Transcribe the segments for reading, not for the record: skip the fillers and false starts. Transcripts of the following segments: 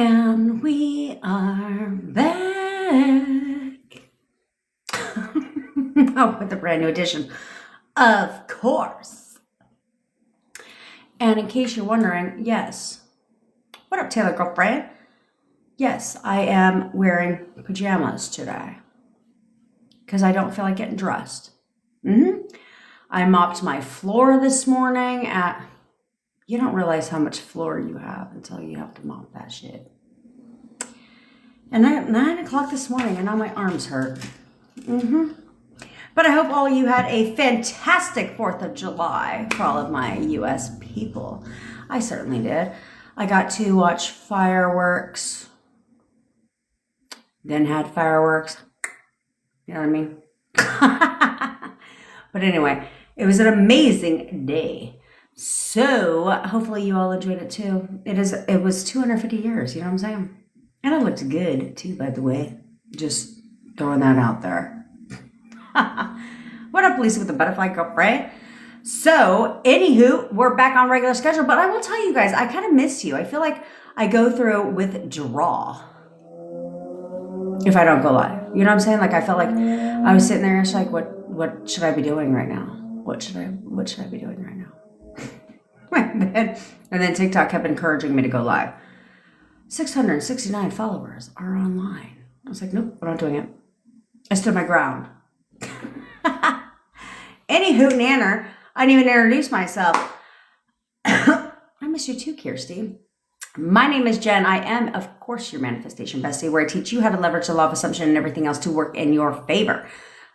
And we are back with a brand new edition, of course. And in case you're wondering, yes, what up, Taylor girlfriend? Yes, I am wearing pajamas today because I don't feel like getting dressed. I mopped my floor this morning you don't realize how much floor you have until you have to mop that shit. And at 9 o'clock this morning, and now my arms hurt. But I hope all of you had a fantastic 4th of July for all of my U.S. people. I certainly did. I got to watch fireworks. Then had fireworks. You know what I mean? But anyway, it was an amazing day. So hopefully you all enjoyed it too. It was 250 years, you know what I'm saying? And it looked good too, by the way. Just throwing that out there. What up, Lisa with the butterfly girlfriend? So, anywho, we're back on regular schedule, but I will tell you guys, I kind of miss you. I feel like I go through withdrawal if I don't go live. You know what I'm saying? Like I felt like I was sitting there and like, what should I be doing right now? What should I be doing right now? and then TikTok kept encouraging me to go live. 669 followers are online. I was like, nope, I'm not doing it. I stood my ground. Anywho, Nanner, I didn't even introduce myself. I miss you too, Kirsty. My name is Jen. I am, of course, your manifestation bestie, where I teach you how to leverage the law of assumption and everything else to work in your favor.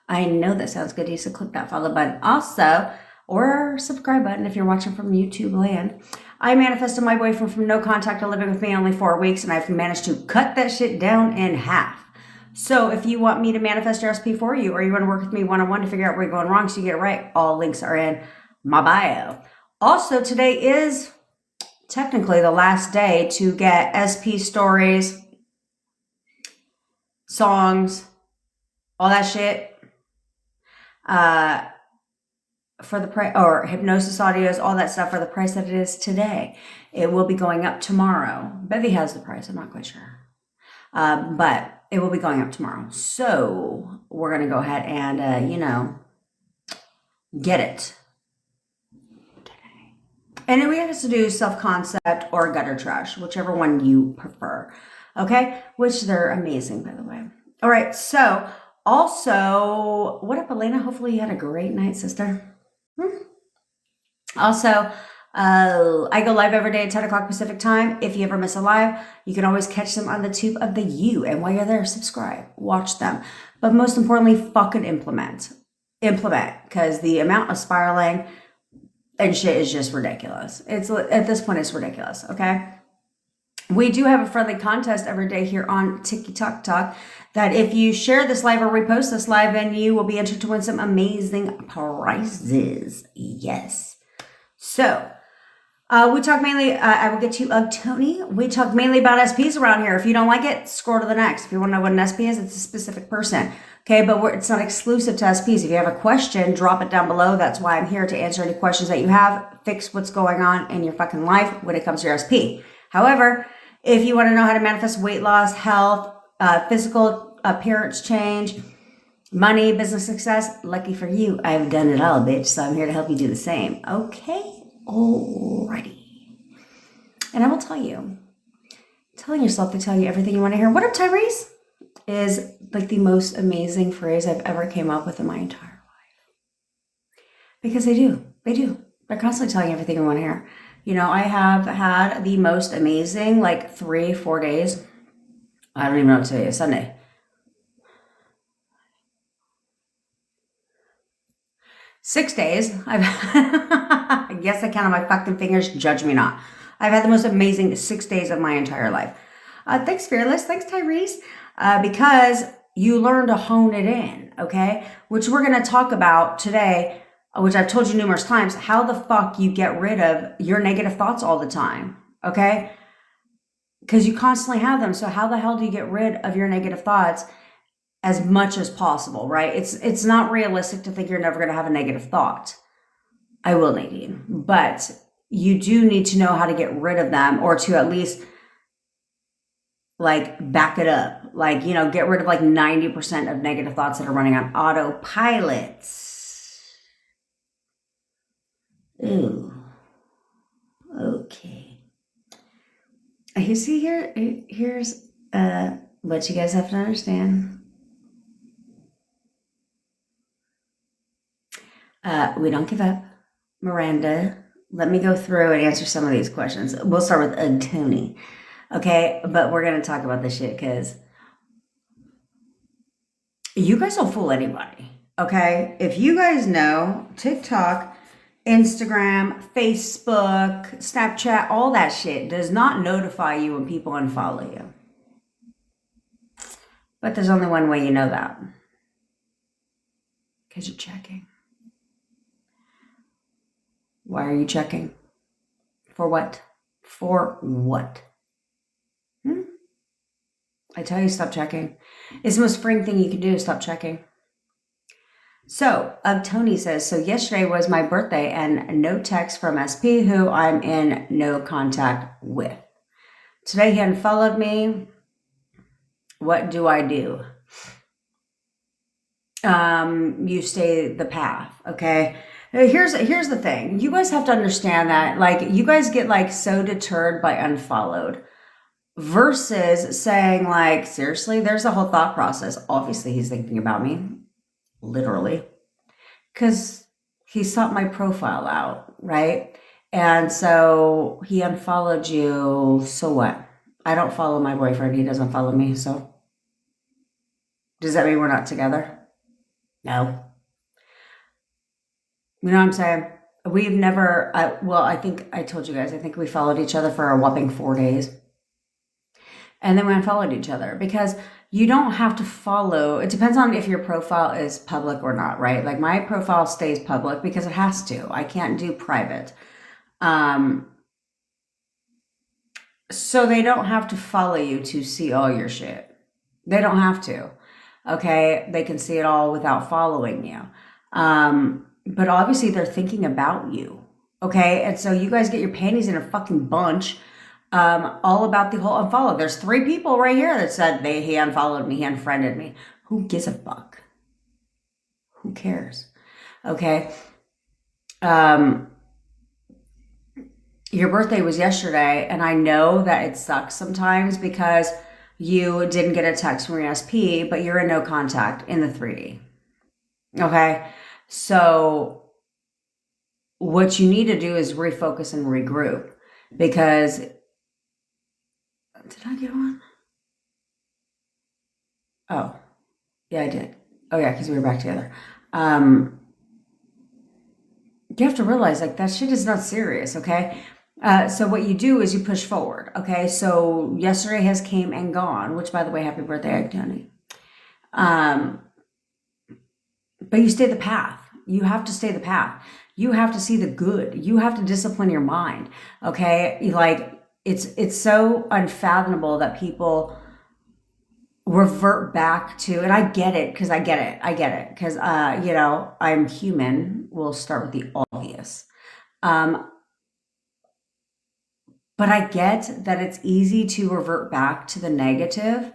I know that sounds good to you, so click that follow button also, or subscribe button if you're watching from YouTube land. I manifested my boyfriend from no contact to living with me only 4 weeks, and I've managed to cut that shit down in half. So if you want me to manifest your recipe for you, or you want to work with me one-on-one to figure out where you're going wrong so you get it right, all links are in my bio. Also, today is technically the last day to get SP stories, songs, all that shit, for the price, or hypnosis audios, all that stuff for the price that it is today. It will be going up tomorrow. Bevy has the price, I'm not quite sure. But it will be going up tomorrow. So we're going to go ahead and, get it today. And then we have to do self-concept or gutter trash, whichever one you prefer. Okay? Which they're amazing, by the way. All right. So also, what up, Elena? Hopefully you had a great night, sister. Also, I go live every day at 10 o'clock Pacific time. If you ever miss a live, you can always catch them on the tube of the U. And while you're there, subscribe, watch them. But most importantly, fucking implement. Because the amount of spiraling and shit is just ridiculous. At this point, it's ridiculous, okay? We do have a friendly contest every day here on TikTok Talk that if you share this live or repost this live, then you will be entered to win some amazing prizes. Yes. So, we talk mainly, I will get you Tony. We talk mainly about SPs around here. If you don't like it, scroll to the next. If you want to know what an SP is, it's a specific person. Okay, but it's not exclusive to SPs. If you have a question, drop it down below. That's why I'm here to answer any questions that you have. Fix what's going on in your fucking life when it comes to your SP. However, if you want to know how to manifest weight loss, health, physical appearance change, money, business success, lucky for you, I've done it all, bitch. So I'm here to help you do the same. Okay? Alrighty. And I will tell you, telling yourself to tell you everything you want to hear. What up, Tyrese? Is like the most amazing phrase I've ever came up with in my entire life. Because they do. They're constantly telling you everything you want to hear. You know, I have had the most amazing, 3-4 days. I don't even know what today is, Sunday. Six days. I guess I count on my fucking fingers. Judge me not. I've had the most amazing 6 days of my entire life. Thanks, Fearless. Thanks, Tyrese. Because you learn to hone it in, okay? Which we're going to talk about today, which I've told you numerous times, how the fuck you get rid of your negative thoughts all the time, okay? Because you constantly have them. So how the hell do you get rid of your negative thoughts as much as possible, right? It's not realistic to think you're never going to have a negative thought. I will, Nadine. But you do need to know how to get rid of them, or to at least like back it up. Like, you know, get rid of like 90% of negative thoughts that are running on autopilot. Ooh. Okay. You see here, here's what you guys have to understand. We don't give up. Miranda, let me go through and answer some of these questions. We'll start with Tony. Okay, but we're going to talk about this shit because you guys don't fool anybody. Okay, if you guys know TikTok, Instagram, Facebook, Snapchat, all that shit does not notify you when people unfollow you. But there's only one way you know that. Because you're checking. Why are you checking? For what? For what? I tell you, stop checking. It's the most freeing thing you can do is stop checking. So, Tony says, so yesterday was my birthday and no text from SP, who I'm in no contact with. Today he unfollowed me. What do I do? You stay the path, okay? Here's the thing. You guys have to understand that, like, you guys get like so deterred by unfollowed versus saying like, seriously, there's a whole thought process. Obviously, he's thinking about me, literally, because he sought my profile out, right? And so he unfollowed you. So what? I don't follow my boyfriend. He doesn't follow me. So does that mean we're not together? No. You know what I'm saying? We've never, I think I told you guys, I think we followed each other for a whopping 4 days. And then we unfollowed each other because you don't have to follow. It depends on if your profile is public or not, right? Like my profile stays public because it has to. I can't do private. So they don't have to follow you to see all your shit. They don't have to. Okay? They can see it all without following you. But obviously they're thinking about you. Okay? And so you guys get your panties in a fucking bunch. All about the whole unfollow. There's 3 people right here that said he unfollowed me, he unfriended me. Who gives a fuck? Who cares? Okay. Your birthday was yesterday, and I know that it sucks sometimes because you didn't get a text from your SP, but you're in no contact in the 3D. Okay. So what you need to do is refocus and regroup because did I get one? Oh, yeah, I did. Oh, yeah, because we were back together. You have to realize, like, that shit is not serious, okay? So what you do is you push forward, okay? So yesterday has came and gone, which, by the way, happy birthday, Tony. But you stay the path. You have to stay the path. You have to see the good. You have to discipline your mind, okay? Like, it's so unfathomable that people revert back to, and I get it because because you know, I'm human. We'll start with the obvious, but I get that it's easy to revert back to the negative,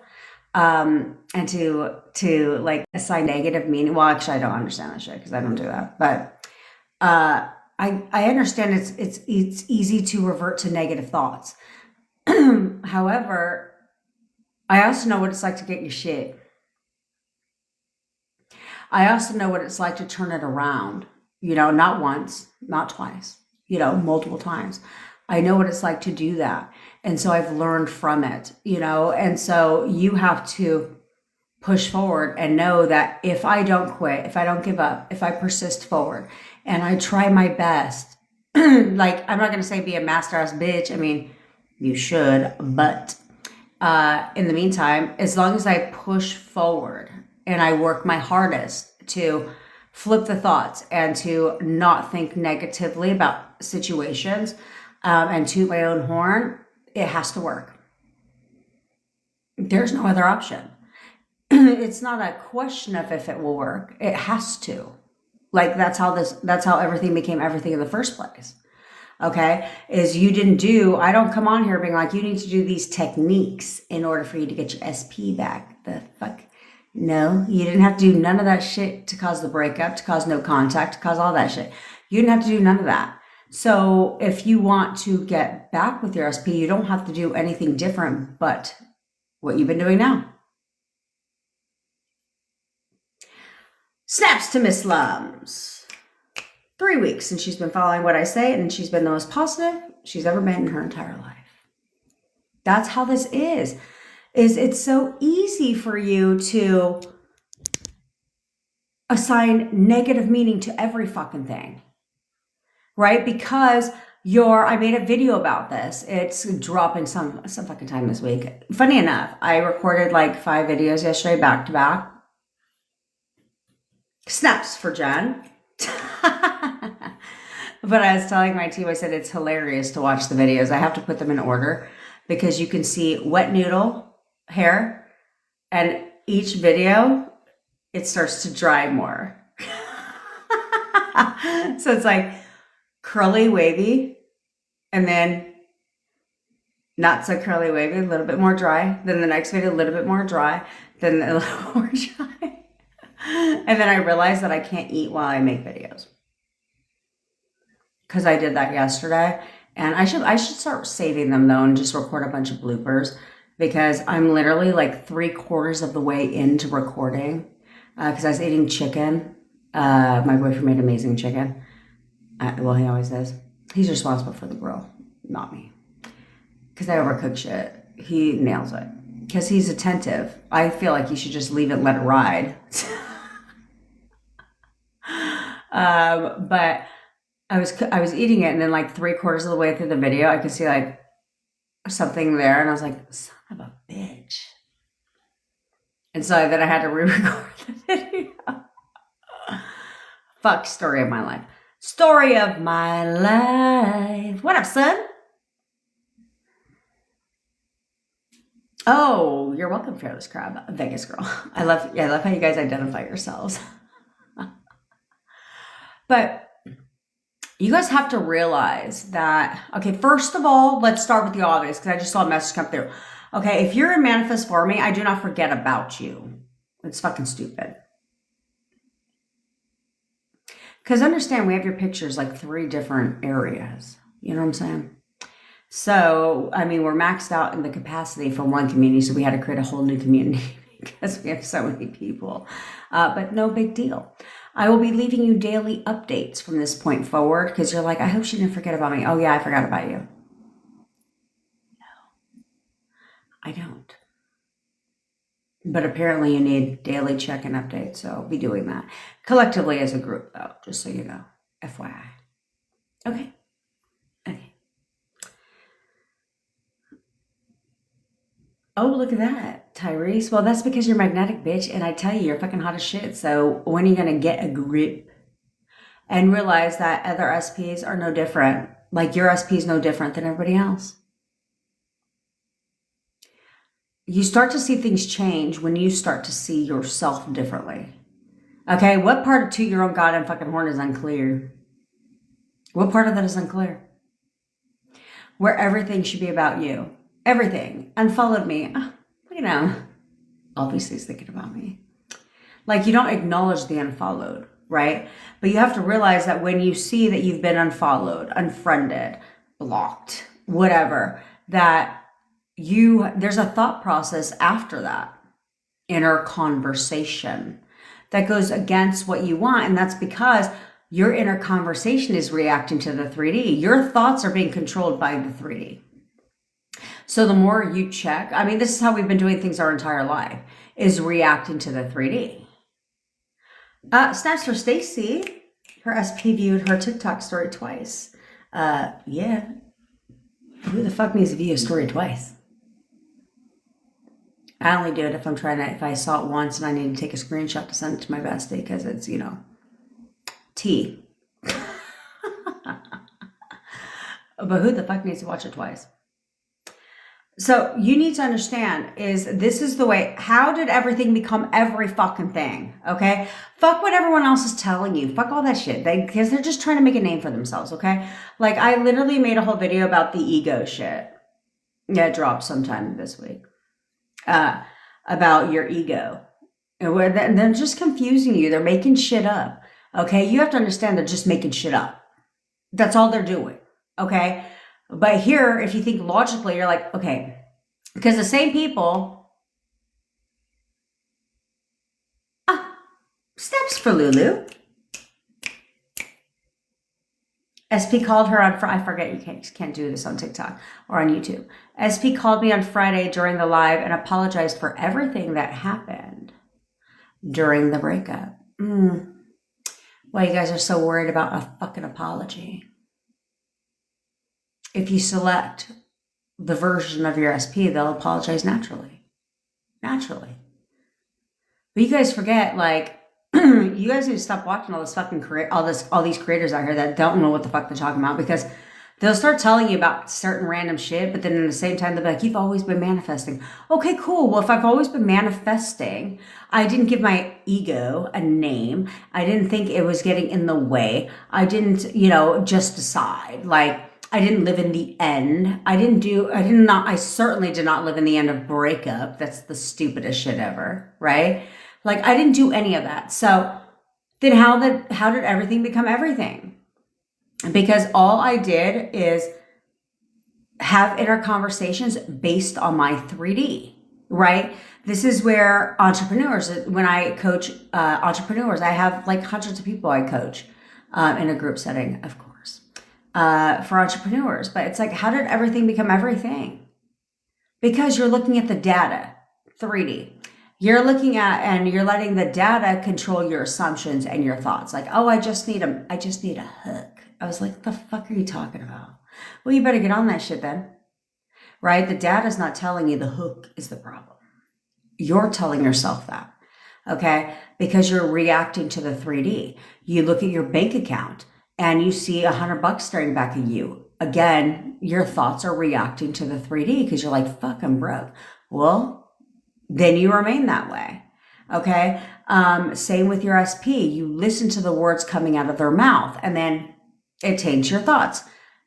and to like assign negative meaning. Well, actually, I don't understand that shit because I don't do that, but I understand it's easy to revert to negative thoughts. However, I also know what it's like to get your shit. I also know what it's like to turn it around, you know, not once, not twice, you know, multiple times. I know what it's like to do that. And so I've learned from it, you know, and so you have to push forward and know that if I don't quit, if I don't give up, if I persist forward and I try my best, like, I'm not going to say be a master ass bitch. I mean, you should, but in the meantime, as long as I push forward and I work my hardest to flip the thoughts and to not think negatively about situations, and toot my own horn, it has to work. There's no other option. It's not a question of if it will work. It has to. Like, that's how everything became everything in the first place. Okay, is you didn't do, I don't come on here being like, you need to do these techniques in order for you to get your SP back. The fuck? No, you didn't have to do none of that shit to cause the breakup, to cause no contact, to cause all that shit. You didn't have to do none of that. So if you want to get back with your SP, you don't have to do anything different but what you've been doing now. Snaps to Miss Lums. 3 weeks since she's been following what I say, and she's been the most positive she's ever been in her entire life. That's how this is it's so easy for you to assign negative meaning to every fucking thing, right? Because I made a video about this. It's dropping some fucking time this week. Funny enough, I recorded like 5 videos yesterday back to back. Snaps for Jen. But I was telling my team, I said it's hilarious to watch the videos. I have to put them in order because you can see wet noodle hair, and each video it starts to dry more. So it's like curly wavy, and then not so curly wavy, a little bit more dry. Then the next video, a little bit more dry. Then a little more dry. And then I realized that I can't eat while I make videos. Because I did that yesterday. And I should start saving them though and just record a bunch of bloopers. Because I'm literally like 3/4 of the way into recording. Because I was eating chicken. My boyfriend made amazing chicken. Well, he always does. He's responsible for the grill, not me. Because I overcook shit. He nails it. Because he's attentive. I feel like you should just leave it and let it ride. But I was eating it, and then like 3/4 of the way through the video, I could see like something there, and I was like, son of a bitch. And so then I had to re-record the video. Fuck, story of my life. Story of my life. What up, son? Oh, you're welcome, Fearless Crab. Vegas girl. I love how you guys identify yourselves. But you guys have to realize that, okay, first of all, let's start with the obvious because I just saw a message come through. Okay, if you're in Manifest for Me, I do not forget about you. It's fucking stupid. Because understand, we have your pictures like 3 different areas. You know what I'm saying? So, I mean, we're maxed out in the capacity for one community, so we had to create a whole new community because we have so many people. But no big deal. I will be leaving you daily updates from this point forward because you're like, I hope she didn't forget about me. Oh, yeah, I forgot about you. No, I don't. But apparently you need daily check-in updates, so I'll be doing that. Collectively as a group, though, just so you know. FYI. Okay. Oh, look at that, Tyrese. Well, that's because you're magnetic, bitch. And I tell you, you're fucking hot as shit. So when are you going to get a grip and realize that other SPs are no different? Like your SP is no different than everybody else. You start to see things change when you start to see yourself differently. Okay, what part of toot your own goddamn fucking horn is unclear? What part of that is unclear? Where everything should be about you. Everything. Unfollowed me. Oh, you know, obviously he's thinking about me. Like you don't acknowledge the unfollowed, right? But you have to realize that when you see that you've been unfollowed, unfriended, blocked, whatever, that there's a thought process after that inner conversation that goes against what you want. And that's because your inner conversation is reacting to the 3D. Your thoughts are being controlled by the 3D. So the more you check, I mean, this is how we've been doing things our entire life, is reacting to the 3D. Snaps for Stacy. Her SP viewed her TikTok story twice. Yeah. Who the fuck needs to view a story twice? I only do it if I saw it once and I need to take a screenshot to send it to my bestie because it's, tea. But who the fuck needs to watch it twice? So you need to understand is this is the way, how did everything become every fucking thing? Okay. Fuck what everyone else is telling you. Fuck all that shit. Because they're just trying to make a name for themselves. Okay. Like I literally made a whole video about the ego shit. Yeah, it dropped sometime this week. About your ego. And where they're just confusing you. They're making shit up. Okay. You have to understand they're just making shit up. That's all they're doing. Okay. But here, if you think logically, you're like, okay, because the same people, steps for Lulu. SP called her on Friday. I forget you can't do this on TikTok or on YouTube. SP called me on Friday during the live and apologized for everything that happened during the breakup. Why you guys are so worried about a fucking apology? If you select the version of your SP, they'll apologize naturally. Naturally. But you guys forget, like, you guys need to stop watching all this fucking all these creators out here that don't know what the fuck they're talking about, because they'll start telling you about certain random shit, but then at the same time they'll be like, you've always been manifesting. Okay, cool. Well, if I've always been manifesting, I didn't give my ego a name. I didn't think it was getting in the way. I didn't, just decide. Like, I didn't live in the end. I certainly did not live in the end of breakup. That's the stupidest shit ever, right? Like, I didn't do any of that. So then how did everything become everything? Because all I did is have inner conversations based on my 3D, right? This is where entrepreneurs, when I coach entrepreneurs, I have like hundreds of people I coach in a group setting, of course. For entrepreneurs, but it's like, how did everything become everything? Because you're looking at the data, 3D. You're looking at, and you're letting the data control your assumptions and your thoughts. Like, oh, I just need a hook. I was like, what the fuck are you talking about? Well, you better get on that shit then, right? The data's not telling you the hook is the problem. You're telling yourself that, okay? Because you're reacting to the 3D. You look at your bank account and you see $100 staring back at you. Again, your thoughts are reacting to the 3D because you're like, fuck, I'm broke. Well, then you remain that way. Okay. Same with your SP. You listen to the words coming out of their mouth and then it taints your thoughts.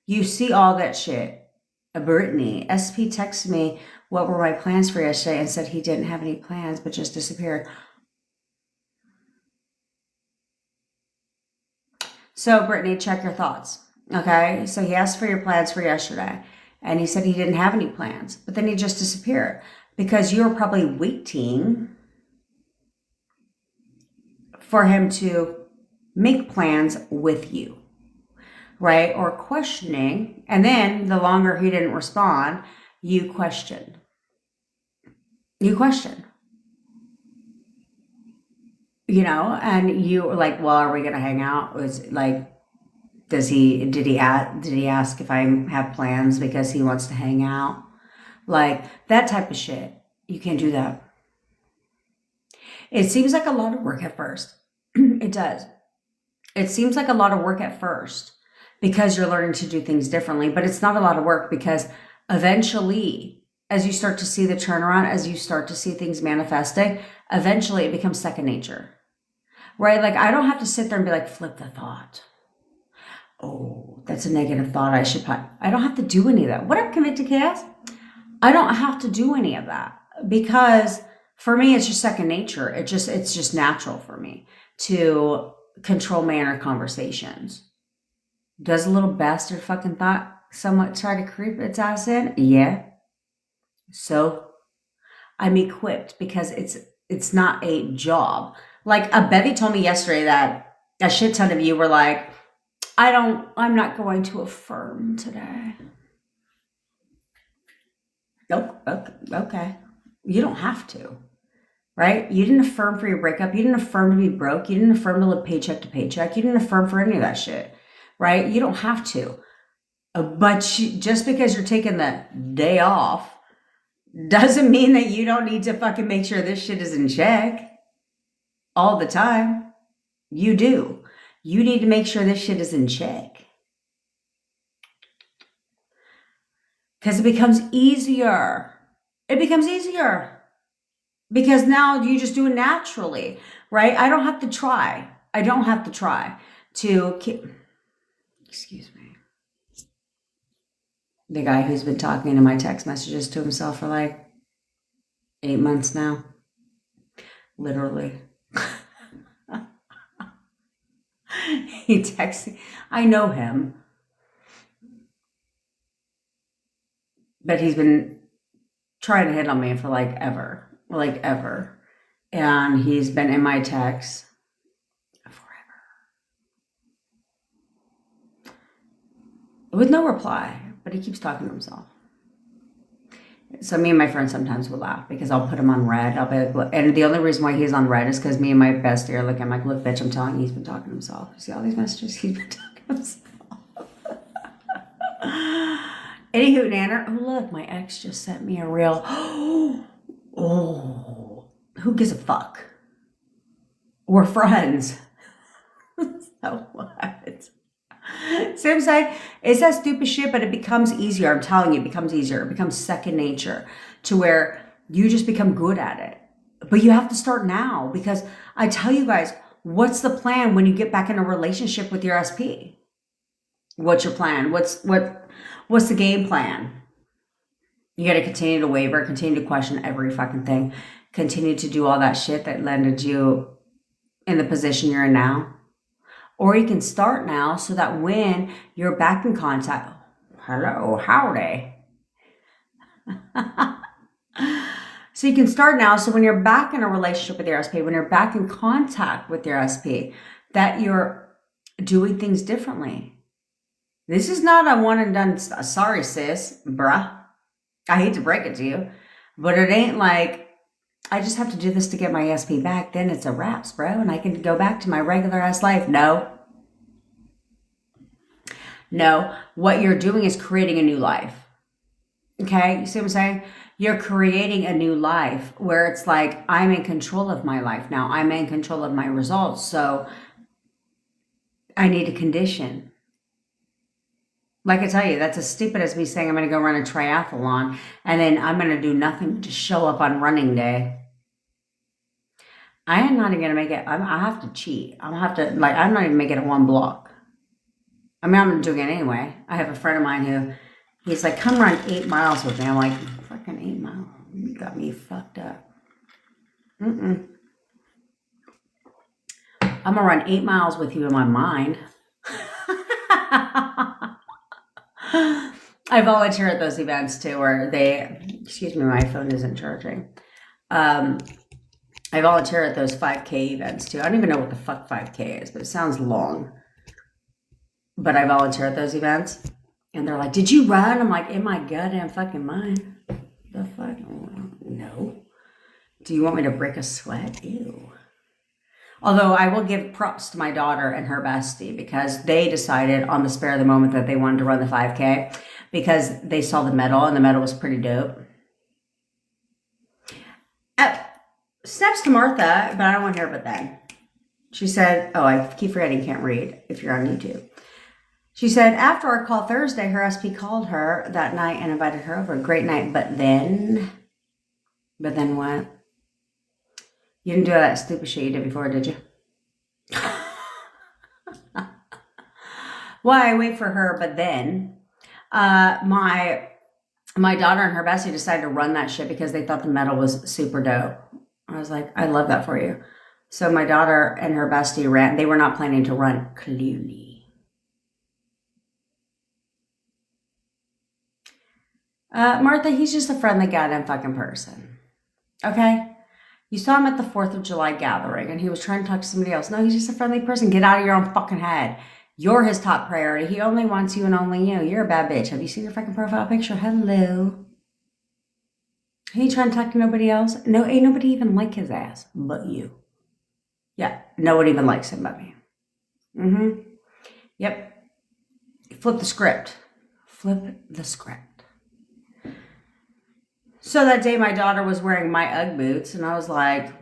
You see all that shit. Brittany, SP texted me, what were my plans for yesterday, and said he didn't have any plans, but just disappeared. So, Brittany, check your thoughts. Okay. So he asked for your plans for yesterday and he said he didn't have any plans, but then he just disappeared because you were probably waiting for him to make plans with you, right? Or questioning. And then the longer he didn't respond, you questioned. And you were like, well, are we going to hang out? Was like, did he ask if I have plans because he wants to hang out? Like that type of shit. You can't do that. It seems like a lot of work at first. It does. It seems like a lot of work at first because you're learning to do things differently, but it's not a lot of work because eventually, as you start to see the turnaround, as you start to see things manifesting, eventually it becomes second nature, right? Like I don't have to sit there and be like, flip the thought. Oh, that's a negative thought. I don't have to do any of that. What up, Convicted Chaos? I don't have to do any of that because for me, it's just second nature. It's just natural for me to control my inner conversations. Does a little bastard fucking thought somewhat try to creep its ass in? Yeah. So I'm equipped because it's not a job. Like a Bevy told me yesterday that a shit ton of you were like, I'm not going to affirm today. Nope. Okay. You don't have to, right? You didn't affirm for your breakup. You didn't affirm to be broke. You didn't affirm to live paycheck to paycheck. You didn't affirm for any of that shit, right? You don't have to. But just because you're taking the day off doesn't mean that you don't need to fucking make sure this shit is in check all the time. You do. You need to make sure this shit is in check. Because it becomes easier. It becomes easier. Because now you just do it naturally, right? I don't have to try. I don't have to try to keep, excuse me. The guy who's been talking in my text messages to himself for like 8 months now. Literally. He texts me. I know him. But he's been trying to hit on me for like ever. And he's been in my texts forever. With no reply, but he keeps talking to himself. So me and my friends sometimes will laugh because I'll put him on red. I'll be like, and the only reason why he's on red is because me and my bestie are looking. I'm like, look, bitch, I'm telling you, he's been talking to himself. You see all these messages? He's been talking to himself. Anywho, Nanner, oh look, my ex just sent me a reel. Oh, who gives a fuck? We're friends. So what? Same side. It's that stupid shit, but it becomes easier. I'm telling you, it becomes easier. It becomes second nature to where you just become good at it. But you have to start now because I tell you guys, what's the plan when you get back in a relationship with your SP? What's your plan? What's the game plan? You got to continue to waver, continue to question every fucking thing, continue to do all that shit that landed you in the position you're in now. Or you can start now so that when you're back in contact, hello, howdy. So you can start now. So when you're back in a relationship with your SP, when you're back in contact with your SP, that you're doing things differently. This is not a one and done, sorry sis, bruh. I hate to break it to you, but it ain't like, I just have to do this to get my SP back. Then it's a wraps, bro. And I can go back to my regular ass life. No. What you're doing is creating a new life. Okay. You see what I'm saying? You're creating a new life where it's like, I'm in control of my life now. I'm in control of my results. So I need to condition. Like I tell you, that's as stupid as me saying I'm going to go run a triathlon and then I'm going to do nothing but just show up on running day. I am not even going to make it. I have to cheat. I'm not even making it one block. I mean, I'm doing it anyway. I have a friend of mine who, he's like, come run 8 miles with me. I'm like, fucking 8 miles. You got me fucked up. I'm going to run 8 miles with you in my mind. I volunteer at those events too, where excuse me, my phone isn't charging. I volunteer at those 5K events too. I don't even know what the fuck 5K is, but it sounds long. But I volunteer at those events, and they're like, "Did you run?" I'm like, "In my goddamn fucking mind." The fuck? No. Do you want me to break a sweat? Ew. Although I will give props to my daughter and her bestie because they decided on the spur of the moment that they wanted to run the 5K because they saw the medal and the medal was pretty dope. Snaps to Martha, but I don't want to hear about that. She said, oh, I keep forgetting, can't read if you're on YouTube. She said, after our call Thursday, her SP called her that night and invited her over. Great night. But then what? You didn't do that stupid shit you did before, did you? Why wait for her, but then my daughter and her bestie decided to run that shit because they thought the medal was super dope. I was like, I love that for you. So my daughter and her bestie ran. They were not planning to run, clearly. Martha, he's just a friendly goddamn fucking person. Okay? You saw him at the 4th of July gathering and he was trying to talk to somebody else. No, he's just a friendly person. Get out of your own fucking head. You're his top priority. He only wants you and only you. You're a bad bitch. Have you seen your fucking profile picture? Hello. He ain't trying to talk to nobody else. No, ain't nobody even like his ass but you. Yeah, no one even likes him but me. Yep. Flip the script. Flip the script. So that day my daughter was wearing my Ugg boots and I was like,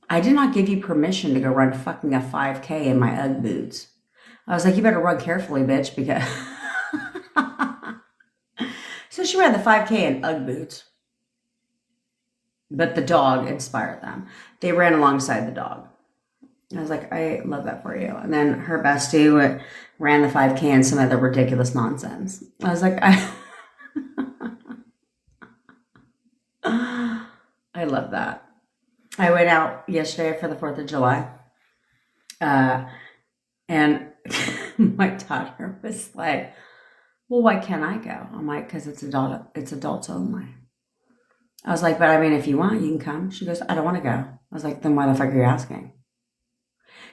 I did not give you permission to go run fucking a 5K in my Ugg boots. I was like, you better run carefully, bitch, because she ran the 5K in Ugg boots. But the dog inspired them. They ran alongside the dog. I was like, I love that for you. And then her bestie ran the 5K in some other ridiculous nonsense. I was like, I love that. I went out yesterday for the 4th of July. And my daughter was like, well, why can't I go? I'm like, because it's adults only. I was like, but I mean, if you want, you can come. She goes, I don't want to go. I was like, then why the fuck are you asking?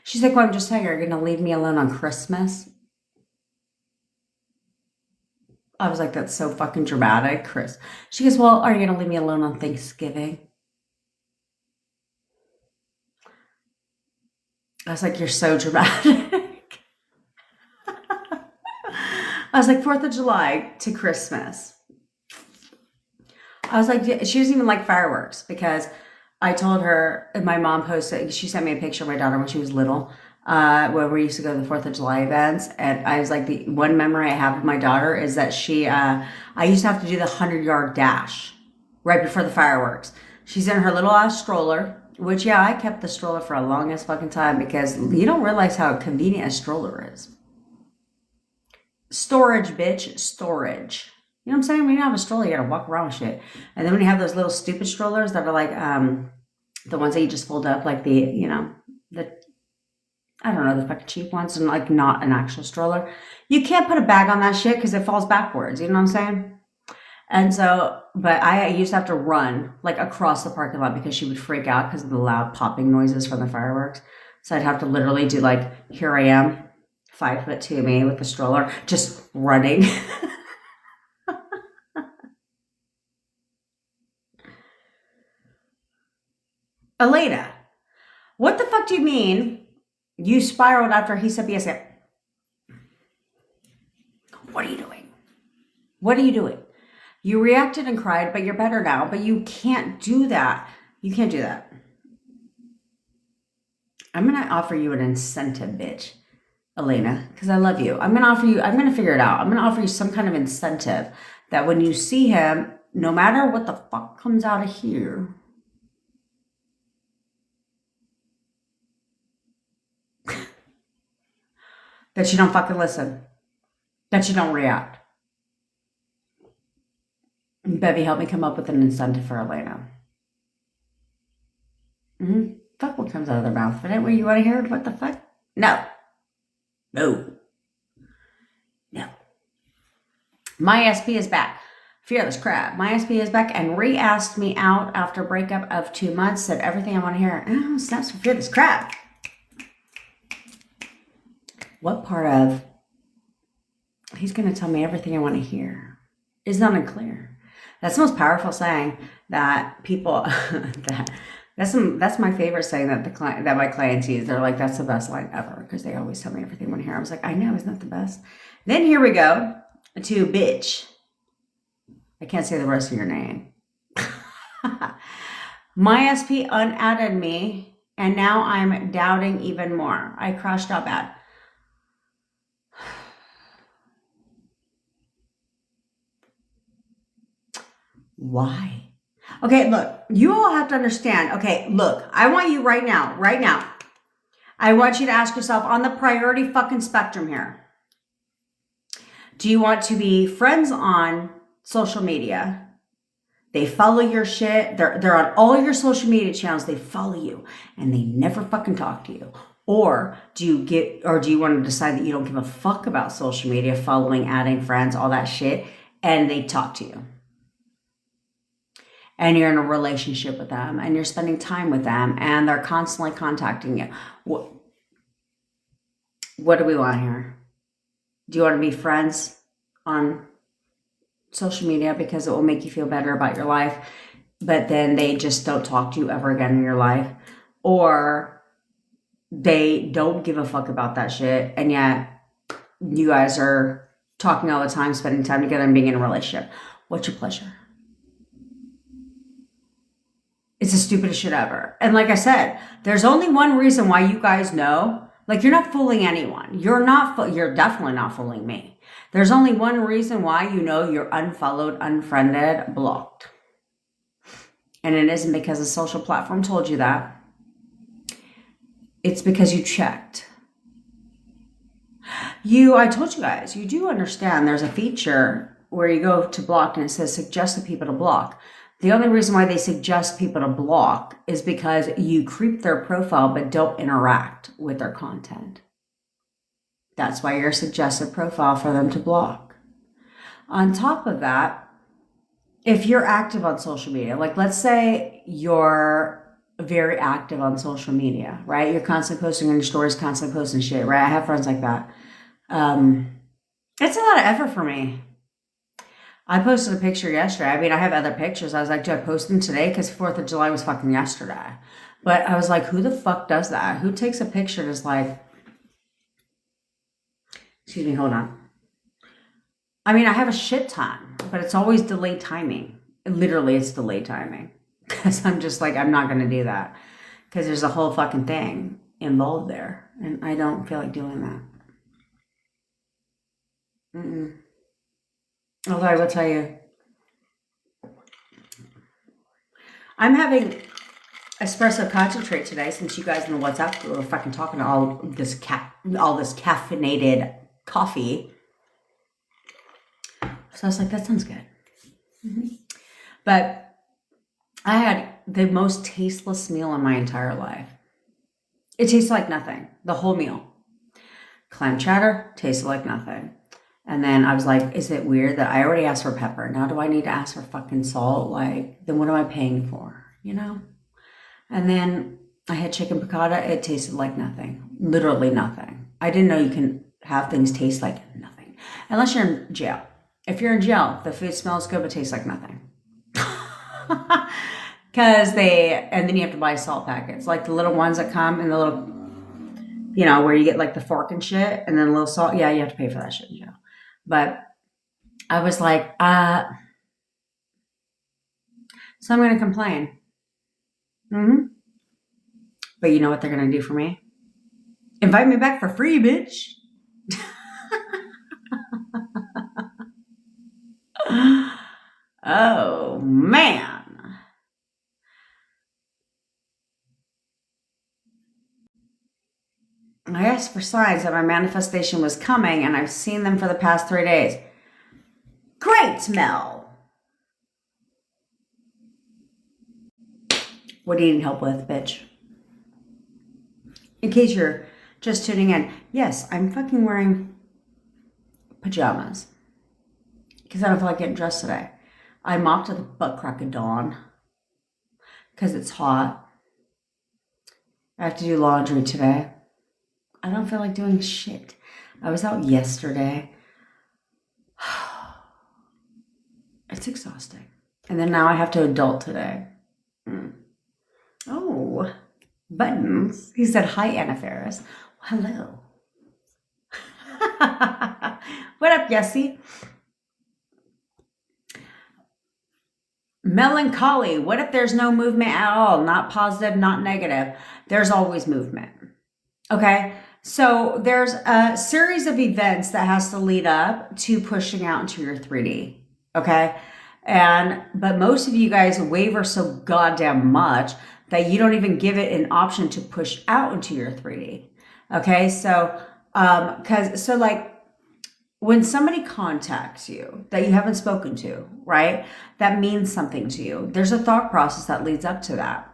She's like, well, I'm just saying, you're going to leave me alone on Christmas? I was like, that's so fucking dramatic, Chris. She goes, well, are you going to leave me alone on Thanksgiving? I was like, you're so dramatic. I was like, 4th of July to Christmas. I was like, she doesn't even like fireworks because I told her, and my mom posted, she sent me a picture of my daughter when she was little, where we used to go to the 4th of July events. And I was like, the one memory I have of my daughter is that I used to have to do the 100-yard dash right before the fireworks. She's in her little ass stroller, which, yeah, I kept the stroller for a long ass fucking time because you don't realize how convenient a stroller is. Storage, bitch, storage. You know what I'm saying? When you have a stroller, you gotta walk around with shit. And then when you have those little stupid strollers that are like the ones that you just fold up, like the I don't know, the fucking cheap ones, and like not an actual stroller. You can't put a bag on that shit because it falls backwards. You know what I'm saying? And so, but I used to have to run like across the parking lot because she would freak out because of the loud popping noises from the fireworks. So I'd have to literally do like, here I am, 5'2" me with the stroller, just running. Elena, what the fuck do you mean you spiraled after he said yes? What are you doing? What are you doing? You reacted and cried, but you're better now. But you can't do that. You can't do that. I'm going to offer you an incentive, bitch, Elena, because I love you. I'm going to figure it out. I'm going to offer you some kind of incentive that when you see him, no matter what the fuck comes out of here, that you don't fucking listen. That you don't react. Bevy, help me come up with an incentive for Elena. Fuck what comes out of their mouth. But anyway, you want to hear it? What the fuck? No. My SP is back. Fearless crab. My SP is back and re-asked me out after breakup of 2 months. Said everything I want to hear. Oh, snaps for Fearless crab. What part of he's going to tell me everything I want to hear is not unclear. That's the most powerful saying that people that's my favorite saying that my clients use. They're like, that's the best line ever because they always tell me everything I want to hear. I was like, I know, isn't that the best? Then here we go to bitch. I can't say the rest of your name. My SP unadded me and now I'm doubting even more. I crashed out bad. Why? Okay, look, you all have to understand. Okay, look, I want you right now, I want you to ask yourself on the priority fucking spectrum here. Do you want to be friends on social media? They follow your shit. They're on all your social media channels. They follow you and they never fucking talk to you. Or do you want to decide that you don't give a fuck about social media, following, adding friends, all that shit, and they talk to you? And you're in a relationship with them and you're spending time with them and they're constantly contacting you. What do we want here? Do you want to be friends on social media because it will make you feel better about your life, but then they just don't talk to you ever again in your life? Or they don't give a fuck about that shit and yet you guys are talking all the time, spending time together and being in a relationship? What's your pleasure? It's the stupidest shit ever. And like I said, there's only one reason why you guys know. Like, you're not fooling anyone. You're definitely not fooling me. There's only one reason why you know you're unfollowed, unfriended, blocked. And it isn't because a social platform told you that. It's because you checked. I told you guys, you do understand there's a feature where you go to block and it says suggested people to block. The only reason why they suggest people to block is because you creep their profile but don't interact with their content. That's why you're a suggested profile for them to block. On top of that, if you're active on social media, like let's say you're very active on social media, right? You're constantly posting on your stories, constantly posting shit, right? I have friends like that. It's a lot of effort for me. I posted a picture yesterday. I mean, I have other pictures. I was like, do I post them today? Because 4th of July was fucking yesterday. But I was like, who the fuck does that? Who takes a picture and is like, excuse me, hold on. I mean, I have a shit ton, but it's always delayed timing. Literally, it's delayed timing. Because I'm just like, I'm not going to do that. Because there's a whole fucking thing involved there. And I don't feel like doing that. Although I will tell you, I'm having espresso concentrate today since you guys in the WhatsApp group are fucking talking all this caffeinated coffee. So I was like, that sounds good. But I had the most tasteless meal in my entire life. It tasted like nothing, the whole meal. Clam chowder tasted like nothing. And then I was like, is it weird that I already asked for pepper? Now do I need to ask for fucking salt? Like, then what am I paying for? You know? And then I had chicken piccata. It tasted like nothing. Literally nothing. I didn't know you can have things taste like nothing. Unless you're in jail. If you're in jail, the food smells good but tastes like nothing. And then you have to buy salt packets. Like the little ones that come in the little, where you get like the fork and shit and then a little salt. Yeah, you have to pay for that shit in jail. But I was like, so I'm going to complain. But you know what they're going to do for me? Invite me back for free, bitch. Oh, man. I asked for signs that my manifestation was coming, and I've seen them for the past 3 days. Great, Mel. What do you need help with, bitch? In case you're just tuning in, yes, I'm fucking wearing pajamas because I don't feel like getting dressed today. I mopped at the butt crack of dawn because it's hot. I have to do laundry today. I don't feel like doing shit. I was out yesterday. It's exhausting. And then now I have to adult today. Oh, buttons. He said, hi, Anna Ferris. Well, hello. What up, Yessie? Melancholy. What if there's no movement at all? Not positive, not negative. There's always movement. Okay? So there's a series of events that has to lead up to pushing out into your 3D. Okay? But most of you guys waver so goddamn much that you don't even give it an option to push out into your 3D. Okay? So, like, when somebody contacts you that you haven't spoken to, right? That means something to you. There's a thought process that leads up to that.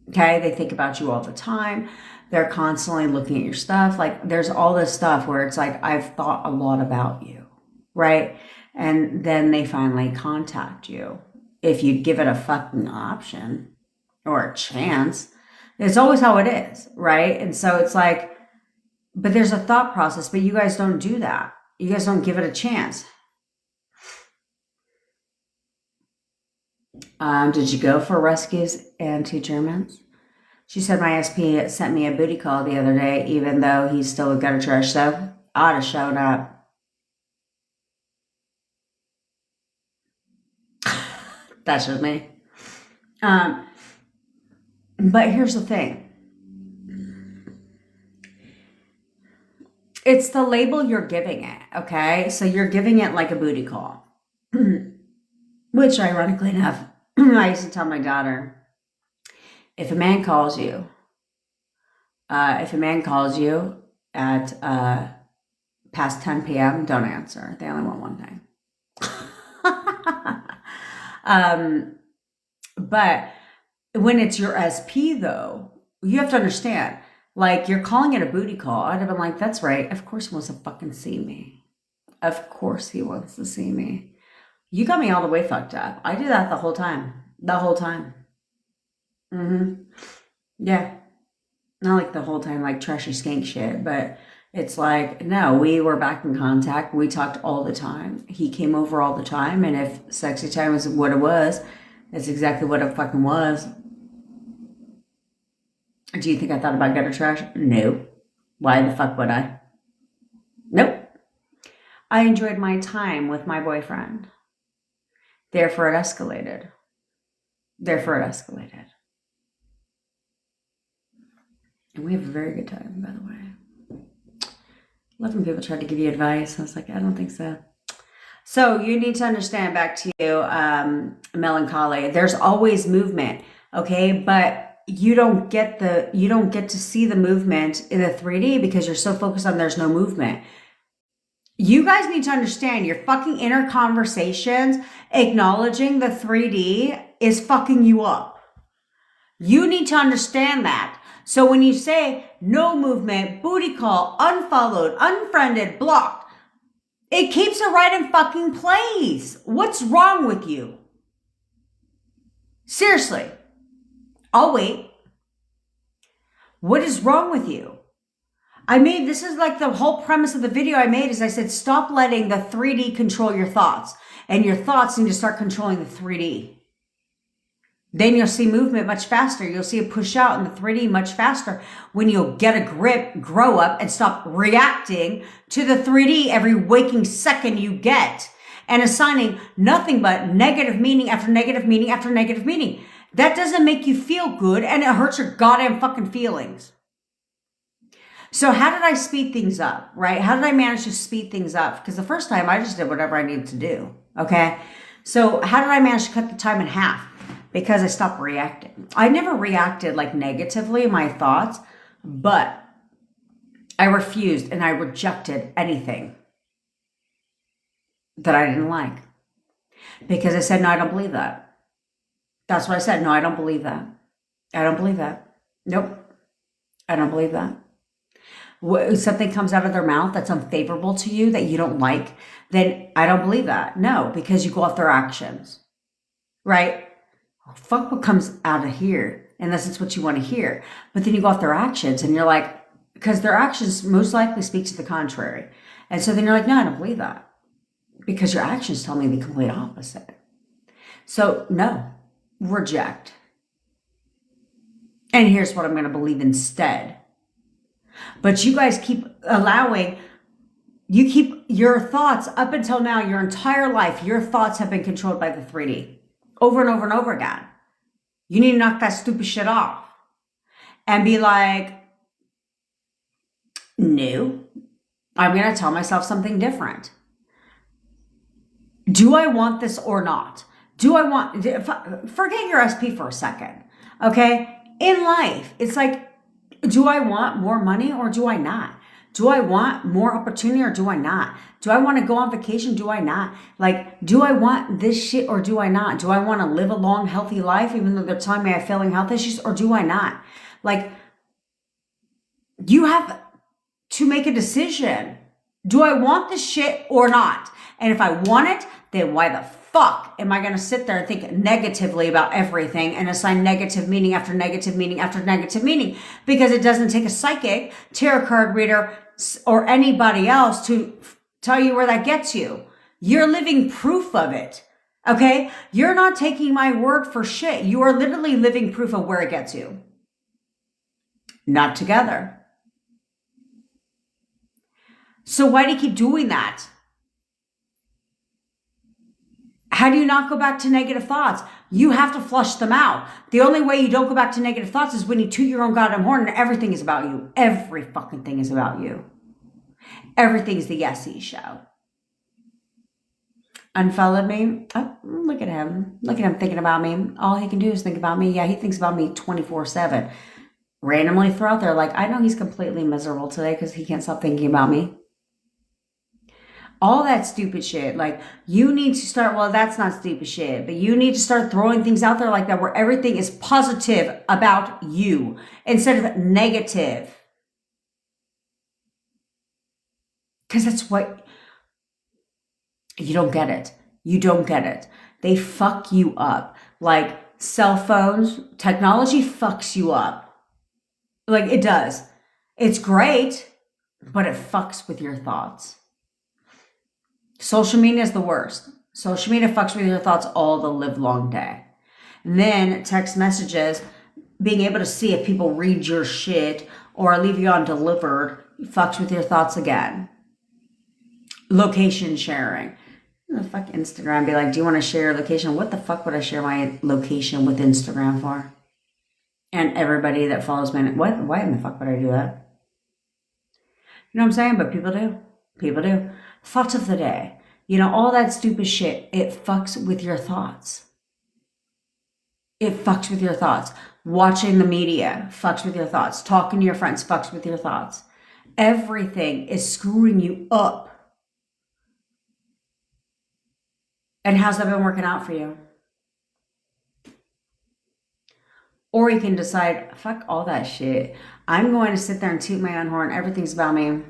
Okay? They think about you all the time. They're constantly looking at your stuff. Like, there's all this stuff where it's like, I've thought a lot about you, right? And then they finally contact you. If you give it a fucking option or a chance, it's always how it is, right? And so it's like, but there's a thought process, but you guys don't do that. You guys don't give it a chance. Did you go for rescues and 2 Germans? She said my SP sent me a booty call the other day, even though he's still a gutter trash. So I ought to shown up. That's just me. But here's the thing. It's the label you're giving it, okay? So you're giving it like a booty call. Which, ironically enough, I used to tell my daughter, if a man calls you at past 10 p.m., don't answer. They only want one thing. But when it's your SP, though, you have to understand, like, you're calling it a booty call. I'd have been like, that's right. Of course he wants to fucking see me. Of course he wants to see me. You got me all the way fucked up. I do that the whole time. Yeah. Not like the whole time, like trashy skank shit, but it's like, no, we were back in contact. We talked all the time. He came over all the time. And if sexy time was what it was, it's exactly what it fucking was. Do you think I thought about gutter trash? No. Why the fuck would I? Nope. I enjoyed my time with my boyfriend. Therefore, it escalated. And we have a very good time, by the way. Love when people try to give you advice. I was like, I don't think so. So you need to understand, back to you, melancholy. There's always movement, okay? But you don't get to see the movement in the 3D because you're so focused on there's no movement. You guys need to understand your fucking inner conversations, acknowledging the 3D is fucking you up. You need to understand that. So when you say no movement, booty call, unfollowed, unfriended, blocked, it keeps it right in fucking place. What's wrong with you? Seriously. I'll wait. What is wrong with you? This is like the whole premise of the video I made is I said, stop letting the 3D control your thoughts. And your thoughts need to start controlling the 3D. Then you'll see movement much faster. You'll see it push out in the 3D much faster when you'll get a grip, grow up, and stop reacting to the 3D every waking second you get and assigning nothing but negative meaning after negative meaning after negative meaning. That doesn't make you feel good, and it hurts your goddamn fucking feelings. So how did I speed things up, right? How did I manage to speed things up? Because the first time I just did whatever I needed to do, okay? So how did I manage to cut the time in half? Because I stopped reacting. I never reacted like negatively in my thoughts, but I refused and I rejected anything that I didn't like. Because I said, no, I don't believe that. That's what I said. No, I don't believe that. I don't believe that. Nope. I don't believe that. Something comes out of their mouth that's unfavorable to you that you don't like, then I don't believe that. No, because you go off their actions, right? Oh, fuck what comes out of here, unless it's what you want to hear. But then you go off their actions and you're like, because their actions most likely speak to the contrary. And so then you're like, no, I don't believe that. Because your actions tell me the complete opposite. So no, reject. And here's what I'm going to believe instead. But you guys keep you keep your thoughts up until now, your entire life, your thoughts have been controlled by the 3D over and over and over again. You need to knock that stupid shit off and be like, no, I'm going to tell myself something different. Do I want this or not? Forget your SP for a second. Okay. In life, it's like, do I want more money or do I not? Do I want more opportunity or do I not? Do I want to go on vacation? Do I not? Like, do I want this shit or do I not? Do I want to live a long, healthy life even though they're telling me I have failing health issues or do I not? Like, you have to make a decision. Do I want this shit or not? And if I want it, then why the fuck am I going to sit there and think negatively about everything and assign negative meaning after negative meaning after negative meaning? Because it doesn't take a psychic, tarot card reader, or anybody else to tell you where that gets you. You're living proof of it. Okay? You're not taking my word for shit. You are literally living proof of where it gets you. Not together. So why do you keep doing that? How do you not go back to negative thoughts? You have to flush them out. The only way you don't go back to negative thoughts is when you toot your own goddamn horn and everything is about you. Every fucking thing is about you. Everything's the yesy show. Unfollowed me. Oh, look at him. Look at him thinking about me. All he can do is think about me. Yeah, he thinks about me 24/7. Randomly throughout there, like, I know he's completely miserable today because he can't stop thinking about me. All that stupid shit. Like, you need to start, well, that's not stupid shit, but you need to start throwing things out there like that where everything is positive about you instead of negative. Because that's what, you don't get it. You don't get it. They fuck you up. Like, cell phones, technology fucks you up. Like, it does. It's great, but it fucks with your thoughts. Social media is the worst. Social media fucks with your thoughts all the live long day. And then text messages, being able to see if people read your shit or leave you undelivered, fucks with your thoughts again. Location sharing. Fuck Instagram. Be like, do you want to share your location? What the fuck would I share my location with Instagram for? And everybody that follows me, what? Why in the fuck would I do that? You know what I'm saying? But people do. People do. Thoughts of the day. You know, all that stupid shit, it fucks with your thoughts. It fucks with your thoughts. Watching the media fucks with your thoughts. Talking to your friends fucks with your thoughts. Everything is screwing you up. And how's that been working out for you? Or you can decide, fuck all that shit. I'm going to sit there and toot my own horn. Everything's about me.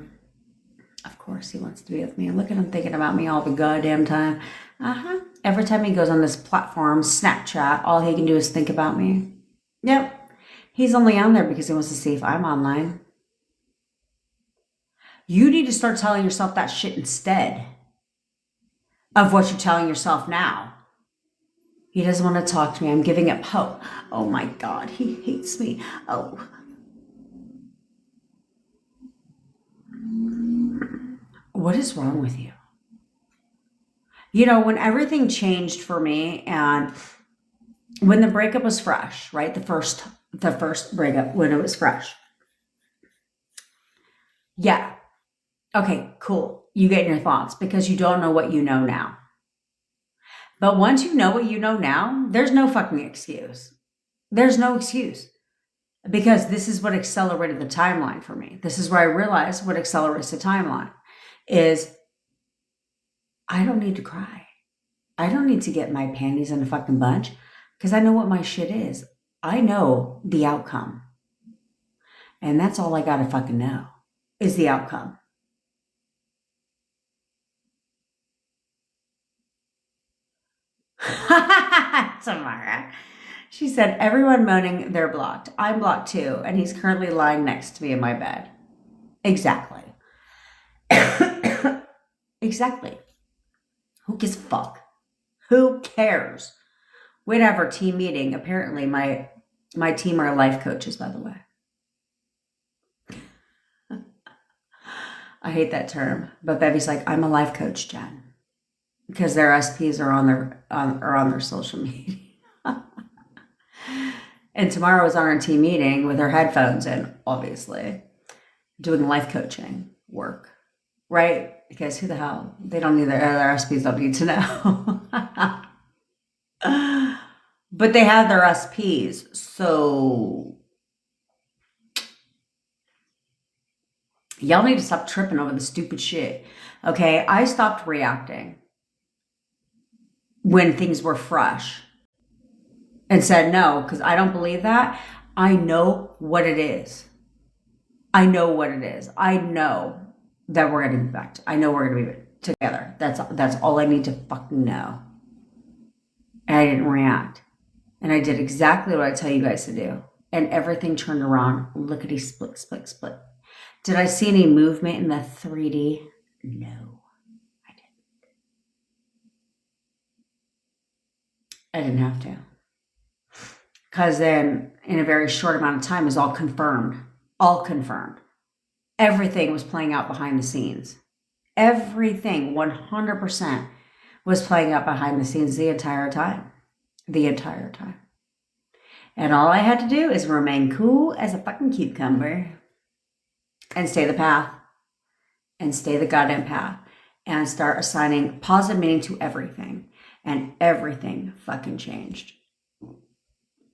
Of course he wants to be with me. Look at him thinking about me all the goddamn time. Every time he goes on this platform, Snapchat, all he can do is think about me. Yep. He's only on there because he wants to see if I'm online. You need to start telling yourself that shit instead of what you're telling yourself now. He doesn't want to talk to me. I'm giving up hope. Oh my God, he hates me. Oh. What is wrong with you? You know, when everything changed for me and when the breakup was fresh, right? The first breakup when it was fresh. Yeah. Okay, cool. You get in your thoughts because you don't know what you know now. But once you know what you know now, there's no fucking excuse. There's no excuse. Because this is what accelerated the timeline for me. This is where I realized what accelerates the timeline is I don't need to cry. I don't need to get my panties in a fucking bunch because I know what my shit is. I know the outcome. And that's all I gotta fucking know is the outcome. Tamara. She said, everyone moaning they're blocked. I'm blocked too, and he's currently lying next to me in my bed. Exactly. Exactly. Who gives a fuck? Who cares? Whatever, team meeting. Apparently, my team are life coaches, by the way. I hate that term, but Bevy's like, I'm a life coach, Jen, because their SPs are on their social media. And Tamara was on our team meeting with her headphones in, obviously, doing life coaching work, right? Because who the hell? They don't need their SPs don't need to know. But they have their SPs, so y'all need to stop tripping over the stupid shit. Okay, I stopped reacting when things were fresh and said no, because I don't believe that. I know what it is. I know what it is. I know that we're going to be back. I know we're going to be together. That's all I need to fucking know. And I didn't react. And I did exactly what I tell you guys to do. And everything turned around. Lickety split, split, split. Did I see any movement in the 3D? No, I didn't. I didn't have to. Because then, in a very short amount of time, it was all confirmed. All confirmed. Everything was playing out behind the scenes. Everything, 100%, was playing out behind the scenes the entire time. The entire time. And all I had to do is remain cool as a fucking cucumber and stay the path. and stay the goddamn path and start assigning positive meaning to everything. And everything fucking changed.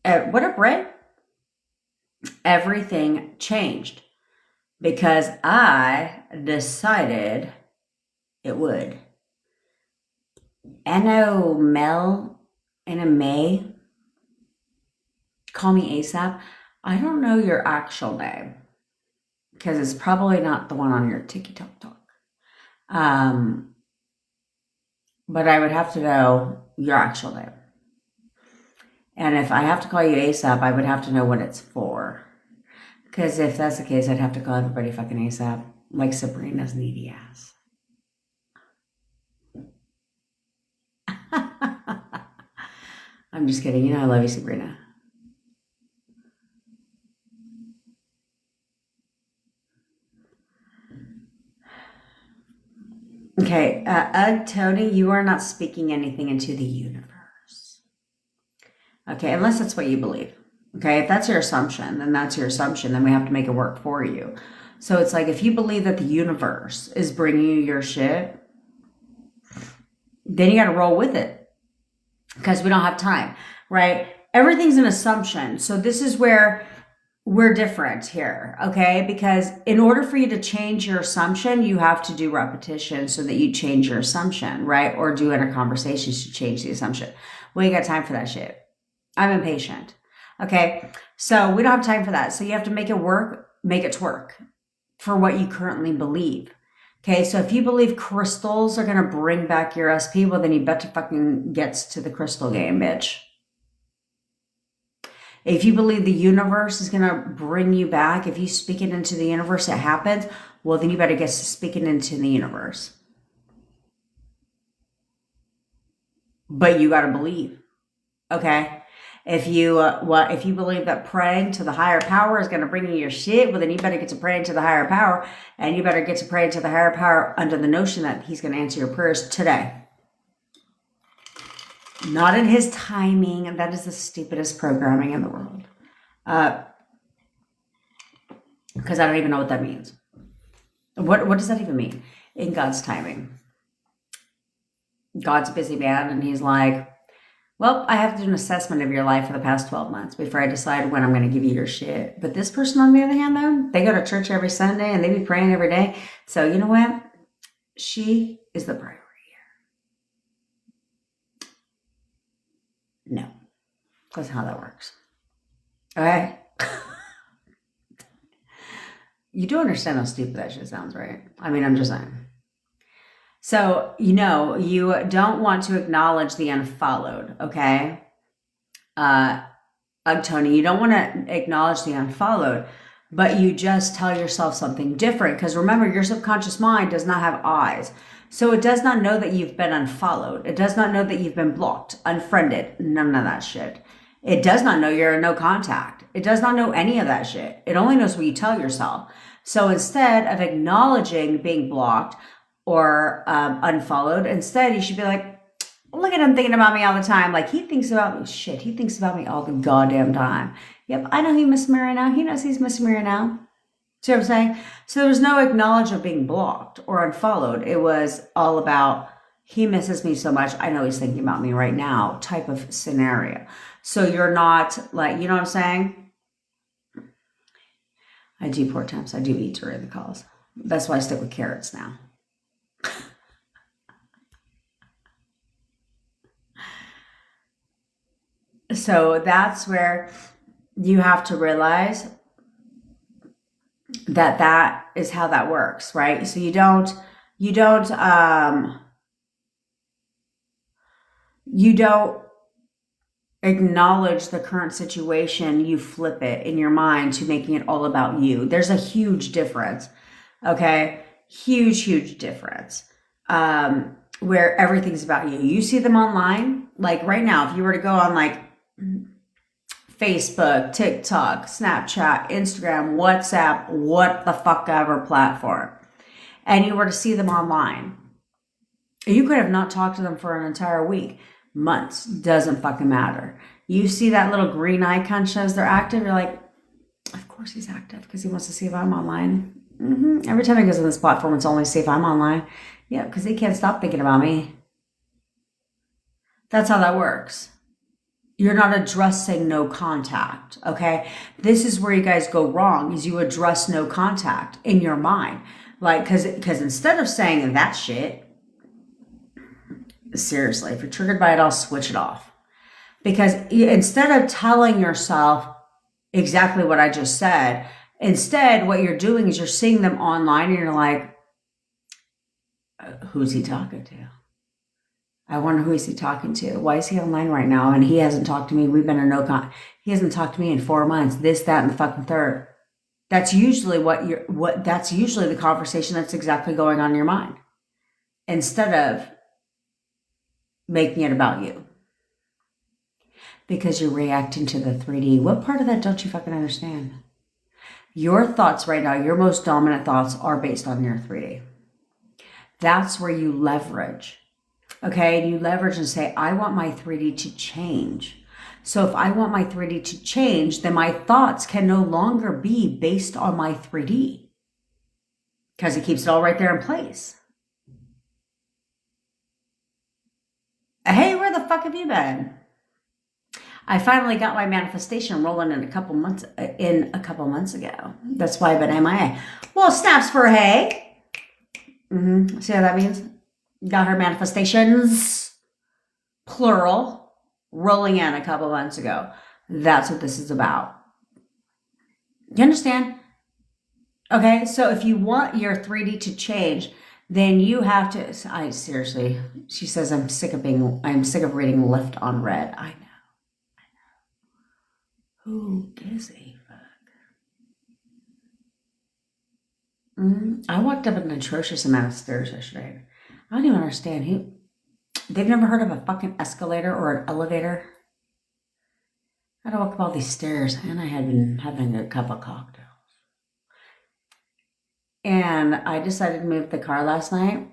What up, Ray? Everything changed because I decided it would. N.O. Mel, Anna May, call me ASAP. I don't know your actual name because it's probably not the one on your TikTok talk. But I would have to know your actual name. And if I have to call you ASAP, I would have to know what it's for. Because if that's the case, I'd have to call everybody fucking ASAP, like Sabrina's needy ass. I'm just kidding. You know I love you, Sabrina. Okay, Tony, you are not speaking anything into the universe. Okay, unless that's what you believe. Okay, if that's your assumption, then that's your assumption. Then we have to make it work for you. So it's like if you believe that the universe is bringing you your shit, then you got to roll with it because we don't have time, right? Everything's an assumption. So this is where we're different here, okay? Because in order for you to change your assumption, you have to do repetition so that you change your assumption, right? Or do inner conversations to change the assumption. We ain't got time for that shit. I'm impatient, okay? So we don't have time for that. So you have to make it work, make it twerk for what you currently believe. Okay, so if you believe crystals are going to bring back your SP, well, then you better fucking get to the crystal game, bitch. If you believe the universe is going to bring you back, if you speak it into the universe, it happens, well, then you better get to speak it into the universe. But you got to believe, okay? If you believe that praying to the higher power is going to bring you your shit, well, then you better get to praying to the higher power, and you better get to praying to the higher power under the notion that he's going to answer your prayers today. Not in his timing, and that is the stupidest programming in the world. Because I don't even know what that means. What does that even mean? In God's timing. God's a busy man, and he's like, well, I have to do an assessment of your life for the past 12 months before I decide when I'm going to give you your shit. But this person, on the other hand, though, they go to church every Sunday and they be praying every day. So you know what? She is the priority here. No. That's how that works. Okay? You do understand how stupid that shit sounds, right? I mean, I'm just saying. So, you don't want to acknowledge the unfollowed, okay? Tony, you don't want to acknowledge the unfollowed, but you just tell yourself something different. Because remember, your subconscious mind does not have eyes. So it does not know that you've been unfollowed. It does not know that you've been blocked, unfriended, none of that shit. It does not know you're in no contact. It does not know any of that shit. It only knows what you tell yourself. So instead of acknowledging being blocked, or unfollowed, instead you should be like, look at him thinking about me all the time. Like, he thinks about me. Shit, he thinks about me all the goddamn time. Yep, I know he misses me right now. He knows he's missing me right now. See what I'm saying? So there was no acknowledge of being blocked or unfollowed. It was all about, he misses me so much, I know he's thinking about me right now type of scenario. So you're not like, you know what I'm saying? I do poor times. I do eat during the calls. That's why I stick with carrots now. So that's where you have to realize that is how that works, right? So you don't acknowledge the current situation. You flip it in your mind to making it all about you. There's a huge difference, okay? Huge difference. Where everything's about you. You see them online, like right now, if you were to go on like Facebook, TikTok, Snapchat, Instagram, WhatsApp, what the fuck ever platform, and you were to see them online, you could have not talked to them for an entire week, months, doesn't fucking matter. You see that little green icon shows they're active, you're like, of course he's active because he wants to see if I'm online. Every time he goes on this platform, it's only see if I'm online. Yeah, because he can't stop thinking about me. That's how that works. You're not addressing no contact, okay? This is where you guys go wrong, is you address no contact in your mind. Like, because instead of saying that shit, seriously, if you're triggered by it, I'll switch it off. Because instead of telling yourself exactly what I just said, instead, what you're doing is you're seeing them online and you're like, who's he talking to? I wonder who is he talking to? Why is he online right now? And he hasn't talked to me. We've been in no con. He hasn't talked to me in 4 months. This, that, and the fucking third. That's usually that's usually the conversation that's exactly going on in your mind. Instead of making it about you. Because you're reacting to the 3D. What part of that don't you fucking understand? Your thoughts right now, your most dominant thoughts are based on your 3D. That's where you leverage. Okay, and you leverage and say, I want my 3D to change. So if I want my 3D to change, then my thoughts can no longer be based on my 3D. Because it keeps it all right there in place. Hey, where the fuck have you been? I finally got my manifestation rolling in a couple months ago. That's why I've been MIA. Well, snaps for hey. See how that means? Got her manifestations, plural, rolling in a couple months ago. That's what this is about. You understand? Okay, so if you want your 3D to change, then you have to. I seriously, she says, I'm sick of reading Left on Red. I know. Who gives a fuck? I walked up an atrocious amount of stairs yesterday. I don't even understand who. They've never heard of a fucking escalator or an elevator. I had to walk up all these stairs, and I had been having a cup of cocktails. And I decided to move the car last night.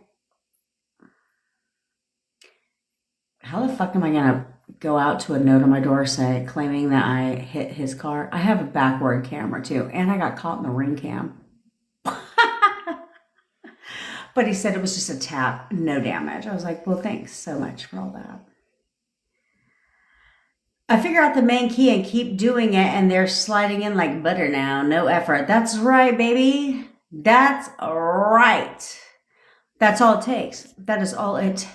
How the fuck am I gonna go out to a note on my door claiming that I hit his car? I have a backward camera too, and I got caught in the ring cam. But he said it was just a tap, no damage. I was like, well, thanks so much for all that. I figure out the main key and keep doing it, and they're sliding in like butter now. No effort. That's right, baby. That's right. That's all it takes. That is all it.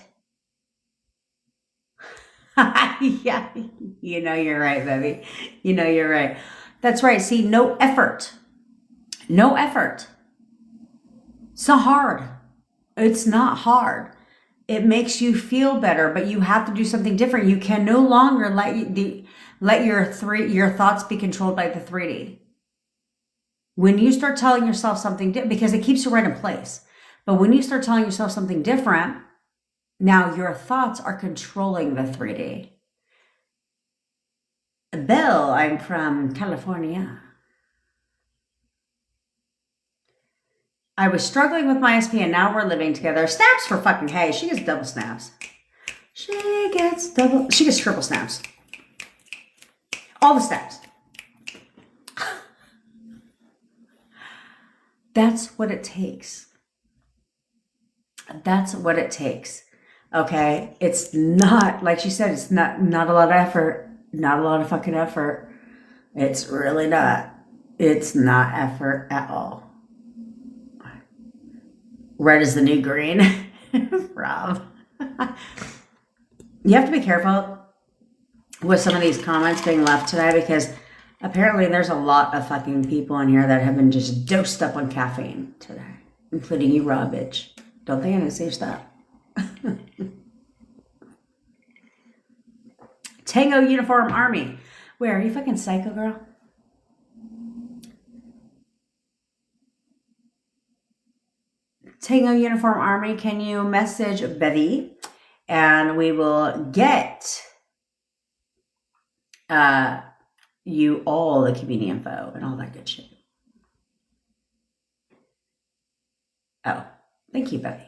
Yeah, you know you're right, baby. You know you're right. That's right. See, no effort. No effort. It's not hard. It's not hard. It makes you feel better, but you have to do something different. You can no longer let your thoughts be controlled by the 3D. When you start telling yourself something different, because it keeps you right in place. But when you start telling yourself something different, now your thoughts are controlling the 3D. Bill, I'm from California. I was struggling with my SP and now we're living together. Snaps for fucking hey. She gets double snaps. She gets triple snaps. All the snaps. That's what it takes. That's what it takes. Okay? It's not, like she said, it's not a lot of effort. Not a lot of fucking effort. It's really not. It's not effort at all. Red is the new green. Rob. You have to be careful with some of these comments being left today because apparently there's a lot of fucking people in here that have been just dosed up on caffeine today, including you, Rob, bitch. Don't think I'm going to say that. Tango Uniform Army. Where are you fucking psycho, girl? Tango Uniform Army, can you message Betty and we will get you all the community info and all that good shit. Oh, thank you, Betty.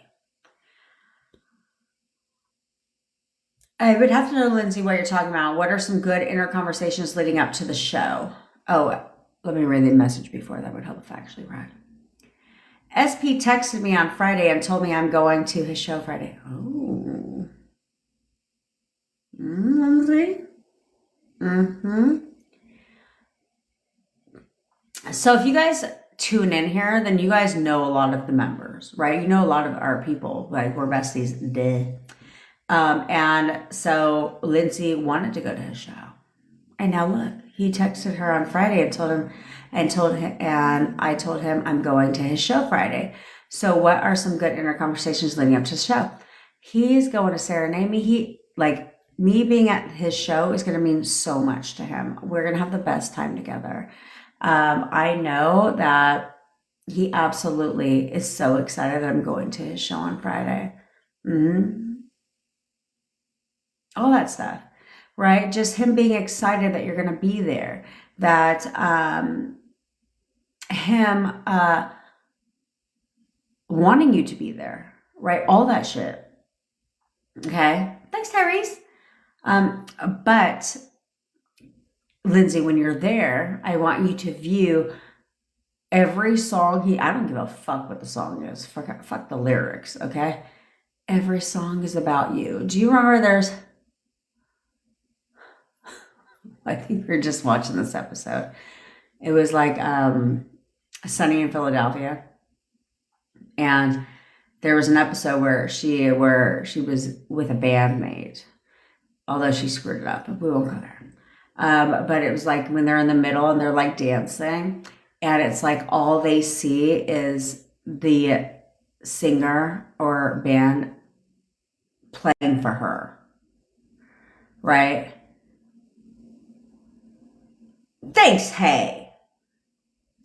I would have to know, Lindsay, what you're talking about. What are some good inner conversations leading up to the show? Oh, let me read the message before. That would help if I actually read. SP texted me on Friday and told me I'm going to his show Friday. Oh. Mm-hmm. Mm-hmm. So if you guys tune in here, then you guys know a lot of the members, right? You know a lot of our people, like we're besties. Duh. And so Lindsay wanted to go to his show. And now look, he texted her on Friday and I told him I'm going to his show Friday. So what are some good inner conversations leading up to the show? He's going to serenade me. Me being at his show is going to mean so much to him. We're going to have the best time together. I know that he absolutely is so excited that I'm going to his show on Friday. Mm-hmm. All that stuff, right? Just him being excited that you're going to be there, that him wanting you to be there, right? All that shit. Okay. Thanks, Tyrese. But Lindsay, when you're there, I want you to view every song I don't give a fuck what the song is. Fuck the lyrics, okay? Every song is about you. Do you remember I think we were just watching this episode. It was like Sunny in Philadelphia. And there was an episode where she was with a bandmate, although she screwed it up. We won't go there. But it was like when they're in the middle and they're like dancing, and it's like all they see is the singer or band playing for her, right? Thanks, hey.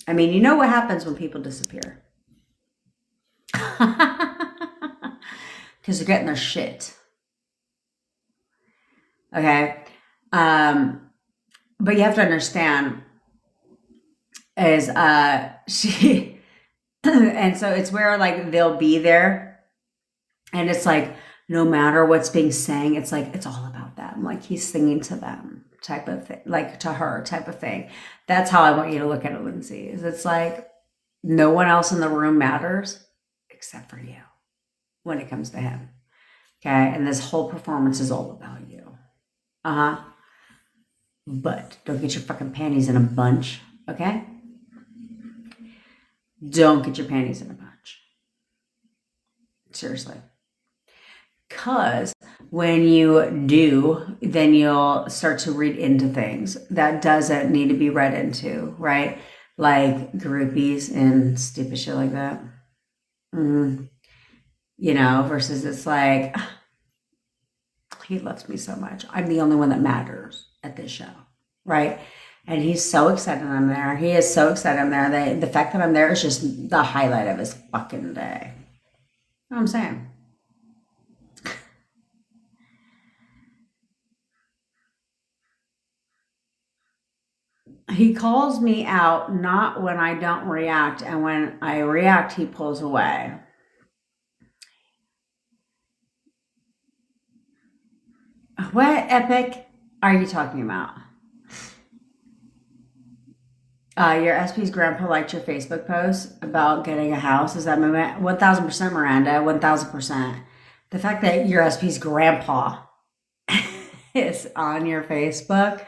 I mean, you know what happens when people disappear. Because they're getting their shit. Okay? But you have to understand is she and so it's where like they'll be there and it's like no matter what's being sang, it's like it's all about them. Like he's singing to them type of thing, like to her type of thing. That's how I want you to look at it, Lindsay. Is it's like no one else in the room matters except for you when it comes to him. Okay? And this whole performance is all about you. Uh-huh. But don't get your fucking panties in a bunch, okay? Don't get your panties in a bunch. Seriously. Because when you do, then you'll start to read into things that doesn't need to be read into, right? Like groupies and stupid shit like that. Versus it's like, he loves me so much. I'm the only one that matters at this show, right? And he's so excited I'm there. He is so excited I'm there. The fact that I'm there is just the highlight of his fucking day. You know what I'm saying? He calls me out not when I don't react, and when I react, he pulls away. What epic are you talking about? Your SP's grandpa liked your Facebook post about getting a house. Is that movement? 1000% Miranda, 1000%. The fact that your SP's grandpa is on your Facebook,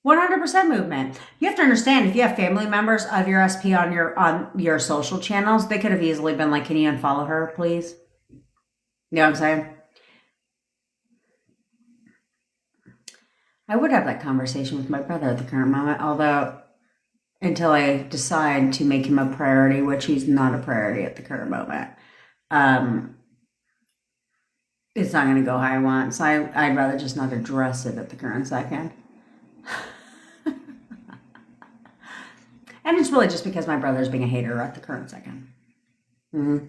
100% movement. You have to understand, if you have family members of your SP on your social channels, they could have easily been like, can you unfollow her, please? You know what I'm saying? I would have that conversation with my brother at the current moment, although until I decide to make him a priority, which he's not a priority at the current moment. It's not going to go how I want, so I'd rather just not address it at the current second. And it's really just because my brother's being a hater at the current second. Mm-hmm.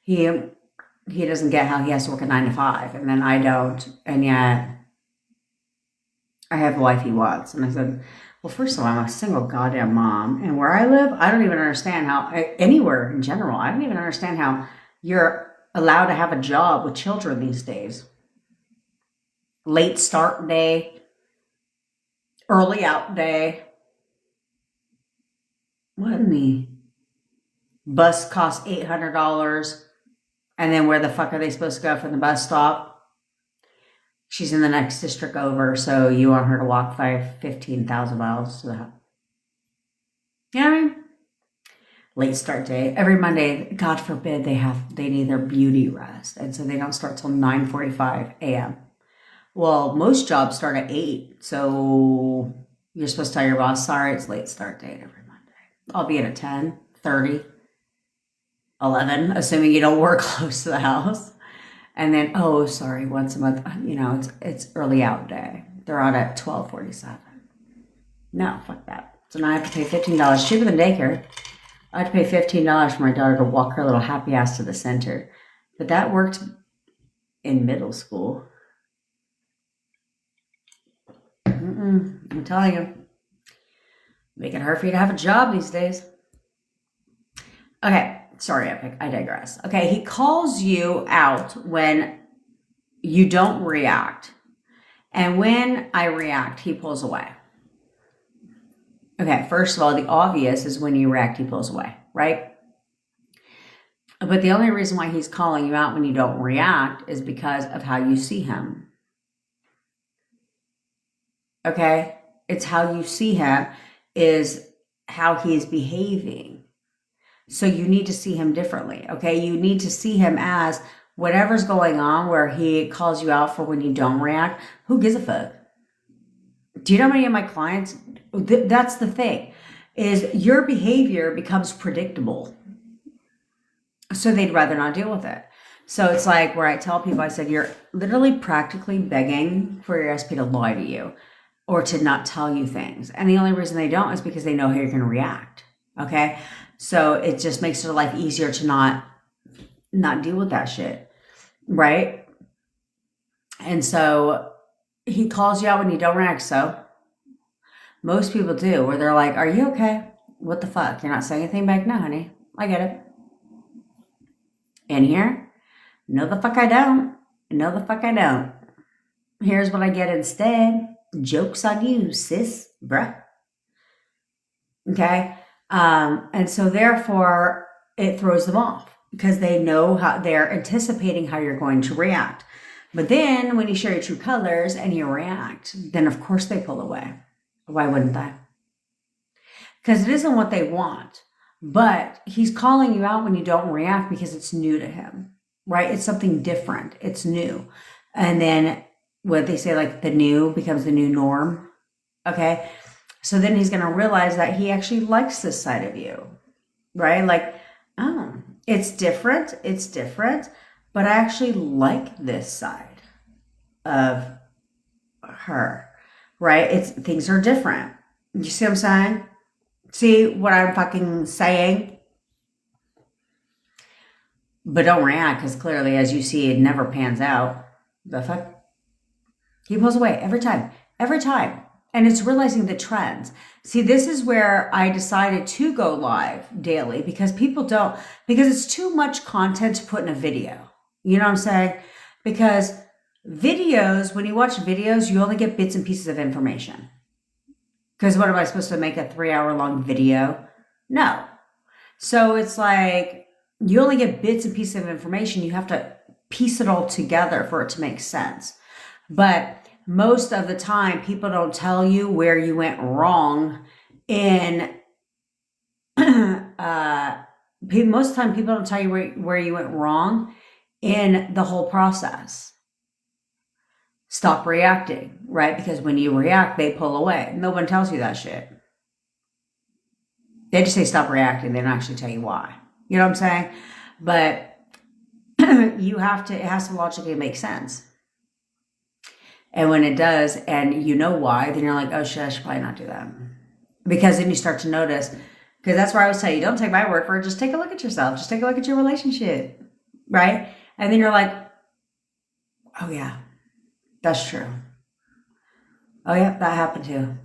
He doesn't get how he has to work a 9 to 5, and then I don't, and yet I have the life he wants. And I said, well, first of all, I'm a single goddamn mom, and where I live, I don't even understand how, anywhere in general, I don't even understand how you're allowed to have a job with children these days. Late start day, early out day. What in the Bus costs $800. And then where the fuck are they supposed to go from the bus stop? She's in the next district over, so you want her to walk 15,000 miles to the house. You know what I mean? Late start day. Every Monday, God forbid, they need their beauty rest. And so they don't start till 9:45 a.m. Well, most jobs start at 8. So you're supposed to tell your boss, sorry, it's late start date every Monday. I'll be in at 10, 30, 11, assuming you don't work close to the house. And then, oh, sorry, once a month, it's early out day. They're out at 12:47. No, fuck that. So now I have to pay $15, cheaper than daycare. I had to pay $15 for my daughter to walk her little happy ass to the center. But that worked in middle school. I'm telling you. Making it hard for you to have a job these days. Okay, sorry, Epic. I digress. Okay, he calls you out when you don't react. And when I react, he pulls away. Okay, first of all, the obvious is when you react, he pulls away, right? But the only reason why he's calling you out when you don't react is because of how you see him. Okay? It's how you see him is how he's behaving. So you need to see him differently, okay? You need to see him as whatever's going on where he calls you out for when you don't react. Who gives a fuck? Do you know how many of my clients, that's the thing, is your behavior becomes predictable. So they'd rather not deal with it. So it's like where I tell people, I said, you're literally practically begging for your SP to lie to you or to not tell you things. And the only reason they don't is because they know how you're going to react. Okay. So it just makes their life easier to not deal with that shit. Right. And so he calls you out when you don't react. So most people do, where they're like, are you okay? What the fuck? You're not saying anything back? No, honey. I get it. In here? No, the fuck I don't. No, the fuck I don't. Here's what I get instead. Joke's on you, sis, bruh. Okay? And so therefore, it throws them off because they know how they're anticipating how you're going to react. But then when you show your true colors and you react, then of course they pull away. Why wouldn't they? Because it isn't what they want. But he's calling you out when you don't react because it's new to him, right? It's something different. It's new. And then what they say, like the new becomes the new norm. Okay. So then he's going to realize that he actually likes this side of you, right? Like, oh, it's different. It's different. But I actually like this side of her, right? Things are different. You see what I'm saying? See what I'm fucking saying? But don't react because clearly, as you see, it never pans out. The fuck? He pulls away every time. Every time. And it's realizing the trends. See, this is where I decided to go live daily because because it's too much content to put in a video. You know what I'm saying? Because videos, when you watch videos, you only get bits and pieces of information. Because what am I supposed to make a 3-hour-long video? No. So it's like you only get bits and pieces of information. You have to piece it all together for it to make sense. But most of the time, people don't tell you where you went wrong in most of the time, people don't tell you where you went wrong in the whole process. Stop reacting, right? Because when you react, they pull away. No one tells you that shit. They just say stop reacting. They don't actually tell you why. You know what I'm saying? But it has to logically make sense. And when it does, and you know why, then you're like, oh shit, I should probably not do that. Because then you start to notice, because that's where I always tell you, don't take my word for it. Just take a look at yourself. Just take a look at your relationship, right? And then you're like, oh yeah, that's true. Oh yeah, that happened too.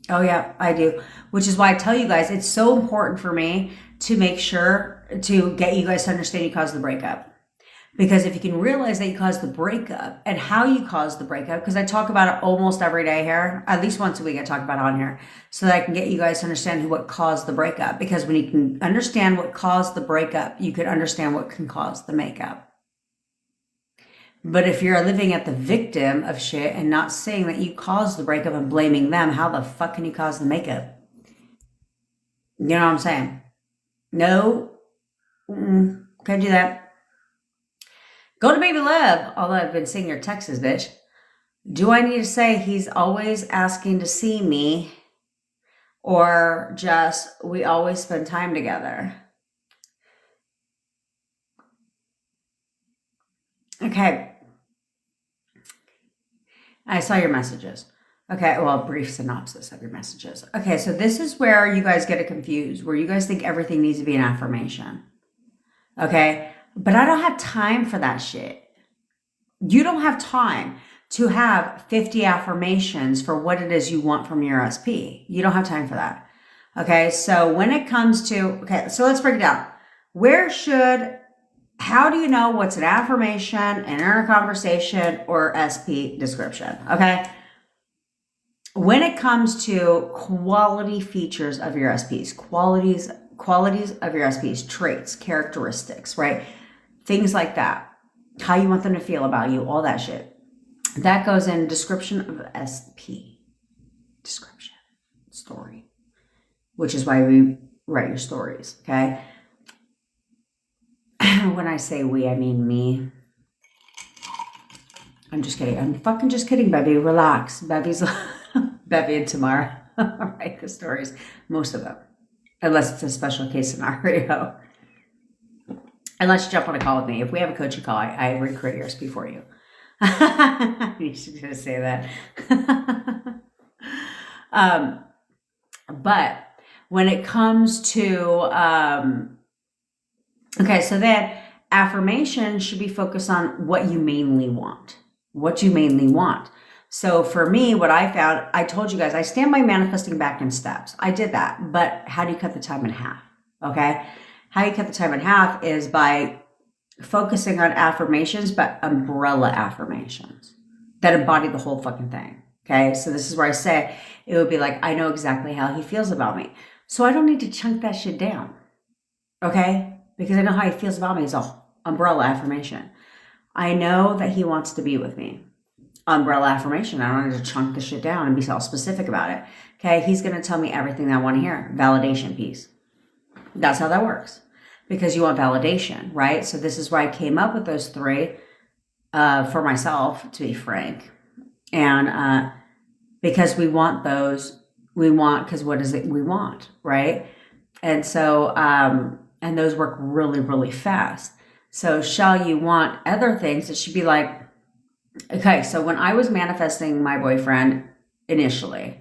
Oh yeah, I do. Which is why I tell you guys, it's so important for me to make sure to get you guys to understand you caused the breakup. Because if you can realize that you caused the breakup and how you caused the breakup, because I talk about it almost every day here, at least once a week I talk about it on here, so that I can get you guys to understand what caused the breakup. Because when you can understand what caused the breakup, you can understand what can cause the makeup. But if you're living at the victim of shit and not saying that you caused the breakup and blaming them, how the fuck can you cause the makeup? You know what I'm saying? No, can't do that. Go to Baby Love, although I've been seeing your texts, bitch. Do I need to say he's always asking to see me, or just we always spend time together? Okay. I saw your messages. Okay, well, brief synopsis of your messages. Okay, so this is where you guys get it confused, where you guys think everything needs to be an affirmation. Okay, but I don't have time for that shit. You don't have time to have 50 affirmations for what it is you want from your SP. You don't have time for that. Okay, so when it comes to, okay, so let's break it down. How do you know what's an affirmation, an inner conversation, or SP description? Okay. When it comes to quality features of your SPs, qualities of your SPs, traits, characteristics, right? Things like that. How you want them to feel about you, all that shit. That goes in description of SP. Description. Story. Which is why we write your stories, okay? When I say we, I mean me. I'm just kidding. I'm fucking just kidding, Bevy. Relax. Bevy's Bevy and Tamara write the stories. Most of them. Unless it's a special case scenario. Unless you jump on a call with me. If we have a coaching call, I recreate your SP for you. You should just say that. But when it comes to... okay, so then affirmation should be focused on what you mainly want. What you mainly want. So for me, what I found, I told you guys, I stand by manifesting back in steps. I did that, but how do you cut the time in half? Okay? How you cut the time in half is by focusing on affirmations, but umbrella affirmations that embody the whole fucking thing. Okay? So this is where I say, it would be like, I know exactly how he feels about me. So I don't need to chunk that shit down. Okay? Because I know how he feels about me is an umbrella affirmation. I know that he wants to be with me. Umbrella affirmation. I don't need to chunk the shit down and be all specific about it. Okay, he's going to tell me everything that I want to hear. Validation piece. That's how that works. Because you want validation, right? So this is why I came up with those three for myself, to be frank. And because we want those, because what is it we want, right? And so, and those work really, really fast. So shall you want other things? It should be like, okay, so when I was manifesting my boyfriend initially,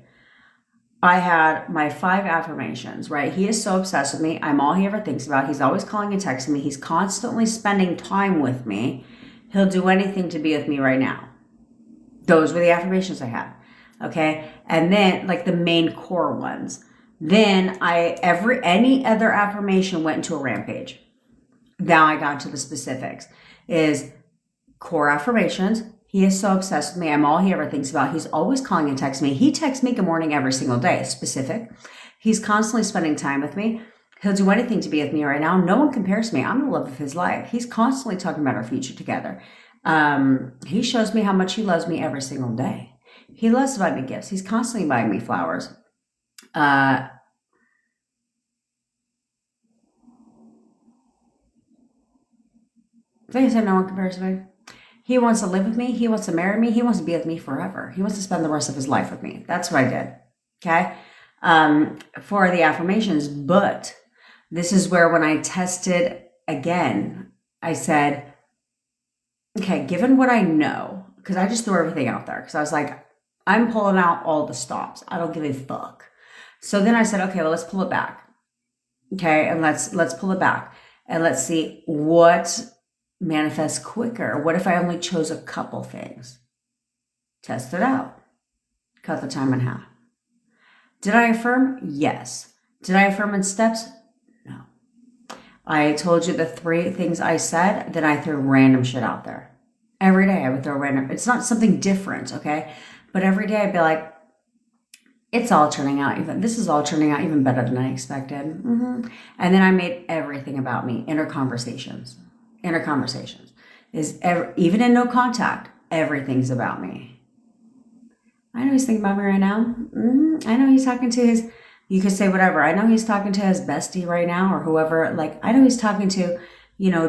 I had my 5 affirmations, right? He is so obsessed with me. I'm all he ever thinks about. He's always calling and texting me. He's constantly spending time with me. He'll do anything to be with me right now. Those were the affirmations I had. Okay. And then like the main core ones. Then any other affirmation went into a rampage. Now I got to the specifics. Is core affirmations. He is so obsessed with me. I'm all he ever thinks about. He's always calling and texting me. He texts me good morning every single day. Specific. He's constantly spending time with me. He'll do anything to be with me right now. No one compares to me. I'm the love of his life. He's constantly talking about our future together. He shows me how much he loves me every single day. He loves to buy me gifts. He's constantly buying me flowers. Like I said, no one compares to me. He wants to live with me. He wants to marry me. He wants to be with me forever. He wants to spend the rest of his life with me. That's what I did. Okay. For the affirmations. But this is where when I tested again, I said, okay, given what I know, because I just threw everything out there. Because I was like, I'm pulling out all the stops. I don't give a fuck. So then I said, okay, well, let's pull it back. Okay. And let's pull it back and let's see what manifest quicker. What if I only chose a couple things? Test it out. Cut the time in half. Did I affirm? Yes. Did I affirm in steps? No. I told you the 3 things I said, then I threw random shit out there. Every day I would throw random. It's not something different, okay? But every day I'd be like, this is all turning out even better than I expected. And then I made everything about me. Inner conversations. Even in no contact, everything's about me. I know he's thinking about me right now. I know he's talking to his, you could say whatever. I know he's talking to his bestie right now or whoever. Like, I know he's talking to,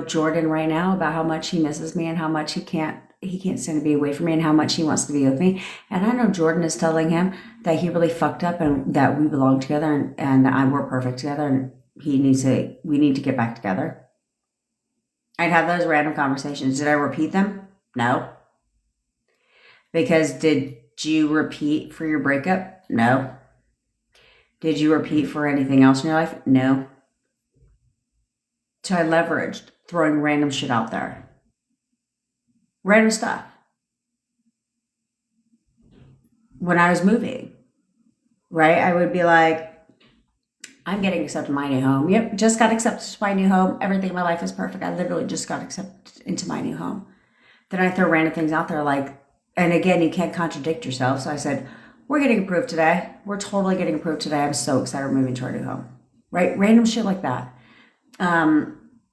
Jordan right now about how much he misses me and how much he can't stand to be away from me and how much he wants to be with me. And I know Jordan is telling him that he really fucked up and that we belong together and we're perfect together and we need to get back together. I'd have those random conversations. Did I repeat them? No. Because did you repeat for your breakup? No. Did you repeat for anything else in your life? No. So I leveraged throwing random shit out there. Random stuff. When I was moving, right? I would be like, I'm getting accepted to my new home. Yep, just got accepted to my new home. Everything in my life is perfect. I literally just got accepted into my new home. Then I throw random things out there like, and again, you can't contradict yourself. So I said, we're getting approved today. We're totally getting approved today. I'm so excited we're moving to our new home. Right? Random shit like that.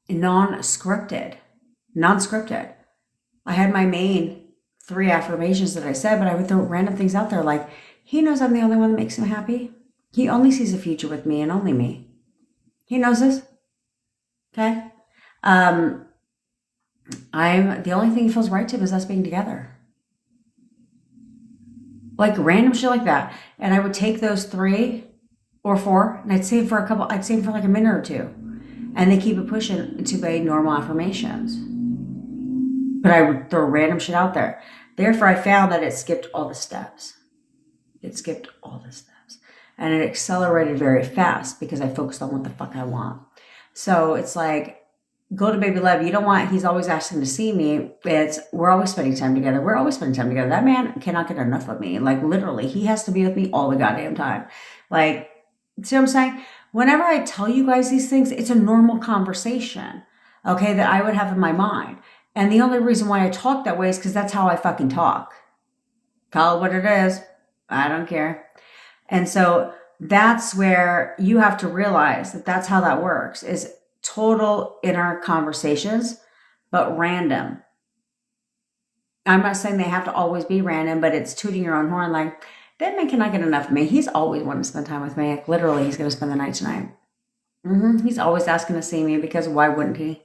Non-scripted. I had my main 3 affirmations that I said, but I would throw random things out there like, he knows I'm the only one that makes him happy. He only sees a future with me and only me. He knows this. Okay? The only thing he feels right to is us being together. Like random shit like that. And I would take those 3 or 4 and I'd say them for like a minute or 2. And then keep it pushing to my normal affirmations. But I would throw random shit out there. Therefore, I found that it skipped all the steps. And it accelerated very fast because I focused on what the fuck I want. So it's like, go to baby love. You don't want, he's always asking to see me. We're always spending time together. That man cannot get enough of me. Like literally, he has to be with me all the goddamn time. Like, see what I'm saying? Whenever I tell you guys these things, it's a normal conversation, okay, that I would have in my mind. And the only reason why I talk that way is because that's how I fucking talk. Call it what it is. I don't care. And so that's where you have to realize that that's how that works, is total inner conversations, but random. I'm not saying they have to always be random, but it's tooting your own horn like, that man cannot get enough of me. He's always wanting to spend time with me. Like, literally, he's going to spend the night tonight. He's always asking to see me because why wouldn't he?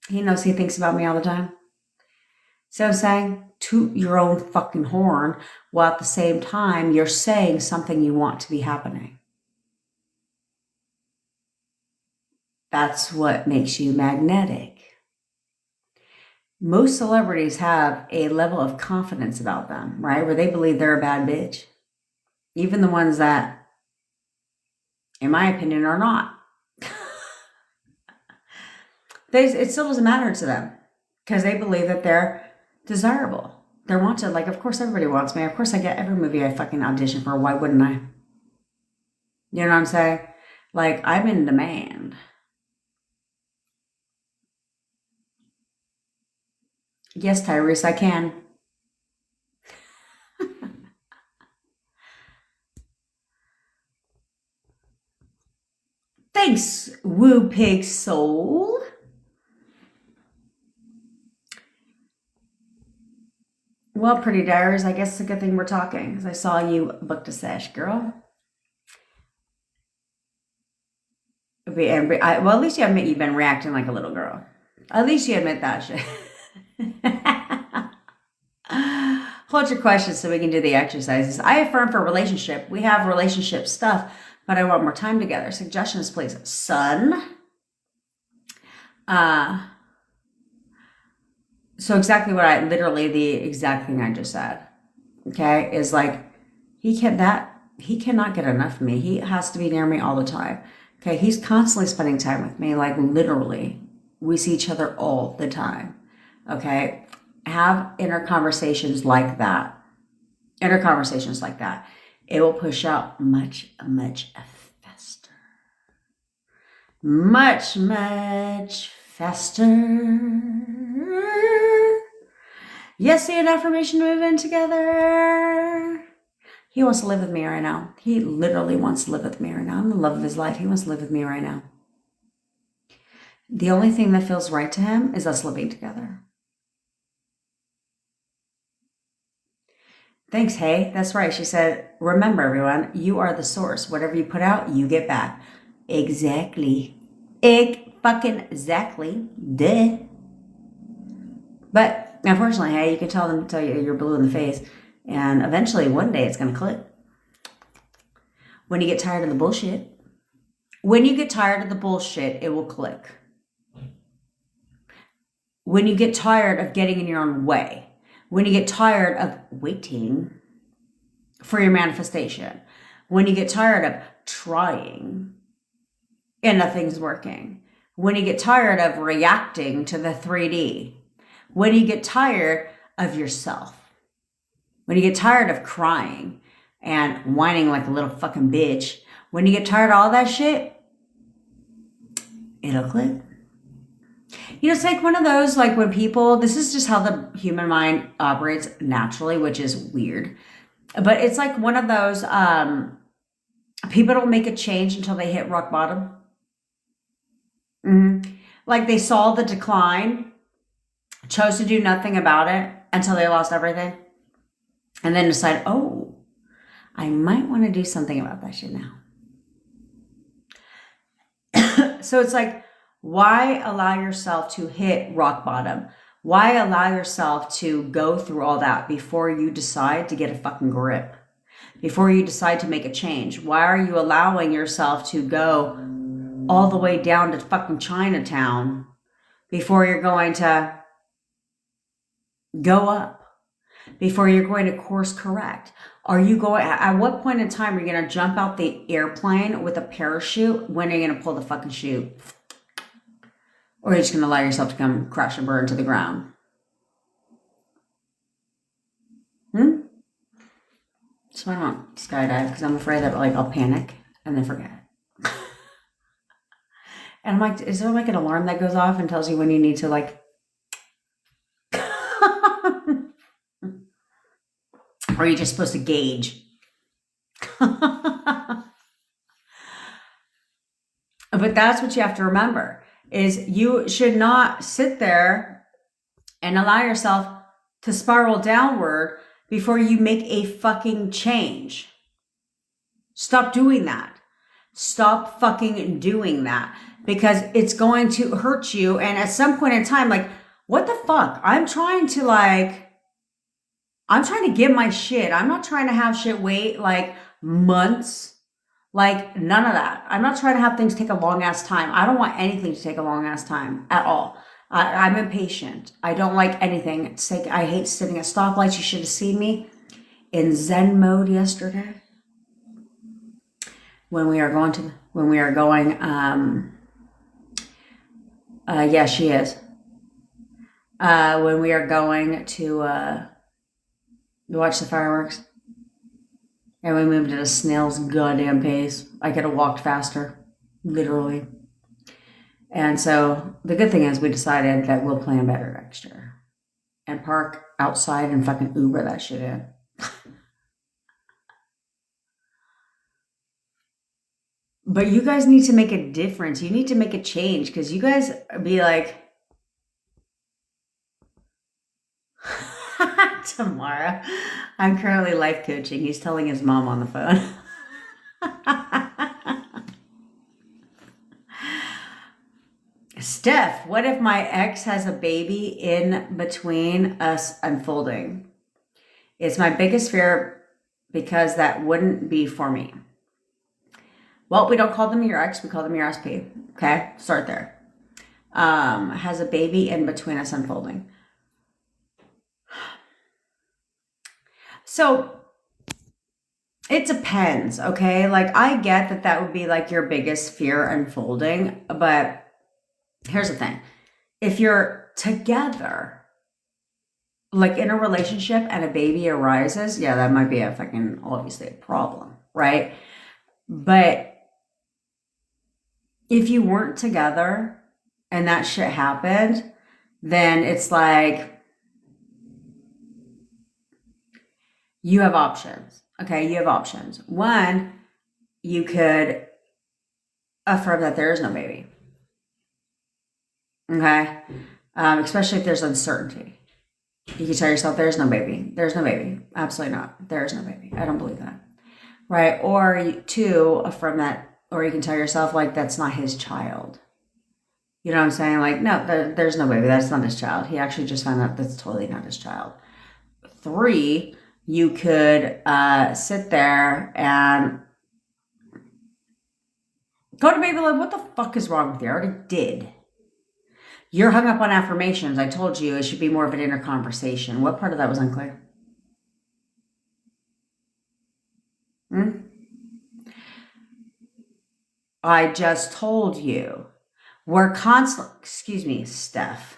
He knows he thinks about me all the time. So I'm saying, toot your own fucking horn while at the same time you're saying something you want to be happening. That's what makes you magnetic. Most celebrities have a level of confidence about them, right? Where they believe they're a bad bitch. Even the ones that, in my opinion, are not. It still doesn't matter to them because they believe that they're desirable. They're wanted. Like, of course, everybody wants me. Of course, I get every movie I fucking audition for. Why wouldn't I? You know what I'm saying? Like, I'm in demand. Yes, Tyrese, I can. Thanks, Woo Pig Soul. Well, Pretty Diaries, I guess it's a good thing we're talking because I saw you booked a sesh, girl. Well, at least you admit you've been reacting like a little girl. At least you admit that shit. Hold your questions so we can do the exercises. I affirm for a relationship. We have relationship stuff, but I want more time together. Suggestions, please. Son. So exactly the exact thing I just said, okay, is like, he cannot get enough of me. He has to be near me all the time. Okay, he's constantly spending time with me, like literally. We see each other all the time. Okay, have inner conversations like that. It will push out much, much faster. much, much faster. Yes, see an affirmation move in together. He wants to live with me right now. He literally wants to live with me right now. I'm the love of his life. He wants to live with me right now. The only thing that feels right to him is us living together. Thanks, hey. That's right. She said, remember, everyone, you are the source. Whatever you put out, you get back. Exactly. Fucking exactly. Duh. But unfortunately, hey, you can tell them until you're blue in the face. And eventually, one day, it's going to click. When you get tired of the bullshit. When you get tired of the bullshit, it will click. When you get tired of getting in your own way. When you get tired of waiting for your manifestation. When you get tired of trying and nothing's working. When you get tired of reacting to the 3D. When you get tired of yourself. When you get tired of crying and whining like a little fucking bitch. When you get tired of all that shit, it'll click. You know, it's like one of those, like when people, this is just how the human mind operates naturally, which is weird. But it's like one of those, people don't make a change until they hit rock bottom. Like they saw the decline, chose to do nothing about it until they lost everything. And then decide, oh, I might want to do something about that shit now. So it's like, why allow yourself to hit rock bottom? Why allow yourself to go through all that before you decide to get a fucking grip? Before you decide to make a change? Why are you allowing yourself to go all the way down to fucking Chinatown before you're going to go up? Before you're going to course correct? Are you going, at what point in time are you going to jump out the airplane with a parachute? When are you going to pull the fucking chute? Or are you just going to allow yourself to come crash and burn to the ground? So I don't skydive because I'm afraid that like I'll panic and then forget. And I'm like, is there like an alarm that goes off and tells you when you need to like... Or are you just supposed to gauge? But that's what you have to remember. Is you should not sit there and allow yourself to spiral downward before you make a fucking change. Stop doing that. Stop fucking doing that because it's going to hurt you. And at some point in time, like, what the fuck? I'm trying to get my shit. I'm not trying to have shit wait like months. Like, none of that. I'm not trying to have things take a long ass time. I don't want anything to take a long ass time at all. I'm impatient. I don't like anything. I hate sitting at stoplights. You should have seen me in Zen mode yesterday. When we are going, yeah, she is. When we are going to watch the fireworks. And we moved at a snail's goddamn pace. I could have walked faster, literally. And so the good thing is we decided that we'll plan better next year. And park outside and fucking Uber that shit in. But you guys need to make a difference. You need to make a change because you guys be like... Tomorrow, I'm currently life coaching. He's telling his mom on the phone. Steph, what if my ex has a baby in between us unfolding? It's my biggest fear because that wouldn't be for me. Well, we don't call them your ex. We call them your SP. Okay, start there. Has a baby in between us unfolding. So it depends, okay? Like I get that would be like your biggest fear unfolding, but here's the thing. If you're together, like in a relationship and a baby arises, yeah, that might be a fucking obviously a problem, right? But if you weren't together and that shit happened, then it's like you have options. Okay, you have options. One, you could affirm that there is no baby. Okay, especially if there's uncertainty. You can tell yourself there's no baby. There's no baby. Absolutely not. There is no baby. I don't believe that. Right? Or two, affirm that, or you can tell yourself like that's not his child. You know what I'm saying? Like, no, there's no baby. That's not his child. He actually just found out that's totally not his child. Three, you could sit there and go to baby like, what the fuck is wrong with you? I already did. You're hung up on affirmations. I told you it should be more of an inner conversation. What part of that was unclear? I just told you. Steph.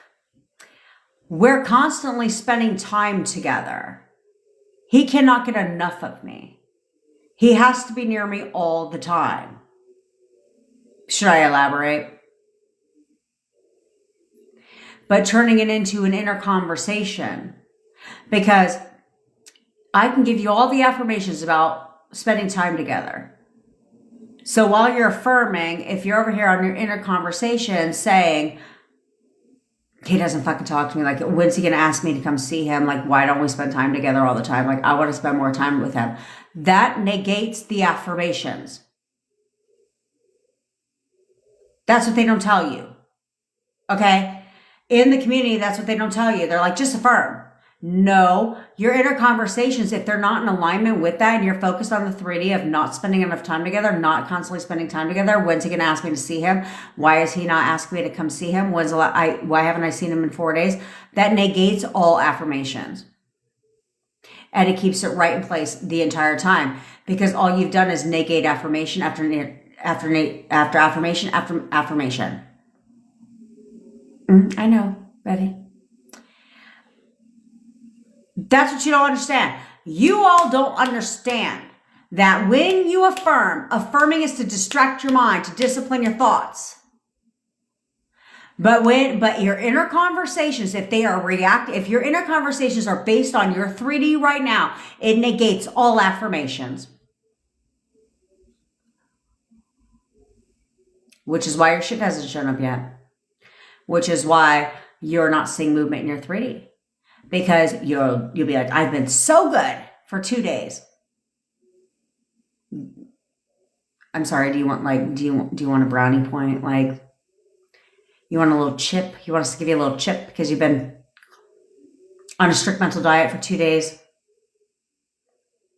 We're constantly spending time together. He cannot get enough of me. He has to be near me all the time. Should I elaborate? But turning it into an inner conversation, because I can give you all the affirmations about spending time together. So while you're affirming, if you're over here on your inner conversation saying, he doesn't fucking talk to me, like, when's he going to ask me to come see him? Like, why don't we spend time together all the time? Like, I want to spend more time with him. That negates the affirmations. That's what they don't tell you. Okay? In the community, that's what they don't tell you. They're like, just affirm. No, your inner conversations, if they're not in alignment with that and you're focused on the 3D of not spending enough time together, not constantly spending time together, when's he going to ask me to see him? Why is he not asking me to come see him? Why haven't I seen him in 4 days? That negates all affirmations. And it keeps it right in place the entire time, because all you've done is negate affirmation after affirmation after affirmation. I know, Betty. That's what you don't understand. You all don't understand that when you affirm, affirming is to distract your mind, to discipline your thoughts. But your inner conversations, if your inner conversations are based on your 3D right now, it negates all affirmations. Which is why your shit hasn't shown up yet. Which is why you're not seeing movement in your 3D. Because you'll be like, I've been so good for 2 days. I'm sorry, do you want a brownie point? Like, you want a little chip? You want us to give you a little chip because you've been on a strict mental diet for 2 days?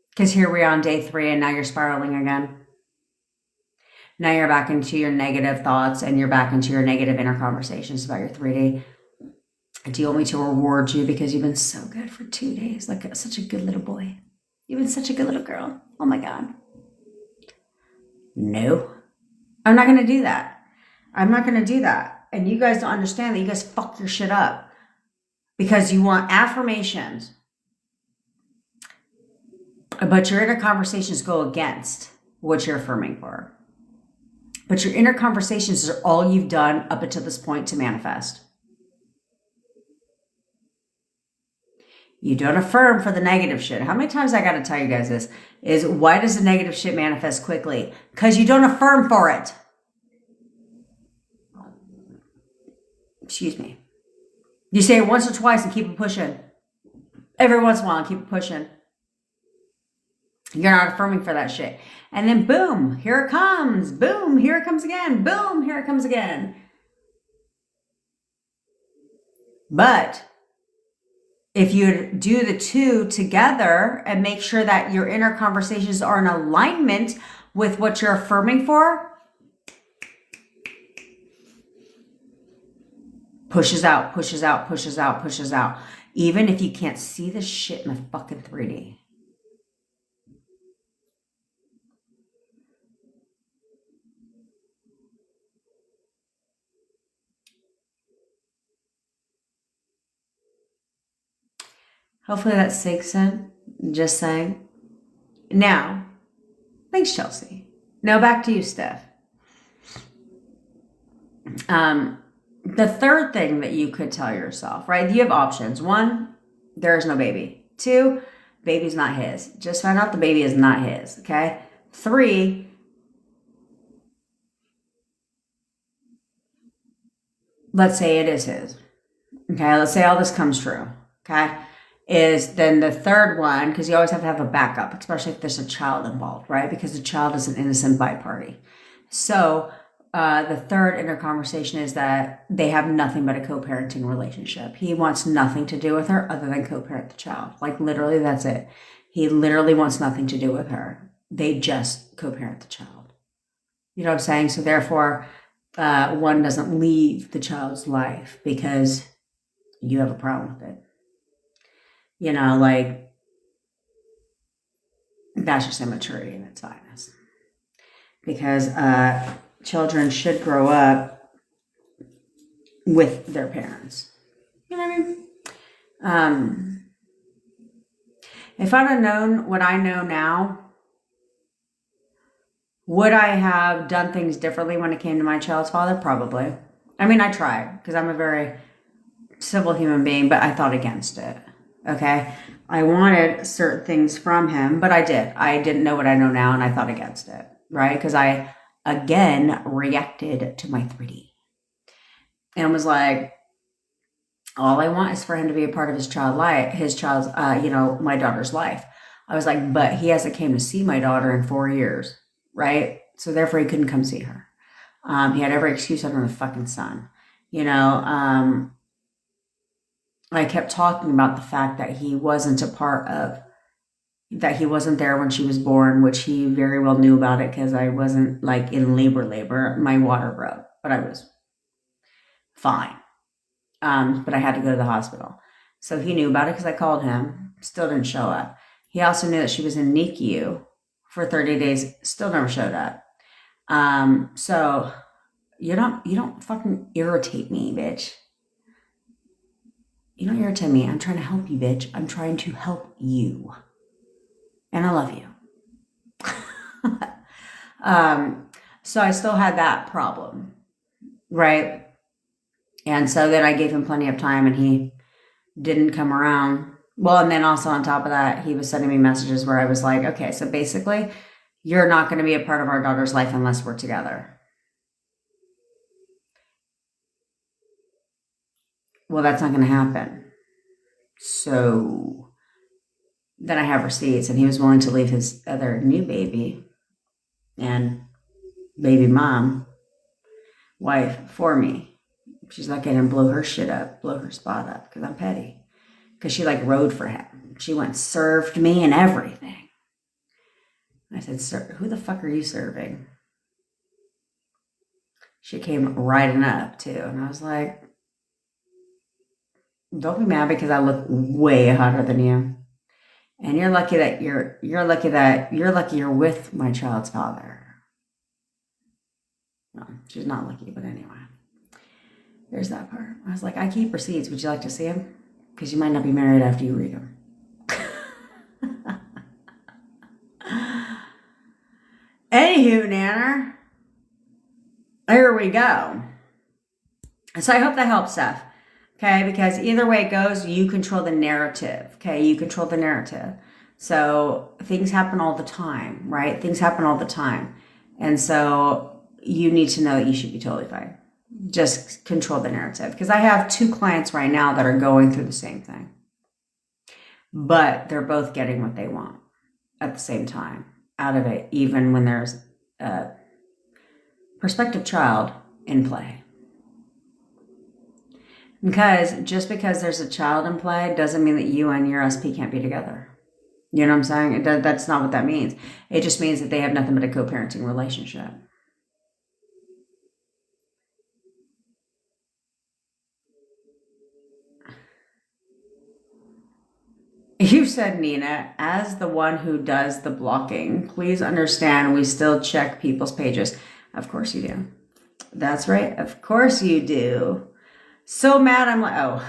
Because here we are on day 3 and now you're spiraling again. Now you're back into your negative thoughts and you're back into your negative inner conversations about your 3D. Do you want me to reward you because you've been so good for 2 days? Like such a good little boy. You've been such a good little girl. Oh my God. No. I'm not going to do that. I'm not going to do that. And you guys don't understand that you guys fuck your shit up because you want affirmations. But your inner conversations go against what you're affirming for. But your inner conversations are all you've done up until this point to manifest. You don't affirm for the negative shit. How many times I got to tell you guys this? Is why does the negative shit manifest quickly? Because you don't affirm for it. Excuse me. You say it once or twice and keep it pushing. Every once in a while and keep it pushing. You're not affirming for that shit. And then boom, here it comes. Boom, here it comes again. Boom, here it comes again. But if you do the two together and make sure that your inner conversations are in alignment with what you're affirming for, pushes out, pushes out, pushes out, pushes out. Even if you can't see this shit in the fucking 3D. Hopefully that sinks in. Just saying. Now, thanks, Chelsea. Now back to you, Steph. The third thing that you could tell yourself, right? You have options. One, there is no baby. Two, baby's not his. Just found out the baby is not his, okay? Three, let's say it is his. Okay, let's say all this comes true. Okay, is then the third one, because you always have to have a backup, especially if there's a child involved, right? Because the child is an innocent by party. So the third inner conversation is that they have nothing but a co-parenting relationship. He wants nothing to do with her other than co-parent the child. Like literally, that's it. He literally wants nothing to do with her. They just co-parent the child. You know what I'm saying? So therefore, one doesn't leave the child's life because you have a problem with it. You know, like, that's just immaturity in its finest. Because children should grow up with their parents. You know what I mean? If I'd have known what I know now, would I have done things differently when it came to my child's father? Probably. I mean, I tried because I'm a very civil human being, but I thought against it. Okay. I wanted certain things from him, but I did. I didn't know what I know now, and I thought against it, right? Because I, again, reacted to my 3D and was like, all I want is for him to be a part of his child's, my daughter's life. I was like, but he hasn't came to see my daughter in 4 years, right? So therefore he couldn't come see her. He had every excuse other than the fucking sun, I kept talking about the fact that he wasn't that he wasn't there when she was born, which he very well knew about it because I wasn't like in labor. My water broke, but I was fine. But I had to go to the hospital. So he knew about it because I called him, still didn't show up. He also knew that she was in NICU for 30 days, still never showed up. So you don't fucking irritate me, bitch. You don't irritate me. I'm trying to help you, bitch. I'm trying to help you. And I love you. So I still had that problem, right? And so then I gave him plenty of time and he didn't come around. Well, and then also on top of that, he was sending me messages where I was like, okay, so basically you're not going to be a part of our daughter's life unless we're together. Well, that's not going to happen. So then I have receipts, and he was willing to leave his other new baby and baby mom wife for me. She's not going to blow her shit up, blow her spot up because I'm petty. Because she like rode for him. She went and served me and everything. I said, sir, who the fuck are you serving? She came riding up too. And I was like, don't be mad because I look way hotter than you. And you're lucky that you're lucky you're with my child's father. No, she's not lucky, but anyway. There's that part. I was like, I keep receipts. Would you like to see them? Because you might not be married after you read them. Anywho, Nanner. Here we go. So I hope that helps, Steph. Okay, because either way it goes, you control the narrative. Okay, you control the narrative. So things happen all the time, right? Things happen all the time. And so you need to know that you should be totally fine. Just control the narrative. Because I have 2 clients right now that are going through the same thing. But they're both getting what they want at the same time out of it, even when there's a prospective child in play. Because just because there's a child in play doesn't mean that you and your SP can't be together. You know what I'm saying? That's not what that means. It just means that they have nothing but a co-parenting relationship. You said, Nina, as the one who does the blocking, please understand we still check people's pages. Of course you do. That's right. Of course you do. So mad, I'm like, oh.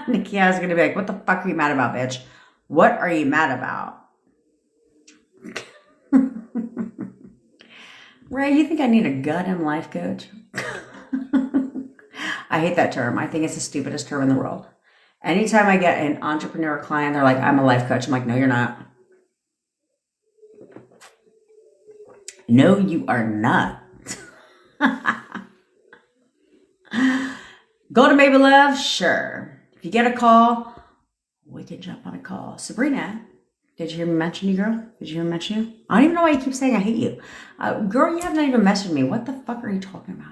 Nikki, I was going to be like, what the fuck are you mad about, bitch? What are you mad about? Ray, you think I need a goddamn life coach? I hate that term. I think it's the stupidest term in the world. Anytime I get an entrepreneur client, they're like, I'm a life coach. I'm like, no, you're not. No, you are not. Go to Maybe Love? Sure. If you get a call, we can jump on a call. Sabrina, did you hear me mention you, girl? Did you hear me mention you? I don't even know why you keep saying I hate you. Girl, you have not even messaged me. What the fuck are you talking about?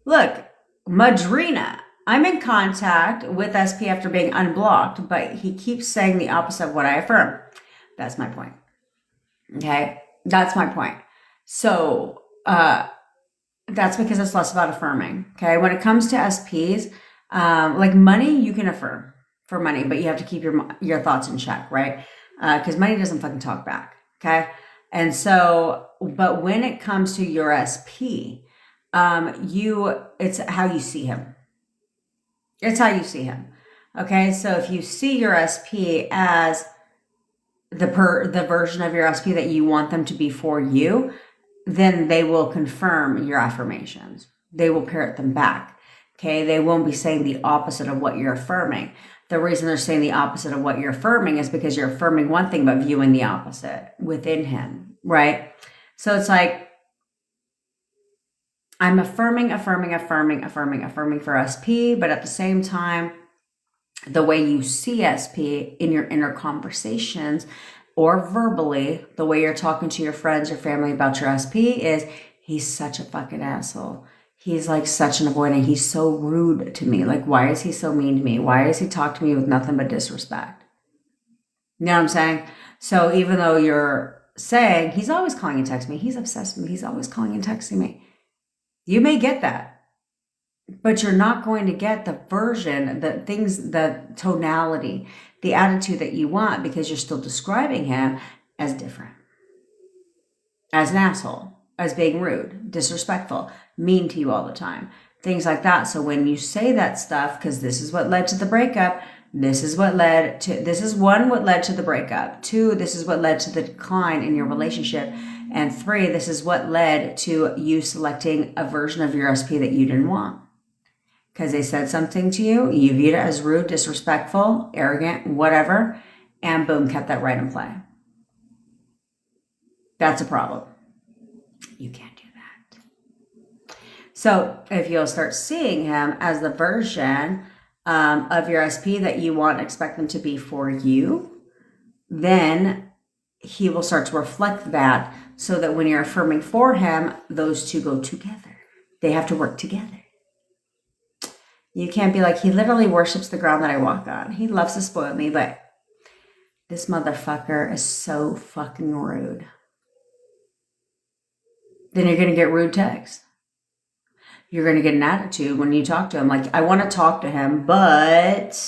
Look, Madrina, I'm in contact with SP after being unblocked, but he keeps saying the opposite of what I affirm. That's my point. Okay? That's my point. So, that's because it's less about affirming. Okay? When it comes to SPs, like money, you can affirm for money, but you have to keep your thoughts in check, right? Because money doesn't fucking talk back. Okay? And so, but when it comes to your SP, it's how you see him. It's how you see him. Okay. So if you see your SP as the version of your SP that you want them to be for you, then they will confirm your affirmations. They will parrot them back. Okay. They won't be saying the opposite of what you're affirming. The reason they're saying the opposite of what you're affirming is because you're affirming one thing, but viewing the opposite within him. Right. So it's like, I'm affirming for SP, but at the same time, the way you see SP in your inner conversations or verbally, the way you're talking to your friends or family about your SP is he's such a fucking asshole. He's like such an avoidant. He's so rude to me. Like, why is he so mean to me? Why does he talk to me with nothing but disrespect? You know what I'm saying? So even though you're saying he's always calling and texting me, he's obsessed with me, he's always calling and texting me. You may get that, but you're not going to get the version, the tonality, the attitude that you want because you're still describing him as different, as an asshole, as being rude, disrespectful, mean to you all the time, things like that. So when you say that stuff, because this is what led to the breakup, this is one, what led to the breakup. 2, this is what led to the decline in your relationship. And 3, this is what led to you selecting a version of your SP that you didn't want. Because they said something to you, you viewed it as rude, disrespectful, arrogant, whatever, and boom, kept that right in play. That's a problem. You can't do that. So if you'll start seeing him as the version of your SP that you want, expect them to be for you, then he will start to reflect that so that when you're affirming for him, those two go together. They have to work together. You can't be like, he literally worships the ground that I walk on. He loves to spoil me, but this motherfucker is so fucking rude. Then you're going to get rude texts. You're going to get an attitude when you talk to him. Like, I want to talk to him, but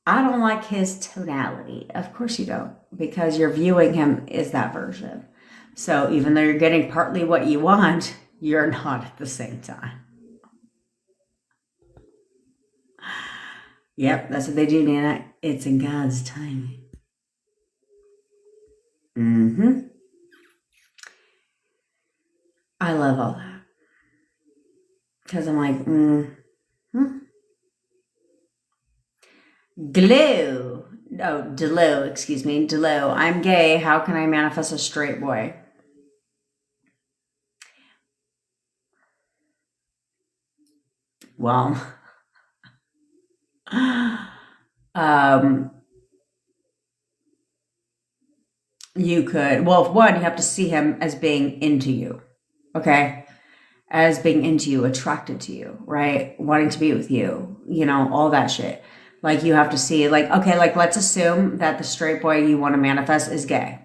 I don't like his tonality. Of course you don't, because you're viewing him as that version. So even though you're getting partly what you want, you're not at the same time. Yep, that's what they do, Nana. It's in God's timing. I love all that. Because I'm like, Delu. No, Delu, excuse me. Delu, I'm gay. How can I manifest a straight boy? Well, you could, well, one, you have to see him as being into you, okay? As being into you, attracted to you, right? Wanting to be with you, you know, all that shit. Like, you have to see, like, okay, like, let's assume that the straight boy you want to manifest is gay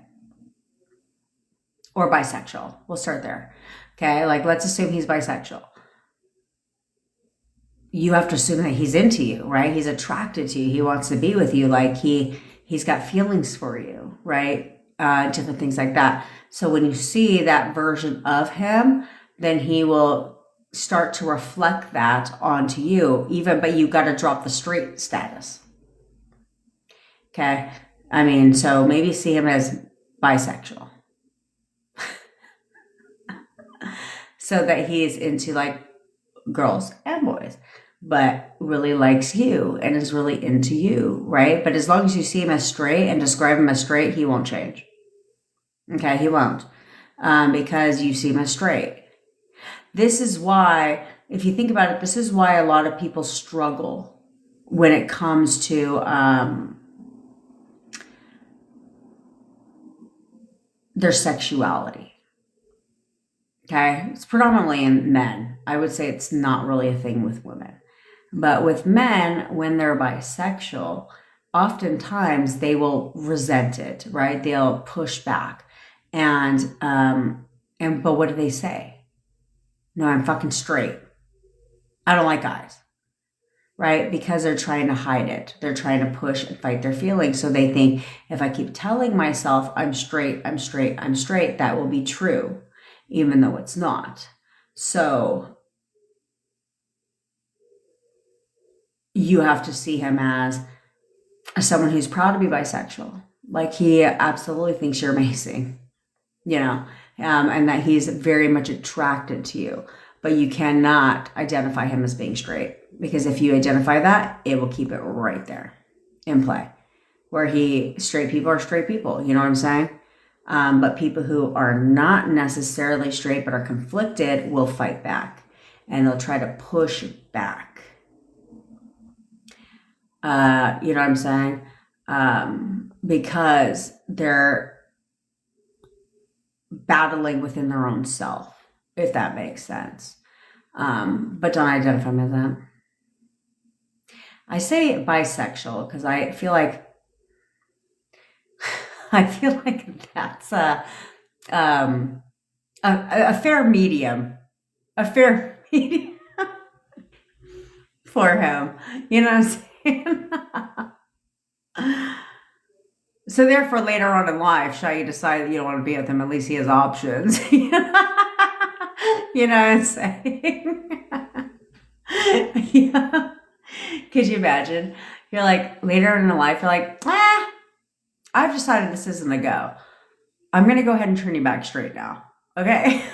or bisexual. We'll start there, okay? Like, let's assume he's bisexual. You have to assume that he's into you, right? He's attracted to you. He wants to be with you. Like, he's got feelings for you, right? Different things like that. So when you see that version of him, then he will start to reflect that onto you, but you got to drop the straight status. Okay. I mean, so maybe see him as bisexual. So that he's into like girls and boys, but really likes you and is really into you, right? But as long as you see him as straight and describe him as straight, he won't change. Okay, he won't. Because you see him as straight. This is why, if you think about it, this is why a lot of people struggle when it comes to their sexuality. Okay, it's predominantly in men. I would say it's not really a thing with women. But with men, when they're bisexual, oftentimes they will resent it, right? They'll push back. But what do they say? No, I'm fucking straight. I don't like guys. Right? Because they're trying to hide it. They're trying to push and fight their feelings. So they think if I keep telling myself I'm straight, I'm straight, I'm straight, that will be true, even though it's not. So you have to see him as someone who's proud to be bisexual. Like he absolutely thinks you're amazing, and that he's very much attracted to you. But you cannot identify him as being straight, because if you identify that, it will keep it right there in play. Where straight people are straight people, you know what I'm saying? But people who are not necessarily straight but are conflicted will fight back, and they'll try to push back. You know what I'm saying? Because they're battling within their own self, if that makes sense. But don't identify as that. I say bisexual because I feel like that's a fair medium, for him. You know what I'm saying? So therefore, later on in life, shall you decide that you don't want to be with him, at least he has options. You know what I'm saying? Yeah. Could you imagine? You're like, later in life, you're like, I've decided this isn't a go. I'm going to go ahead and turn you back straight now. Okay?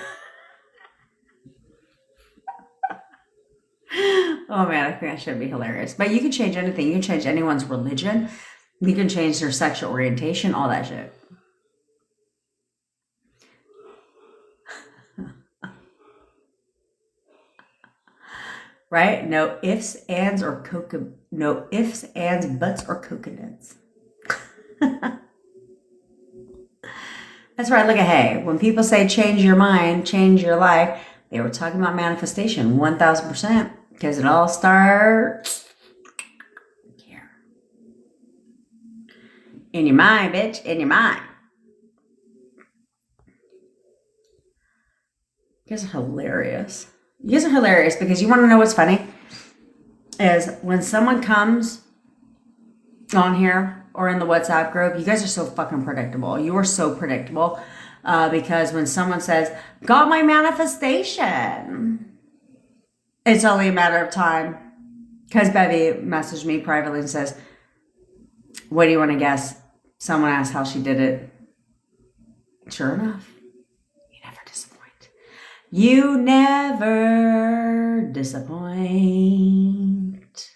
Oh man, I think that should be hilarious. But you can change anything. You can change anyone's religion. You can change their sexual orientation, all that shit. Right? No ifs, ands, buts, or coconuts. That's right. Look at, hey, when people say change your mind, change your life, they were talking about manifestation 1000%, because it all starts here. In your mind, bitch, in your mind. You guys are hilarious. You guys are hilarious because you want to know what's funny? Is when someone comes on here or in the WhatsApp group, you guys are so fucking predictable. You are so predictable because when someone says, got my manifestation, it's only a matter of time. Because Bevy messaged me privately and says, what do you want to guess? Someone asked how she did it. Sure enough. You never disappoint.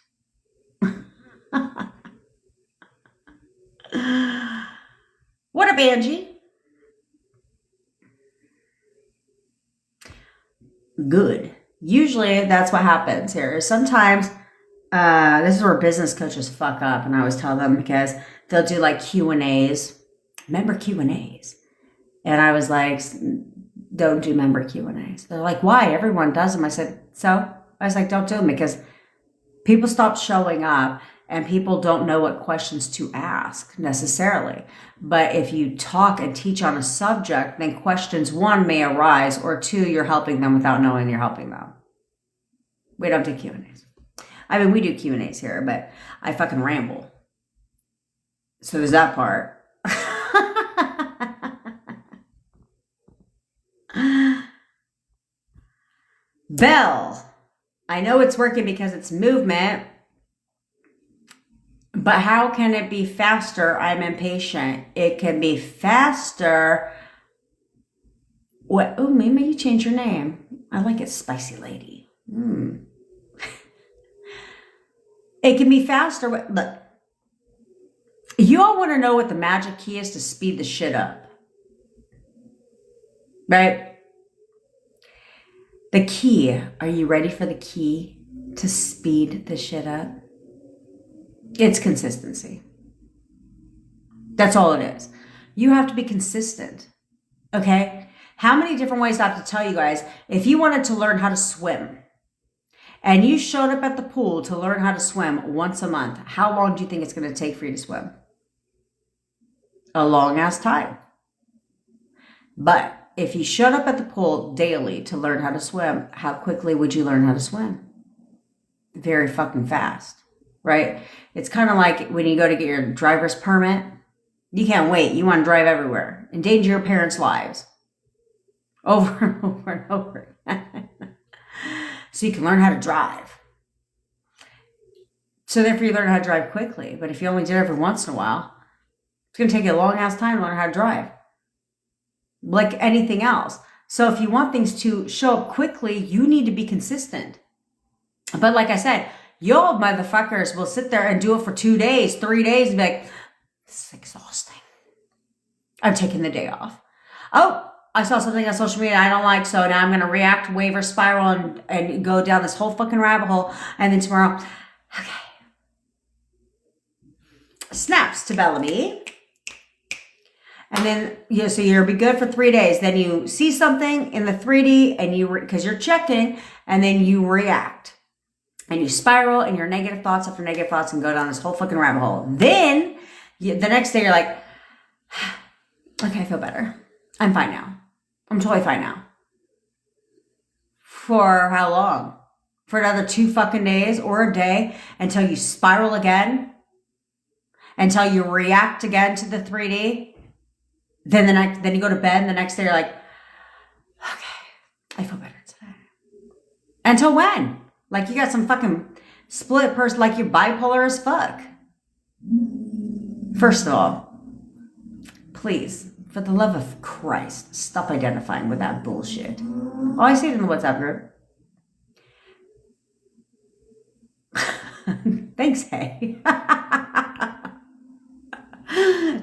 What up, Angie? Good. Usually that's what happens here. Sometimes this is where business coaches fuck up, and I always tell them because they'll do like Q&As. Remember Q&As? And I was like, don't do member Q&As. They're like, why? Everyone does them. I said, so? I was like, don't do them because people stop showing up and people don't know what questions to ask necessarily. But if you talk and teach on a subject, then questions, one, may arise, or two, you're helping them without knowing you're helping them. We don't do Q&As. I mean, we do Q&As here, but I fucking ramble. So there's that part. Belle, I know it's working because it's movement, But how can it be faster? I'm impatient. It can be faster. What? Oh, maybe you change your name. I like it, Spicy Lady. It can be faster. Look, you all want to know what the magic key is to speed the shit up. Right? The key. Are you ready for the key to speed the shit up? It's consistency. That's all it is. You have to be consistent. Okay? How many different ways do I have to tell you guys? If you wanted to learn how to swim and you showed up at the pool to learn how to swim once a month, how long do you think it's going to take for you to swim? A long ass time. But if you showed up at the pool daily to learn how to swim, how quickly would you learn how to swim? Very fucking fast, right? It's kind of like when you go to get your driver's permit. You can't wait. You want to drive everywhere. Endanger your parents' lives. Over and over and over again. So you can learn how to drive. So therefore you learn how to drive quickly. But if you only did it every once in a while, it's going to take you a long ass time to learn how to drive. Like anything else. So if you want things to show up quickly, you need to be consistent. But like I said, y'all motherfuckers will sit there and do it for 2 days, 3 days, and be like, this is exhausting. I'm taking the day off. Oh, I saw something on social media I don't like, so now I'm going to react, waver, spiral, and go down this whole fucking rabbit hole. And then tomorrow, okay. Snaps to Bellamy. And then, so you'll be good for 3 days. Then you see something in the 3D, and because you're checking, and then you react. And you spiral in your negative thoughts after negative thoughts and go down this whole fucking rabbit hole. Then, the next day you're like, okay, I feel better. I'm fine now. I'm totally fine now. For how long? For another 2 fucking days or a day until you spiral again? Until you react again to the 3D? Then you go to bed and the next day you're like, okay, I feel better today. Until when? Like you got some fucking split person, like you're bipolar as fuck. First of all, please, for the love of Christ, stop identifying with that bullshit. Oh, I see it in the WhatsApp group. Thanks, hey.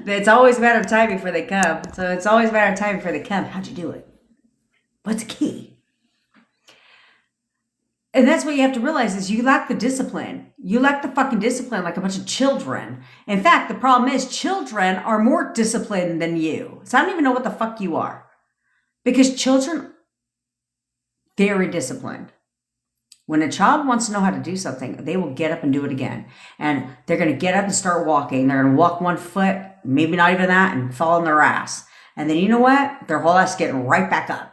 It's always a matter of time before they come. So it's always a matter of time before they come. How'd you do it? What's the key? And that's what you have to realize is you lack the discipline. You lack the fucking discipline like a bunch of children. In fact, the problem is children are more disciplined than you. So I don't even know what the fuck you are. Because children, very disciplined. When a child wants to know how to do something, they will get up and do it again. And they're going to get up and start walking. They're going to walk 1 foot, maybe not even that, and fall on their ass. And then you know what? Their whole ass getting right back up.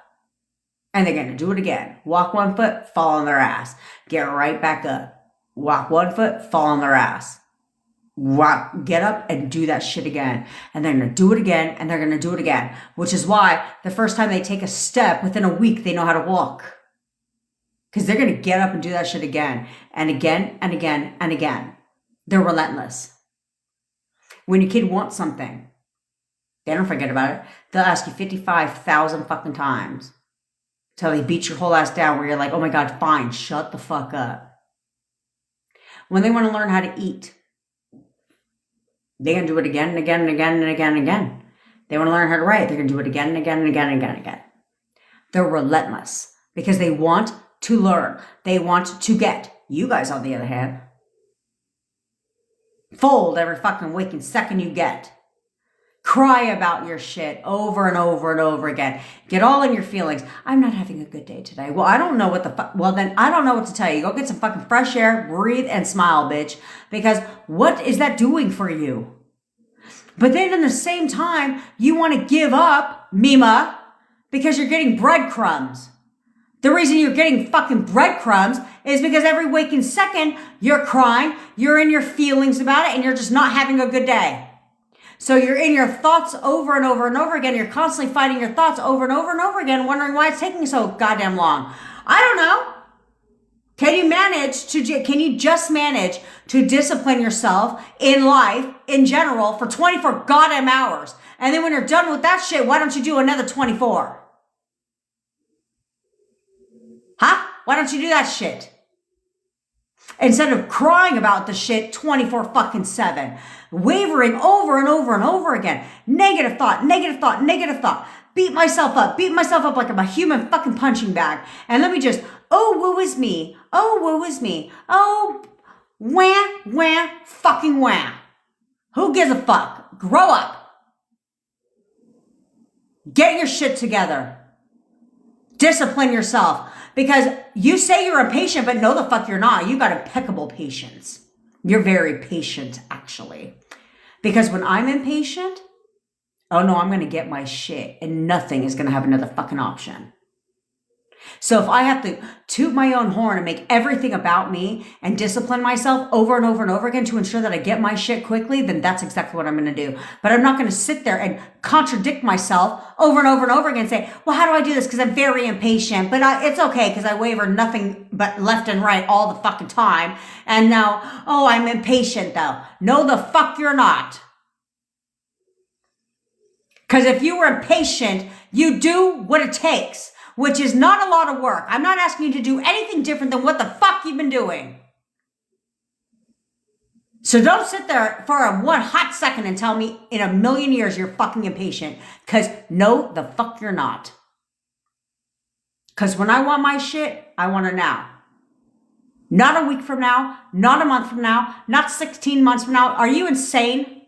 And they're going to do it again. Walk 1 foot, fall on their ass. Get right back up. Walk 1 foot, fall on their ass. Get up and do that shit again. And they're going to do it again, and they're going to do it again. Which is why the first time they take a step, within a week, they know how to walk. Because they're going to get up and do that shit again. And again, and again, and again. They're relentless. When your kid wants something, they don't forget about it. They'll ask you 55,000 fucking times. Till they beat your whole ass down where you're like, oh my God, fine, shut the fuck up. When they want to learn how to eat, they're going to do it again and again and again and again and again. They want to learn how to write, they're going to do it again and again and again and again and again. They're relentless because they want to learn. They want to get. You guys, on the other hand, fold every fucking waking second you get. Cry about your shit over and over and over again. Get all in your feelings. I'm not having a good day today. Well, I don't know what the fuck. Well, then I don't know what to tell you. Go get some fucking fresh air, breathe, and smile, bitch. Because what is that doing for you? But then in the same time, you want to give up, Mima, because you're getting breadcrumbs. The reason you're getting fucking breadcrumbs is because every waking second, you're crying, you're in your feelings about it, and you're just not having a good day. So you're in your thoughts over and over and over again. You're constantly fighting your thoughts over and over and over again, wondering why it's taking so goddamn long. I don't know. Can you manage manage to discipline yourself in life in general for 24 goddamn hours? And then when you're done with that shit, why don't you do another 24? Huh? Why don't you do that shit? Instead of crying about the shit 24 fucking 7, wavering over and over and over again. Negative thought, negative thought, negative thought. Beat myself up like I'm a human fucking punching bag. And let me just, oh, woe is me. Oh, woe is me. Oh, wah, wah, fucking wah. Who gives a fuck? Grow up. Get your shit together. Discipline yourself. Because you say you're impatient, but no the fuck you're not. You got impeccable patience. You're very patient, actually. Because when I'm impatient, oh no, I'm going to get my shit and nothing is going to have another fucking option. So if I have to toot my own horn and make everything about me and discipline myself over and over and over again to ensure that I get my shit quickly, then that's exactly what I'm going to do. But I'm not going to sit there and contradict myself over and over and over again and say, well, how do I do this? Because I'm very impatient, but it's okay because I waver nothing but left and right all the fucking time. And now, oh, I'm impatient though. No, the fuck you're not. Because if you were impatient, you do what it takes, which is not a lot of work. I'm not asking you to do anything different than what the fuck you've been doing. So don't sit there for a one hot second and tell me in a million years you're fucking impatient. Because no, the fuck you're not. Because when I want my shit, I want it now. Not a week from now, not a month from now, not 16 months from now. Are you insane?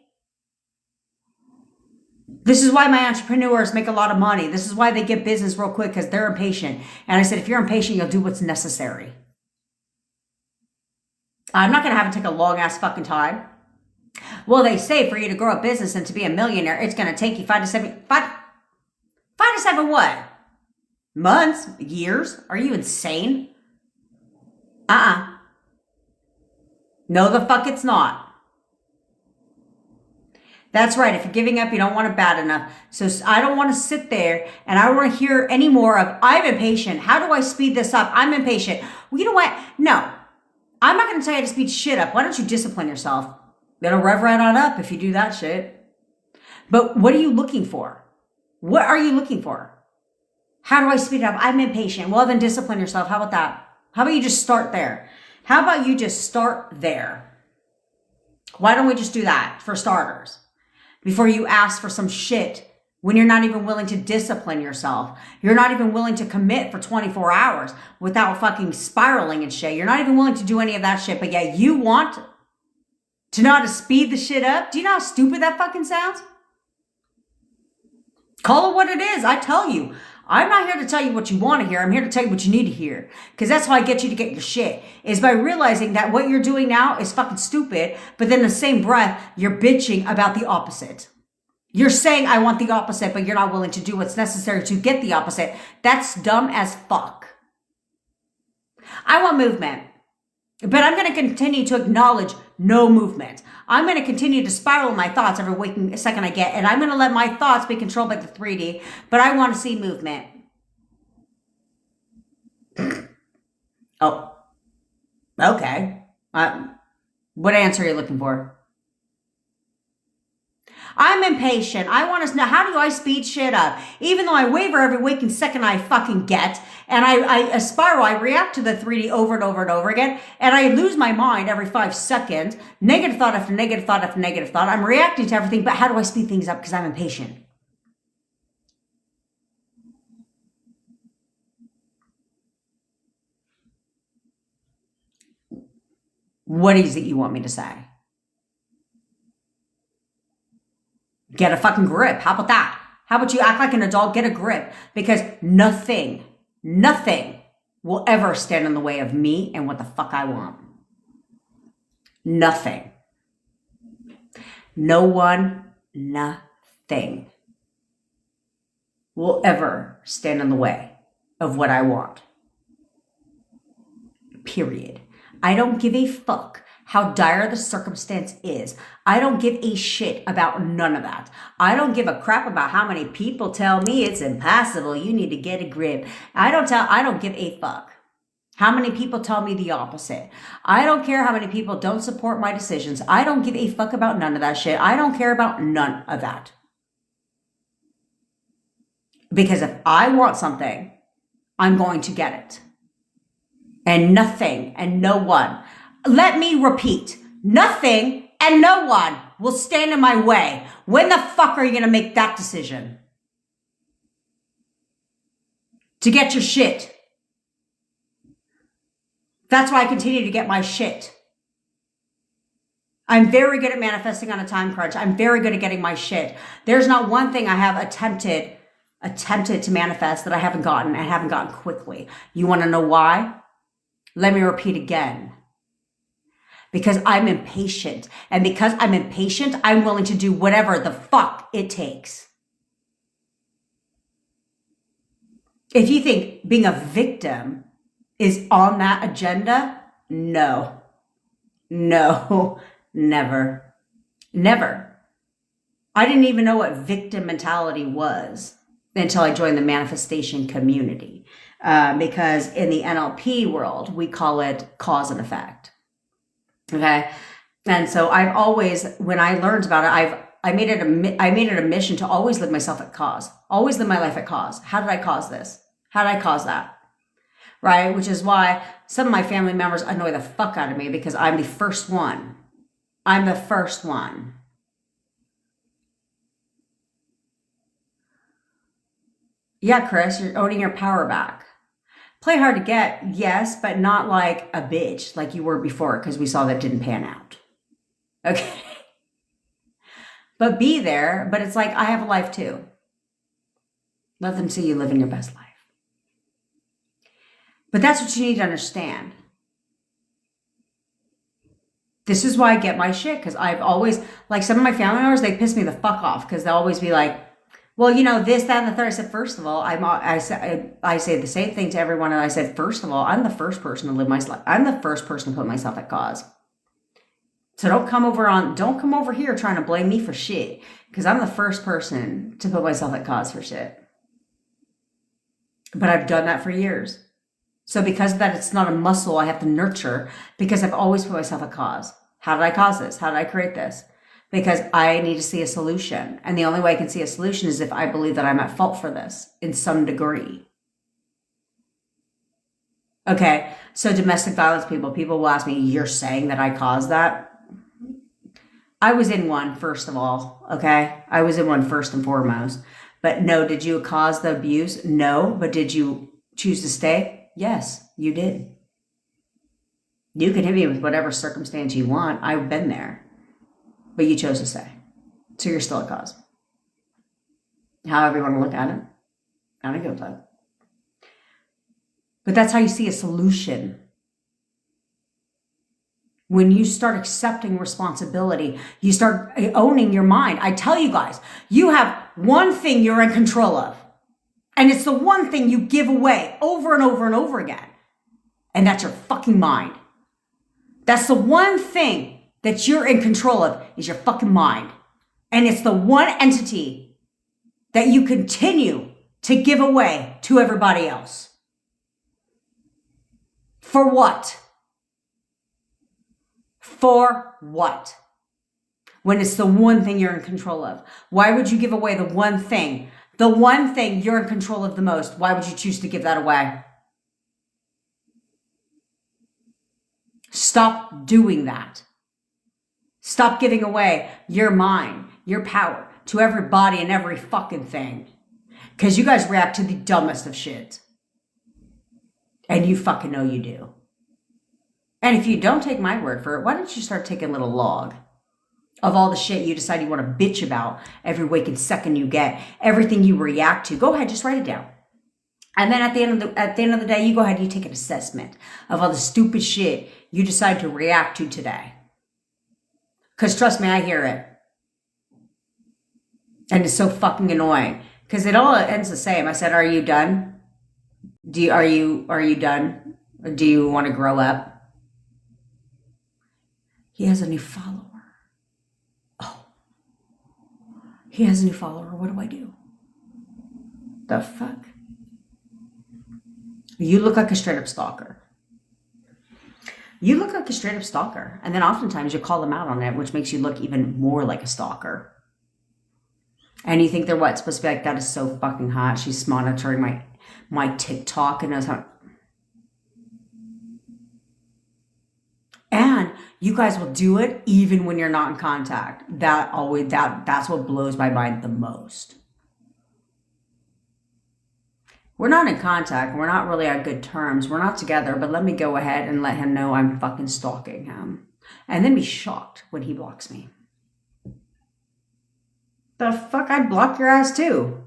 This is why my entrepreneurs make a lot of money. This is why they get business real quick, because they're impatient. And I said, if you're impatient, you'll do what's necessary. I'm not going to have it take a long ass fucking time. Well, they say for you to grow a business and to be a millionaire, it's going to take you 5 to 7 what? Months? Years? Are you insane? No, the fuck it's not. That's right. If you're giving up, you don't want it bad enough. So I don't want to sit there and I don't want to hear any more of, I'm impatient. How do I speed this up? I'm impatient. Well, you know what? No, I'm not going to tell you to speed shit up. Why don't you discipline yourself? It'll rev right on up if you do that shit. But what are you looking for? What are you looking for? How do I speed it up? I'm impatient. Well, then discipline yourself. How about that? How about you just start there? How about you just start there? Why don't we just do that for starters? Before you ask for some shit when you're not even willing to discipline yourself. You're not even willing to commit for 24 hours without fucking spiraling and shit. You're not even willing to do any of that shit, but yet you want to know how to speed the shit up. Do you know how stupid that fucking sounds? Call it what it is. I tell you, I'm not here to tell you what you want to hear. I'm here to tell you what you need to hear. Because that's how I get you to get your shit. Is by realizing that what you're doing now is fucking stupid. But then in the same breath, you're bitching about the opposite. You're saying, I want the opposite, but you're not willing to do what's necessary to get the opposite. That's dumb as fuck. I want movement. But I'm going to continue to acknowledge no movement. I'm going to continue to spiral my thoughts every waking second I get. And I'm going to let my thoughts be controlled by the 3D. But I want to see movement. Oh. Okay. What answer are you looking for? I'm impatient. I want to know, how do I speed shit up? Even though I waver every waking second I fucking get, and I spiral, I react to the 3D over and over and over again, and I lose my mind every 5 seconds, negative thought after negative thought after negative thought. I'm reacting to everything, but how do I speed things up? Because I'm impatient. What is it you want me to say? Get a fucking grip. How about that? How about you act like an adult, get a grip? Because nothing will ever stand in the way of me and what the fuck I want. Nothing. No one, nothing will ever stand in the way of what I want. Period. I don't give a fuck how dire the circumstance is. I don't give a shit about none of that. I don't give a crap about how many people tell me it's impossible. You need to get a grip. I don't give a fuck. How many people tell me the opposite? I don't care how many people don't support my decisions. I don't give a fuck about none of that shit. I don't care about none of that. Because if I want something, I'm going to get it. And nothing and no one. Let me repeat. Nothing and no one will stand in my way. When the fuck are you going to make that decision? To get your shit. That's why I continue to get my shit. I'm very good at manifesting on a time crunch. I'm very good at getting my shit. There's not one thing I have attempted to manifest that I haven't gotten and haven't gotten quickly. You want to know why? Let me repeat again. Because I'm impatient. And because I'm impatient, I'm willing to do whatever the fuck it takes. If you think being a victim is on that agenda, no, never. I didn't even know what victim mentality was until I joined the manifestation community. Because in the NLP world, we call it cause and effect. Okay. And so I've always, when I learned about it, I made it a mission to always live myself at cause, always live my life at cause. How did I cause this? How did I cause that? Right? Which is why some of my family members annoy the fuck out of me because I'm the first one. I'm the first one. Yeah, Chris, you're owning your power back. Play hard to get, yes, but not like a bitch like you were before because we saw that didn't pan out. Okay. But be there, but it's like I have a life too. Let them see you living your best life. But that's what you need to understand. This is why I get my shit, because I've always, like some of my family members, they piss me the fuck off because they'll always be like, well, you know, this, that, and the third. I said, first of all, I say the same thing to everyone. And I said, first of all, I'm the first person to live my life. I'm the first person to put myself at cause. So don't come over here trying to blame me for shit, because I'm the first person to put myself at cause for shit. But I've done that for years. So because of that, it's not a muscle I have to nurture, because I've always put myself at cause. How did I cause this? How did I create this? Because I need to see a solution. And the only way I can see a solution is if I believe that I'm at fault for this in some degree. Okay, so domestic violence people will ask me, you're saying that I caused that? I was in one, first of all, okay? I was in one first and foremost. But no, did you cause the abuse? No, but did you choose to stay? Yes, you did. You can hit me with whatever circumstance you want. I've been there. But you chose to stay. So you're still a cause. However you want to look at it. I don't give a fuck. But that's how you see a solution. When you start accepting responsibility, you start owning your mind. I tell you guys, you have one thing you're in control of. And it's the one thing you give away over and over and over again. And that's your fucking mind. That's the one thing that you're in control of, is your fucking mind. And it's the one entity that you continue to give away to everybody else. For what? For what? When it's the one thing you're in control of. Why would you give away the one thing? The one thing you're in control of the most. Why would you choose to give that away? Stop doing that. Stop giving away your mind, your power to everybody and every fucking thing. Because you guys react to the dumbest of shit. And you fucking know you do. And if you don't take my word for it, why don't you start taking a little log of all the shit you decide you want to bitch about every waking second you get, everything you react to. Go ahead, just write it down. And then at the end of the day, you go ahead and you take an assessment of all the stupid shit you decide to react to today. Because trust me, I hear it. And it's so fucking annoying. Because it all ends the same. I said, are you done? Are you done? Or do you want to grow up? He has a new follower. Oh. He has a new follower. What do I do? The fuck? You look like a straight up stalker. You look like a straight up stalker. And then oftentimes you call them out on it, which makes you look even more like a stalker. And you think they're what? Supposed to be like, that is so fucking hot. She's monitoring my TikTok and knows how. And you guys will do it even when you're not in contact. That's what blows my mind the most. We're not in contact. We're not really on good terms. We're not together, but let me go ahead and let him know I'm fucking stalking him. And then be shocked when he blocks me. The fuck? I'd block your ass too.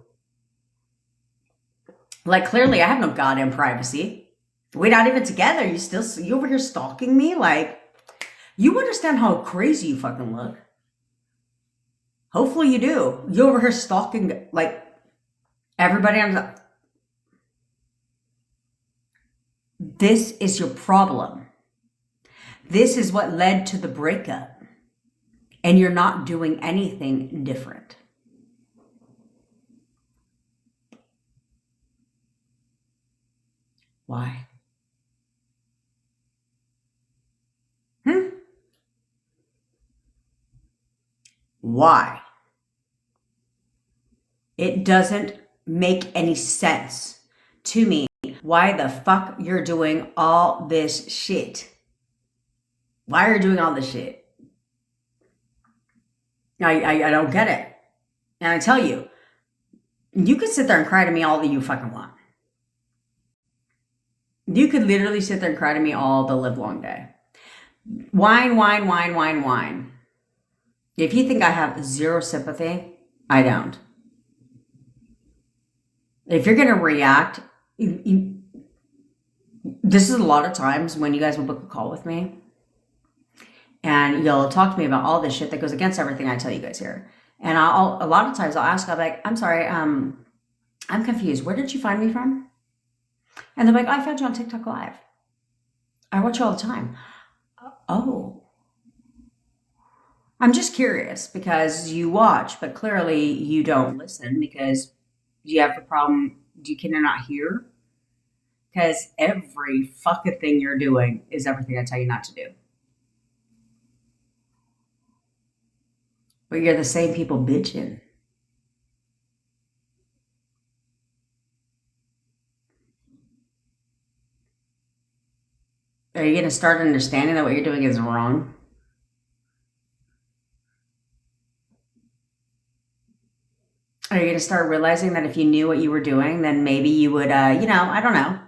Like, clearly I have no goddamn privacy. We're not even together. You over here stalking me? Like, you understand how crazy you fucking look. Hopefully you do. You over here stalking, like, everybody on the... This is your problem. This is what led to the breakup. And you're not doing anything different. Why? Why? It doesn't make any sense to me why the fuck you're doing all this shit. Why are you doing all this shit? I don't get it. And I tell you, you could sit there and cry to me all that you fucking want. You could literally sit there and cry to me all the live long day. Whine, whine, whine, whine, whine. If you think I have zero sympathy, I don't. If you're going to react, this is a lot of times when you guys will book a call with me and you'll talk to me about all this shit that goes against everything I tell you guys here. And a lot of times I'll ask, I'll be like, I'm sorry, I'm confused. Where did you find me from? And they're like, I found you on TikTok Live. I watch you all the time. Oh. I'm just curious because you watch, but clearly you don't listen because you have the problem. Can you not hear? Because every fucking thing you're doing is everything I tell you not to do. But you're the same people bitching. Are you going to start understanding that what you're doing is wrong? Are you going to start realizing that if you knew what you were doing, then maybe you would, I don't know,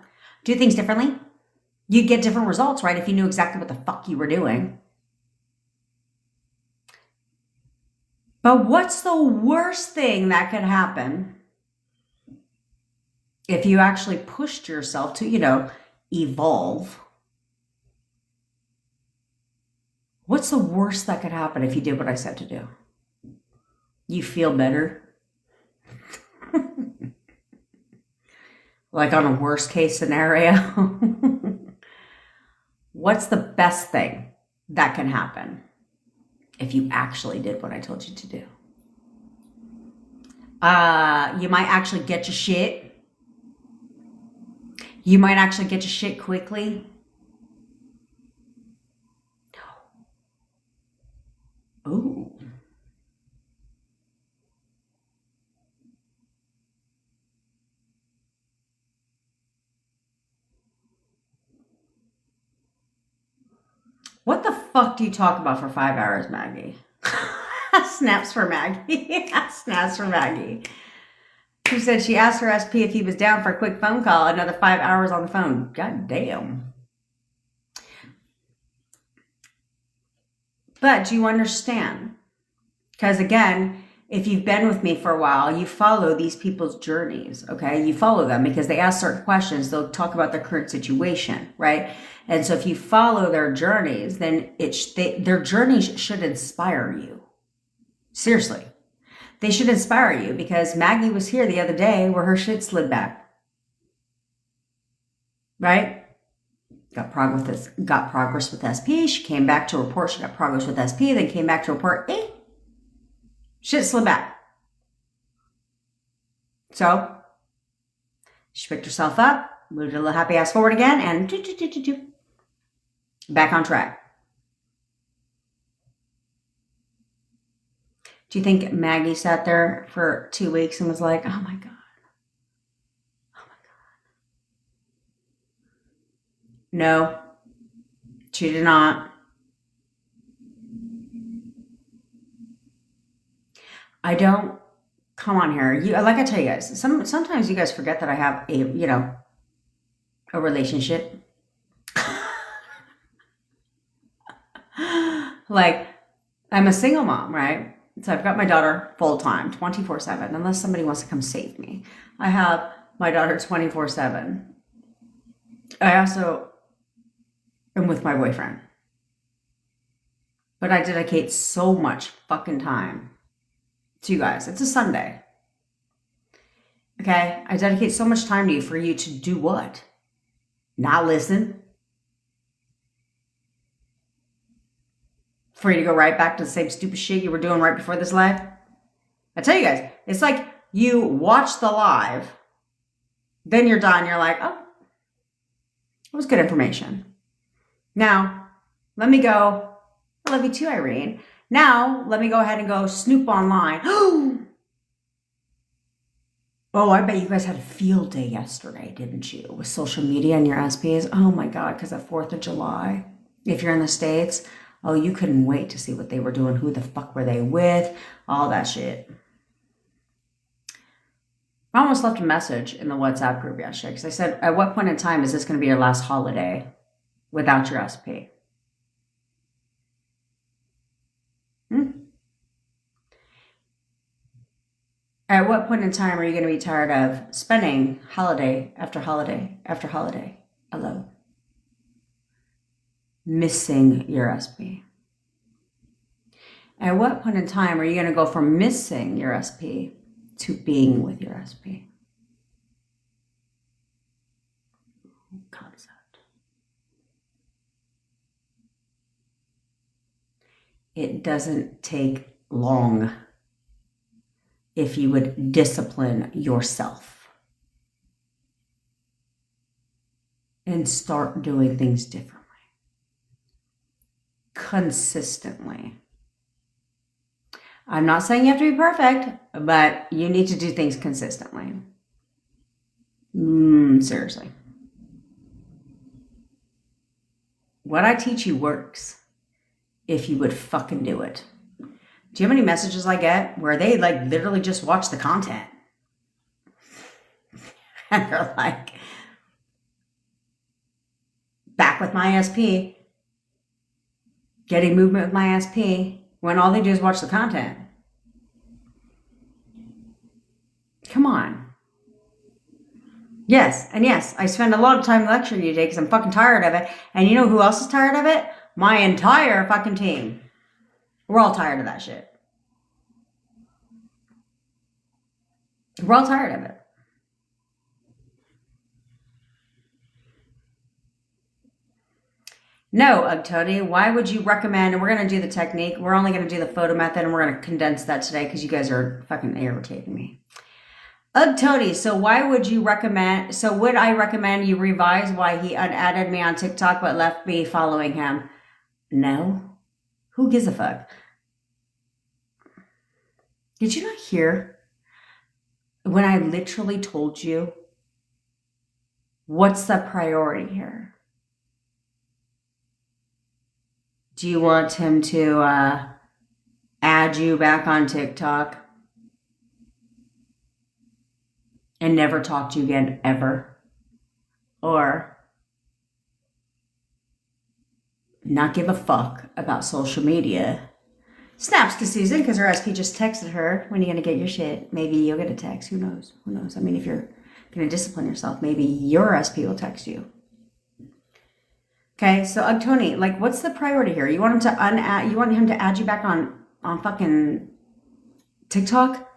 do things differently? You'd get different results, right? If you knew exactly what the fuck you were doing. But what's the worst thing that could happen if you actually pushed yourself to, evolve? What's the worst that could happen if you did what I said to do? You feel better? Like on a worst case scenario? What's the best thing that can happen if you actually did what I told you to do? You might actually get your shit. You might actually get your shit quickly. Ooh. What the fuck do you talk about for 5 hours, Maggie? Snaps for Maggie. Snaps for Maggie. She said she asked her SP if he was down for a quick phone call, another 5 hours on the phone. God damn. But do you understand? Because again, if you've been with me for a while, you follow these people's journeys, okay? You follow them because they ask certain questions. They'll talk about their current situation, right? And so if you follow their journeys, then their journeys should inspire you. Seriously. They should inspire you because Maggie was here the other day where her shit slid back. Right? Got progress with SP. She came back to report she got progress with SP, then came back to report, shit slid back. So, she picked herself up, moved a little happy ass forward again, and Back on track. Do you think Maggie sat there for 2 weeks and was like, oh my God? Oh my God. No, she did not. I don't. Come on here. You like I tell you guys, sometimes you guys forget that I have a relationship. Like, I'm a single mom, right? So I've got my daughter full time, 24/7, unless somebody wants to come save me. I have my daughter 24/7. I also am with my boyfriend. But I dedicate so much fucking time to you guys. It's a Sunday. Okay? I dedicate so much time to you for you to do what? Not listen. For you to go right back to the same stupid shit you were doing right before this live. I tell you guys, it's like you watch the live, then you're done. You're like, oh, it was good information. Now, let me go. I love you too, Irene. Now, let me go ahead and go snoop online. Oh, I bet you guys had a field day yesterday, didn't you? With social media and your SPs. Oh my God, because of 4th of July. If you're in the States, oh, you couldn't wait to see what they were doing. Who the fuck were they with? All that shit. I almost left a message in the WhatsApp group yesterday because I said, at what point in time is this going to be your last holiday without your SP? At what point in time are you going to be tired of spending holiday after holiday after holiday alone? Missing your SP. At what point in time are you going to go from missing your SP to being with your SP? Concept. It doesn't take long if you would discipline yourself and start doing things differently. Consistently. I'm not saying you have to be perfect, but you need to do things consistently. Seriously. What I teach you works if you would fucking do it. Do you have any messages I get where they like literally just watch the content? And they're like, back with my SP, getting movement with my SP, when all they do is watch the content. Come on. Yes, and yes, I spend a lot of time lecturing you today because I'm fucking tired of it. And you know who else is tired of it? My entire fucking team. We're all tired of that shit. We're all tired of it. No, Tony, why would you recommend, and we're going to do the technique, we're only going to do the photo method, and we're going to condense that today because you guys are fucking irritating me. Tony, so why would you recommend, so would I recommend you revise why he unadded me on TikTok but left me following him? No. Who gives a fuck? Did you not hear when I literally told you what's the priority here? Do you want him to add you back on TikTok and never talk to you again ever? Or not give a fuck about social media? Snaps to Susan because her SP just texted her, when are you going to get your shit? Maybe you'll get a text. Who knows? Who knows? I mean, if you're going to discipline yourself, maybe your SP will text you. Okay, so Tony, like, what's the priority here? You want him to you want him to add you back on fucking TikTok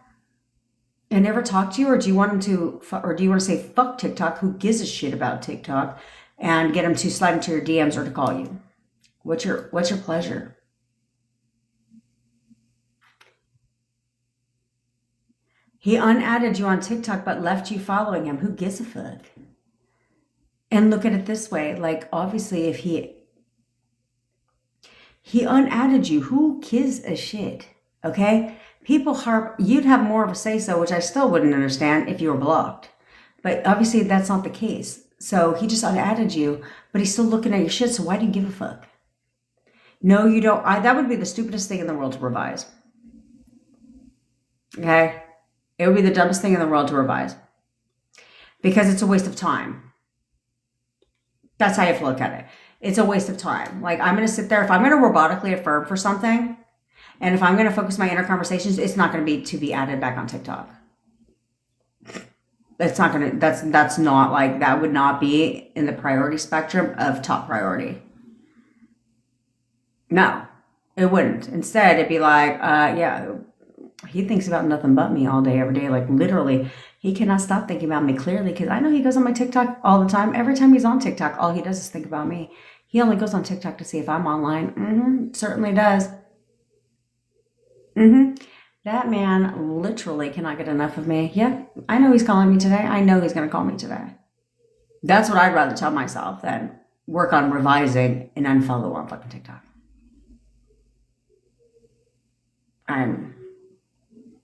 and never talk to you, or do you want him to, or do you want to say fuck TikTok? Who gives a shit about TikTok? And get him to slide into your DMs or to call you? What's your pleasure? He unadded you on TikTok but left you following him. Who gives a fuck? And look at it this way, like, obviously if he He unadded you. Who gives a shit? Okay? People harp, you'd have more of a say-so, which I still wouldn't understand if you were blocked. But obviously that's not the case. So he just unadded you, but he's still looking at your shit, so why do you give a fuck? No, you don't. That would be the stupidest thing in the world to revise. Okay? It would be the dumbest thing in the world to revise. Because it's a waste of time. That's how you have to look at it. It's a waste of time. Like, I'm going to sit there, if I'm going to robotically affirm for something, and if I'm going to focus my inner conversations, it's not going to be to be added back on TikTok. It's not going to, that's not like, that would not be in the priority spectrum of top priority. No, it wouldn't. Instead, it'd be like, yeah, he thinks about nothing but me all day, every day. Like, literally, he cannot stop thinking about me, clearly, because I know he goes on my TikTok all the time. Every time he's on TikTok, all he does is think about me. He only goes on TikTok to see if I'm online. Certainly does. That man literally cannot get enough of me. Yep, I know he's calling me today. I know he's going to call me today. That's what I'd rather tell myself than work on revising and unfollow on fucking TikTok. And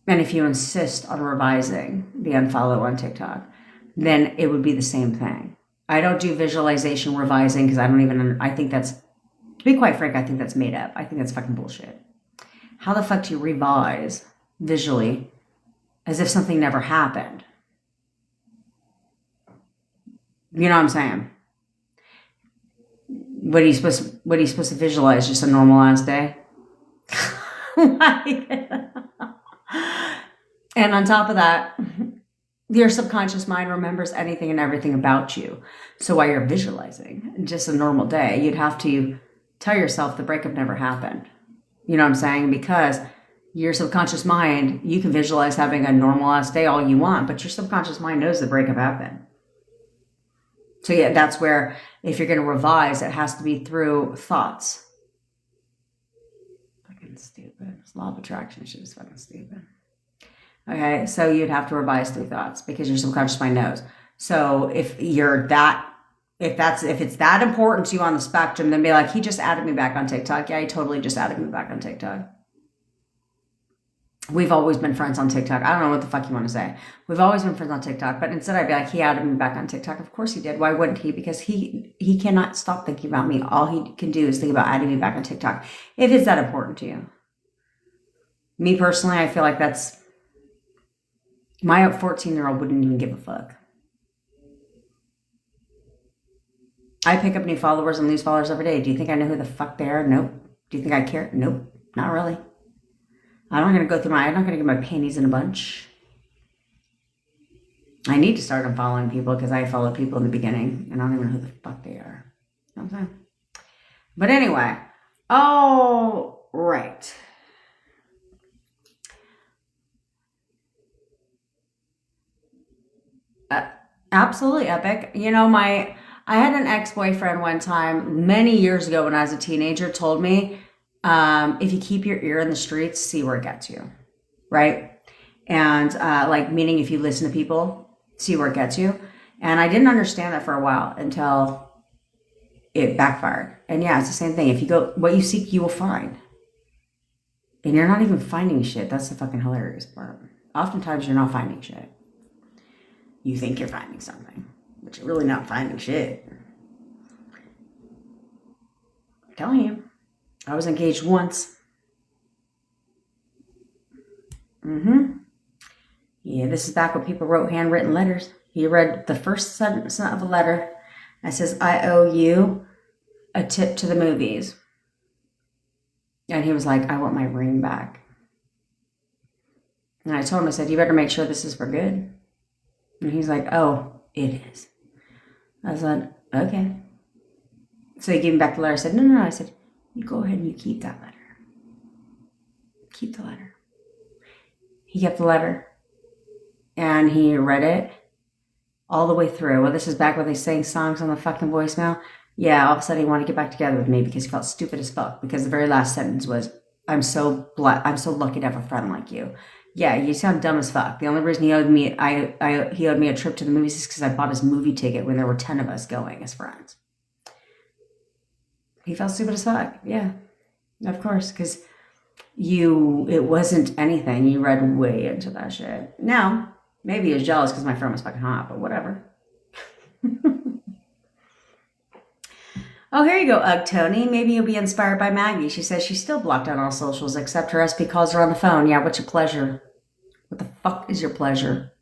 if you insist on revising the unfollow on TikTok, then it would be the same thing. I don't do visualization revising because I think that's, to be quite frank, I think that's made up. I think that's fucking bullshit. How the fuck do you revise visually as if something never happened? You know what I'm saying? What are you supposed to visualize? Just a normal ass day? And on top of that, your subconscious mind remembers anything and everything about you. So while you're visualizing just a normal day, you'd have to tell yourself the breakup never happened. You know what I'm saying? Because your subconscious mind, you can visualize having a normal ass day all you want, but your subconscious mind knows the breakup happened. So yeah, that's where if you're going to revise, it has to be through thoughts. Fucking stupid. This law of attraction shit is fucking stupid. Okay, so you'd have to revise through thoughts because your subconscious mind knows. So if it's that important to you on the spectrum, then be like, he just added me back on TikTok. Yeah, he totally just added me back on TikTok. We've always been friends on TikTok. I don't know what the fuck you want to say. We've always been friends on TikTok, but instead I'd be like, he added me back on TikTok. Of course he did. Why wouldn't he? Because he cannot stop thinking about me. All he can do is think about adding me back on TikTok. If it's that important to you. Me personally, I feel like that's, my 14-year-old wouldn't even give a fuck. I pick up new followers and lose followers every day. Do you think I know who the fuck they are? Nope. Do you think I care? Nope. Not really. I'm not going to get my panties in a bunch. I need to start unfollowing people because I followed people in the beginning and I don't even know who the fuck they are. You know what I'm saying? But anyway. Oh, right. Absolutely epic. You know, I had an ex-boyfriend one time, many years ago when I was a teenager, told me, if you keep your ear in the streets, see where it gets you, right? And like, meaning if you listen to people, see where it gets you. And I didn't understand that for a while until it backfired. And yeah, it's the same thing. If you go, what you seek, you will find. And you're not even finding shit. That's the fucking hilarious part. Oftentimes you're not finding shit. You think you're finding something, but you're really not finding shit. I'm telling you. I was engaged once. Yeah, this is back when people wrote handwritten letters. He read the first sentence of a letter that says, I owe you a tip to the movies. And he was like, I want my ring back. And I told him, I said, you better make sure this is for good. And he's like, oh, it is. I said, okay. So he gave me back the letter. I said, no. I said, you go ahead and you keep that letter. Keep the letter. He kept the letter. And he read it all the way through. Well, this is back when they sang songs on the fucking voicemail. Yeah, all of a sudden he wanted to get back together with me because he felt stupid as fuck. Because the very last sentence was, I'm so lucky to have a friend like you. Yeah, you sound dumb as fuck. The only reason he owed me a trip to the movies is because I bought his movie ticket when there were 10 of us going as friends. He felt stupid as fuck. Yeah. Of course, because it wasn't anything. You read way into that shit. Now, maybe he was jealous because my friend was fucking hot, but whatever. Oh, here you go, Ugg Tony. Maybe you'll be inspired by Maggie. She says she's still blocked on all socials except her SP calls her on the phone. Yeah, what's your pleasure? What the fuck is your pleasure?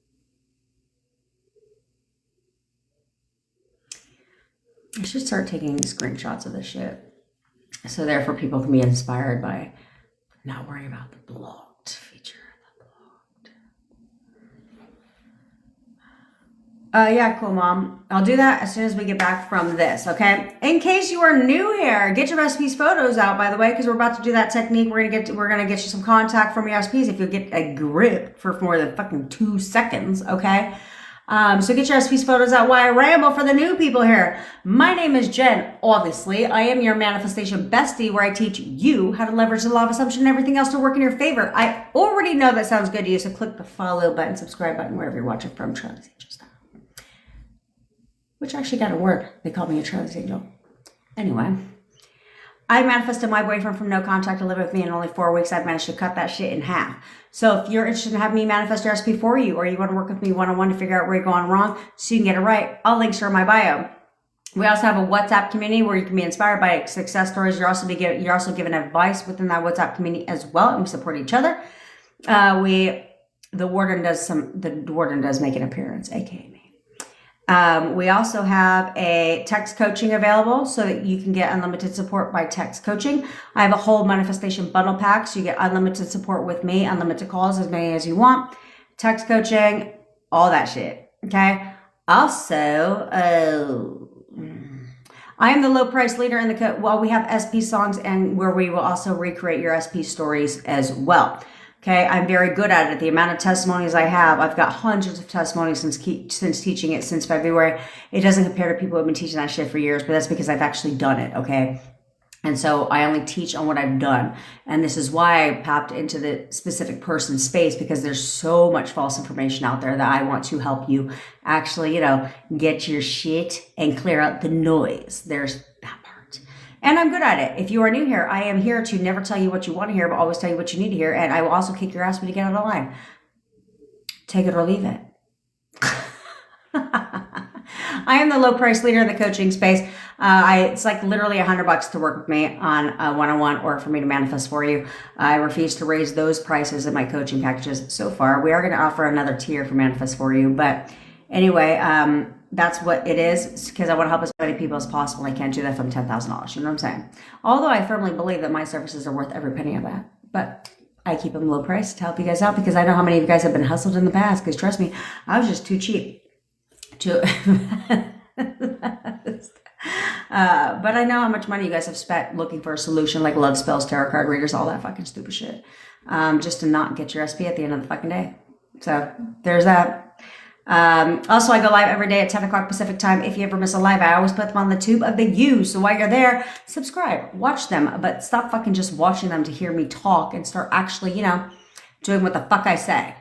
I should start taking screenshots of this shit. So therefore people can be inspired by not worrying about the blocked feature. Yeah, cool, Mom. I'll do that as soon as we get back from this, okay? In case you are new here, get your recipes photos out, by the way, because we're about to do that technique. We're gonna get you some contact from your recipes if you'll get a grip for more than fucking 2 seconds, okay? So get your recipes photos out while I ramble for the new people here. My name is Jen, obviously. I am your manifestation bestie, where I teach you how to leverage the law of assumption and everything else to work in your favor. I already know that sounds good to you, so click the follow button, subscribe button, wherever you're watching from. Charlie's Angel style. Which actually got a word. They called me a Charlie's Angel. Anyway, I manifested my boyfriend from no contact to live with me in only 4 weeks. I've managed to cut that shit in half. So if you're interested in having me manifest your recipe for you, or you want to work with me one-on-one to figure out where you're going wrong so you can get it right, all links are in my bio. We also have a WhatsApp community where you can be inspired by success stories. You're also given advice within that WhatsApp community as well, and we support each other. The warden does make an appearance, aka me. We also have a text coaching available so that you can get unlimited support by text coaching. I have a whole manifestation bundle pack, so you get unlimited support with me, unlimited calls, as many as you want, text coaching, all that shit. Okay. Also, I am the low price leader in the we have SP songs, and where we will also recreate your SP stories as well. Okay, I'm very good at it. The amount of testimonies I have, I've got hundreds of testimonies since teaching it since February. It doesn't compare to people who have been teaching that shit for years, but that's because I've actually done it, okay? And so I only teach on what I've done. And this is why I popped into the specific person space, because there's so much false information out there that I want to help you actually, get your shit and clear out the noise. There's that part. And I'm good at it. If you are new here, I am here to never tell you what you want to hear, but always tell you what you need to hear. And I will also kick your ass when you get out of line. Take it or leave it. I am the low price leader in the coaching space. It's like literally $100 to work with me on a one-on-one or for me to manifest for you. I refuse to raise those prices in my coaching packages so far. We are going to offer another tier for manifest for you. But anyway, that's what it is, because I want to help as many people as possible. I can't do that from $10,000. You know what I'm saying? Although I firmly believe that my services are worth every penny of that. But I keep them low price to help you guys out, because I know how many of you guys have been hustled in the past. Because trust me, I was just too cheap to... but I know how much money you guys have spent looking for a solution, like love spells, tarot card readers, all that fucking stupid shit, just to not get your SP at the end of the fucking day. So there's that. Also, I go live every day at 10 o'clock Pacific time. If you ever miss a live, I always put them on the tube of the U. So while you're there, subscribe, watch them, but stop fucking just watching them to hear me talk and start actually, doing what the fuck I say.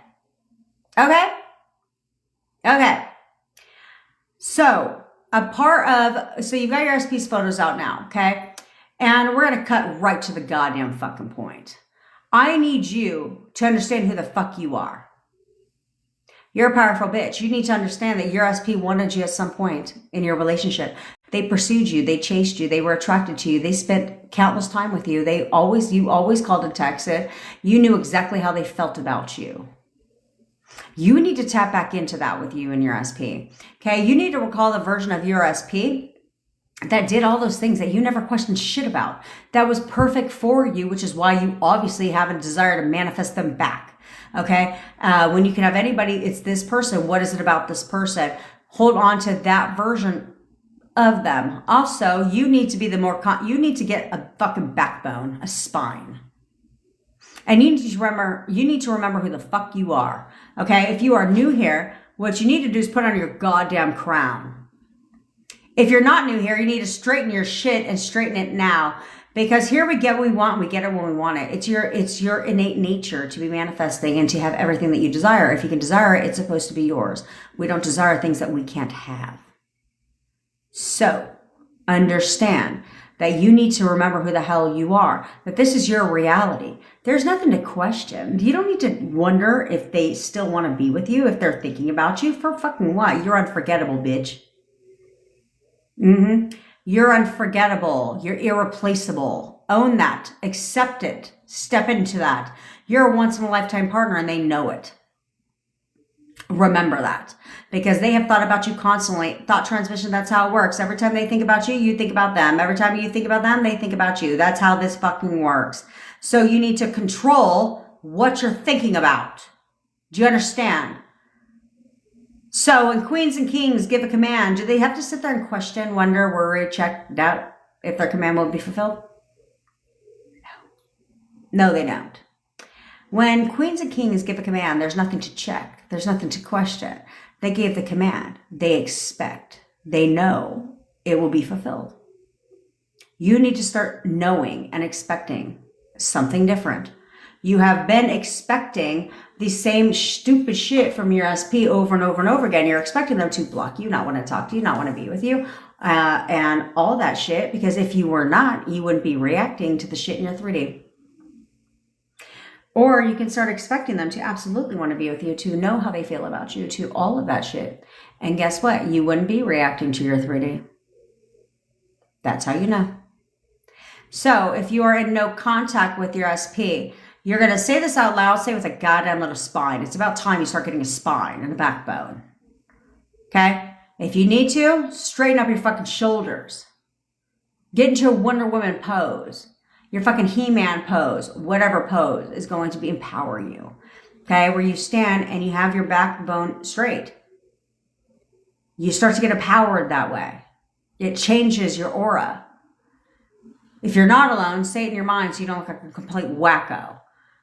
Okay? Okay. So you've got your SP's photos out now, okay? And we're going to cut right to the goddamn fucking point. I need you to understand who the fuck you are. You're a powerful bitch. You need to understand that your SP wanted you at some point in your relationship. They pursued you. They chased you. They were attracted to you. They spent countless time with you. You always called and texted. You knew exactly how they felt about you. You need to tap back into that with you and your SP. Okay, you need to recall the version of your SP that did all those things that you never questioned shit about. That was perfect for you, which is why you obviously have a desire to manifest them back. Okay, when you can have anybody, it's this person. What is it about this person? Hold on to that version of them. Also, you need to be you need to get a fucking backbone, a spine. And you need to remember who the fuck you are. Okay, if you are new here, what you need to do is put on your goddamn crown. If you're not new here, you need to straighten your shit and straighten it now. Because here we get what we want, and we get it when we want it. It's your innate nature to be manifesting and to have everything that you desire. If you can desire it, it's supposed to be yours. We don't desire things that we can't have. So, understand that you need to remember who the hell you are, that this is your reality. There's nothing to question. You don't need to wonder if they still want to be with you, if they're thinking about you. For fucking what? You're unforgettable, bitch. You're unforgettable. You're irreplaceable. Own that. Accept it. Step into that. You're a once-in-a-lifetime partner and they know it. Remember that. Because they have thought about you constantly. Thought transmission, that's how it works. Every time they think about you, you think about them. Every time you think about them, they think about you. That's how this fucking works. So you need to control what you're thinking about. Do you understand? So when queens and kings give a command, do they have to sit there and question, wonder, worry, check, doubt if their command will be fulfilled? No, they don't. When queens and kings give a command, there's nothing to check. There's nothing to question. They gave the command. They expect. They know it will be fulfilled. You need to start knowing and expecting something different. You have been expecting the same stupid shit from your SP over and over and over again. You're expecting them to block you, not want to talk to you, not want to be with you, and all that shit. Because if you were not, you wouldn't be reacting to the shit in your 3D. Or you can start expecting them to absolutely want to be with you, to know how they feel about you, to all of that shit. And guess what? You wouldn't be reacting to your 3D. That's how you know. So if you are in no contact with your SP, you're going to say this out loud, say with a goddamn little spine. It's about time you start getting a spine and a backbone. Okay? If you need to, straighten up your fucking shoulders. Get into a Wonder Woman pose. Your fucking He-Man pose, whatever pose is going to empower you. Okay? Where you stand and you have your backbone straight. You start to get empowered that way. It changes your aura. If you're not alone, say it in your mind so you don't look like a complete wacko.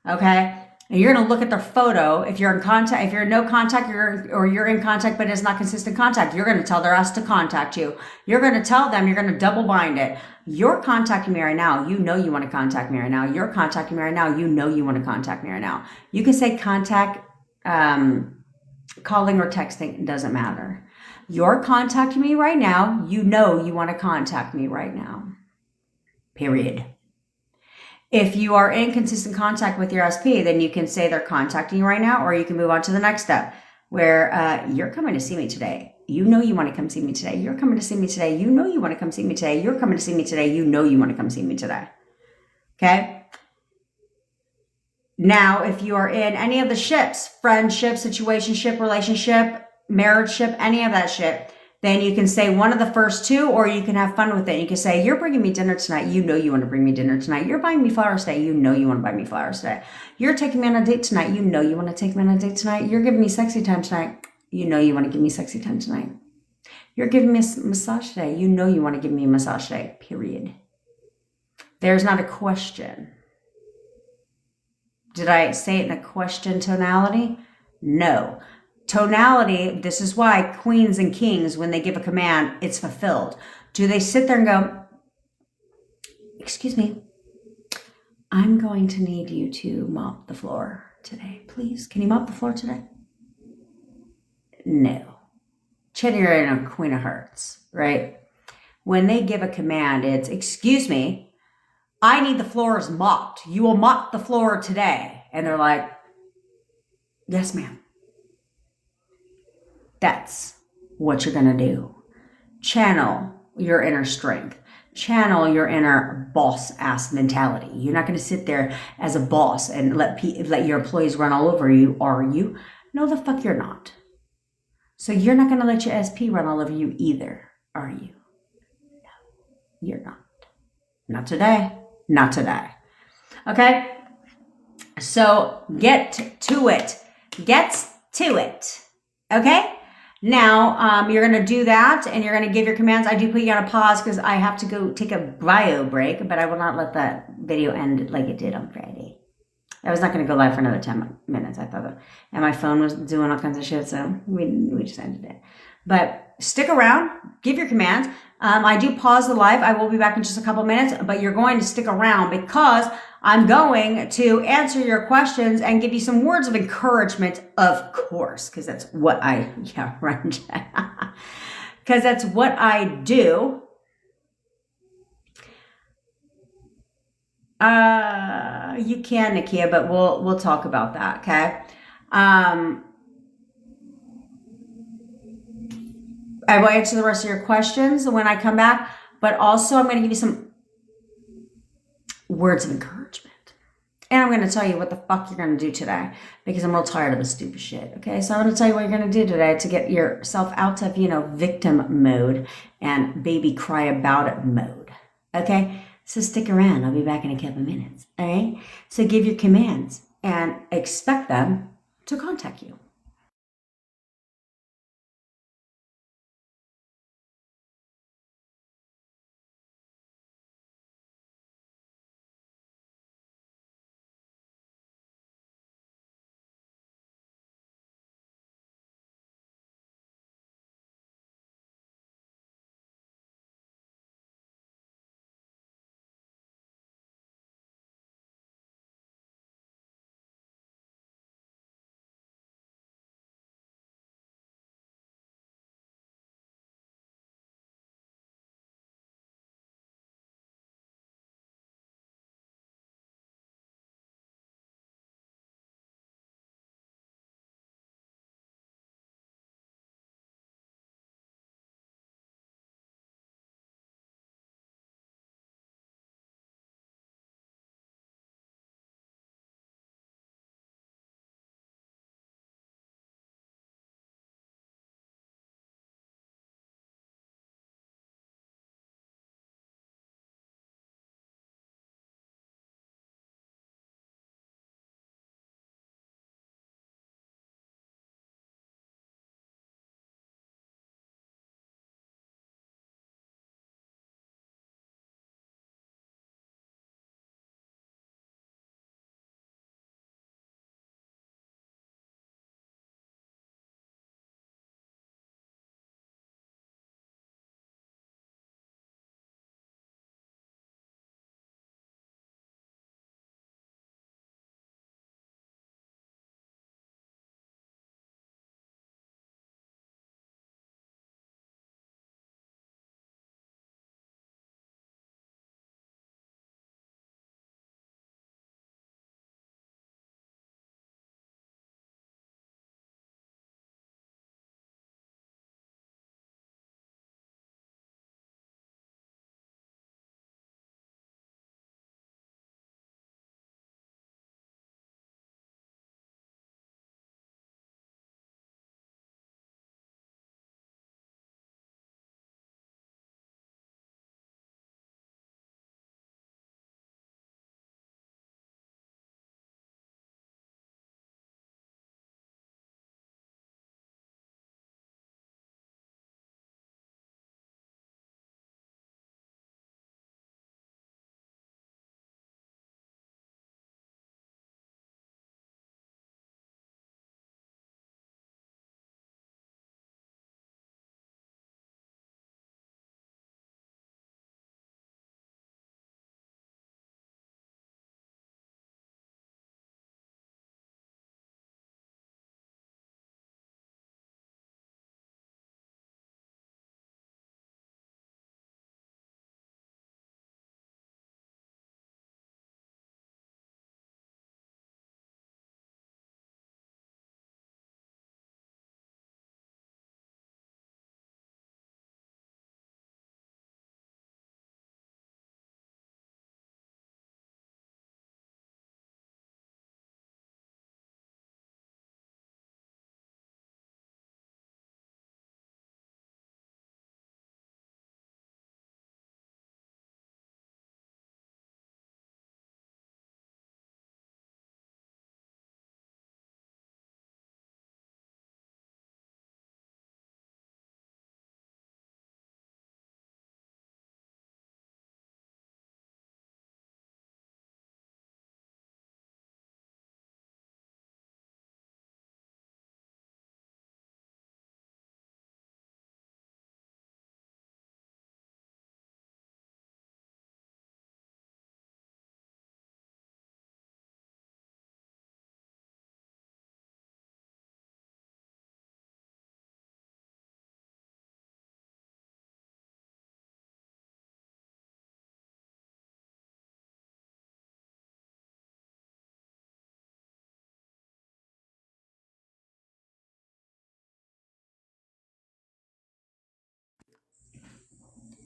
Okay? And you're going to look at their photo. If you're in contact, if you're in no contact, you're in contact, but it's not consistent contact, you're going to tell their ass to contact you. You're going to tell them, you're going to double bind it. You're contacting me right now. You know you want to contact me right now. You're contacting me right now. You know you want to contact me right now. You can say contact, calling or texting. It doesn't matter. You're contacting me right now. You know you want to contact me right now. Period. If you are in consistent contact with your SP, then you can say they're contacting you right now, or you can move on to the next step where you're coming to see me today. You know you want to come see me today. You're coming to see me today. You know you want to come see me today. You're coming to see me today. You know you want to come see me today. Okay? Now, if you are in any of the ships, friendship, situationship, relationship, marriage ship, any of that shit, then you can say one of the first two, or you can have fun with it. You can say, you're bringing me dinner tonight. You know you want to bring me dinner tonight. You're buying me flowers today. You know you want to buy me flowers today. You're taking me on a date tonight. You know you want to take me on a date tonight. You're giving me sexy time tonight. You know you want to give me sexy time tonight. You're giving me a massage today. You know you want to give me a massage today. Period. There's not a question. Did I say it in a question tonality? No. Tonality, this is why queens and kings, when they give a command, it's fulfilled. Do they sit there and go, excuse me, I'm going to need you to mop the floor today, please. Can you mop the floor today? No. Chetty, you're in a Queen of Hearts, right? When they give a command, it's, excuse me, I need the floors mopped. You will mop the floor today. And they're like, yes, ma'am. That's what you're going to do. Channel your inner strength. Channel your inner boss-ass mentality. You're not going to sit there as a boss and let your employees run all over you, are you? No, the fuck you're not. So you're not going to let your SP run all over you either, are you? No, you're not. Not today. Not today. Okay? So get to it. Get to it. Okay? Now, you're going to do that and you're going to give your commands. I do put you on a pause because I have to go take a bio break, but I will not let that video end like it did on Friday. I was not going to go live for another 10 minutes, I thought. And my phone was doing all kinds of shit, so we just ended it. But stick around, give your commands. I do pause the live. I will be back in just a couple minutes, but you're going to stick around because I'm going to answer your questions and give you some words of encouragement, of course, because that's what because that's what I do. You can, Nakia, but we'll talk about that, okay? Um, I will answer the rest of your questions when I come back, but also I'm going to give you some words of encouragement. And I'm going to tell you what the fuck you're going to do today because I'm real tired of this stupid shit. Okay, so I'm going to tell you what you're going to do today to get yourself out of, victim mode and baby cry about it mode. Okay, so stick around. I'll be back in a couple minutes. All right, so give your commands and expect them to contact you.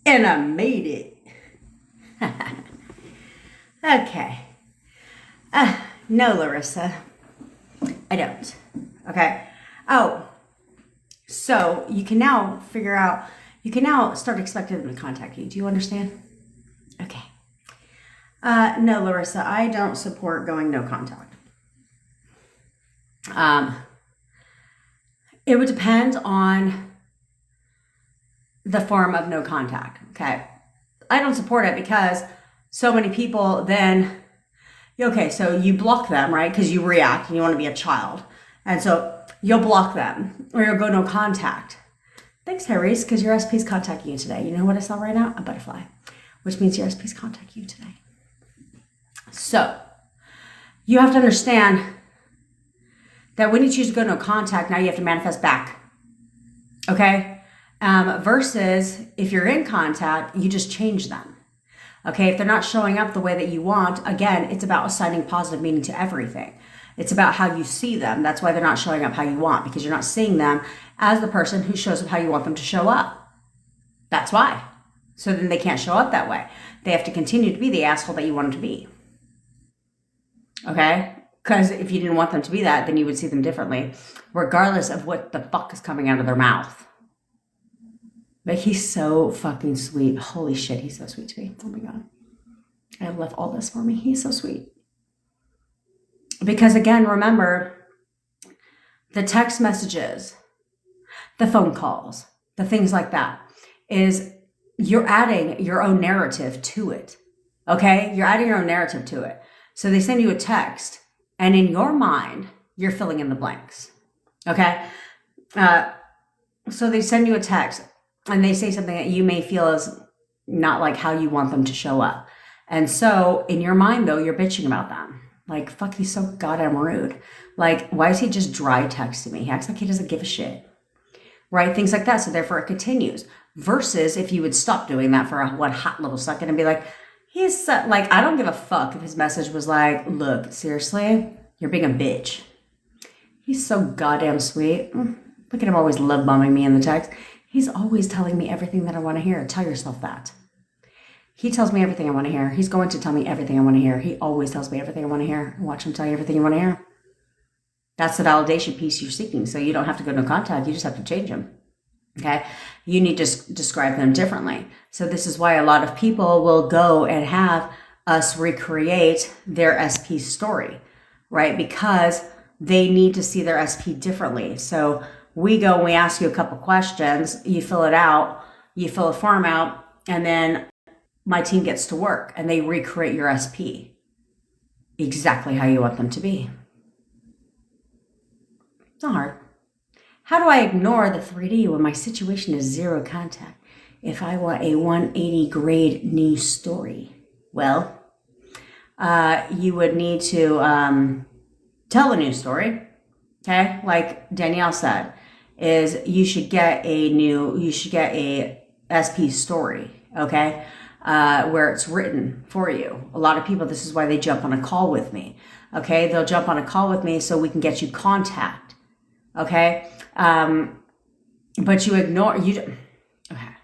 And I made it. Okay. No, Larissa. I don't. Okay. Oh, so you can now figure out, you can now start expecting them to contact you. Do you understand? Okay. No, Larissa, I don't support going no contact. It would depend on the form of no contact. Okay. I don't support it because so many people then, okay, so you block them, right? Because you react and you want to be a child. And so you'll block them or you'll go no contact. Thanks, Harry's, because your SP's contacting you today. You know what I saw right now? A butterfly, which means your SP's contacting you today. So you have to understand that when you choose to go no contact, now you have to manifest back. Okay? Versus if you're in contact, you just change them. Okay? If they're not showing up the way that you want, again, it's about assigning positive meaning to everything. It's about how you see them. That's why they're not showing up how you want, because you're not seeing them as the person who shows up how you want them to show up. That's why. So then they can't show up that way. They have to continue to be the asshole that you want them to be. Okay? Because if you didn't want them to be that, then you would see them differently, regardless of what the fuck is coming out of their mouth. But he's so fucking sweet. Holy shit, he's so sweet to me. Oh my God. I left all this for me. He's so sweet. Because again, remember, the text messages, the phone calls, the things like that, is you're adding your own narrative to it. Okay? You're adding your own narrative to it. So they send you a text, and in your mind, you're filling in the blanks. Okay? So they send you a text, and they say something that you may feel is not like how you want them to show up. And so in your mind, though, you're bitching about them. Like, fuck, he's so goddamn rude. Like, why is he just dry texting me? He acts like he doesn't give a shit. Right? Things like that. So therefore it continues. Versus if you would stop doing that for one hot little second and be like, he's so, like, I don't give a fuck if his message was like, look, seriously, you're being a bitch. He's so goddamn sweet. Look at him always love bombing me in the text. He's always telling me everything that I want to hear. Tell yourself that. He tells me everything I want to hear. He's going to tell me everything I want to hear. He always tells me everything I want to hear. Watch him tell you everything you want to hear. That's the validation piece you're seeking. So you don't have to go no contact. You just have to change them. Okay? You need to describe them differently. So this is why a lot of people will go and have us recreate their SP story, right? Because they need to see their SP differently. So we go and we ask you a couple questions. You fill it out. You fill a form out. And then my team gets to work and they recreate your SP exactly how you want them to be. It's not hard. How do I ignore the 3D when my situation is zero contact if I want a 180 grade new story? Well, you would need to tell a new story, okay? Like Danielle said, is you should get a SP story, okay? Where it's written for you. A lot of people, this is why they jump on a call with me. Okay, they'll jump on a call with me so we can get you contact. Okay, but you ignore you. Okay,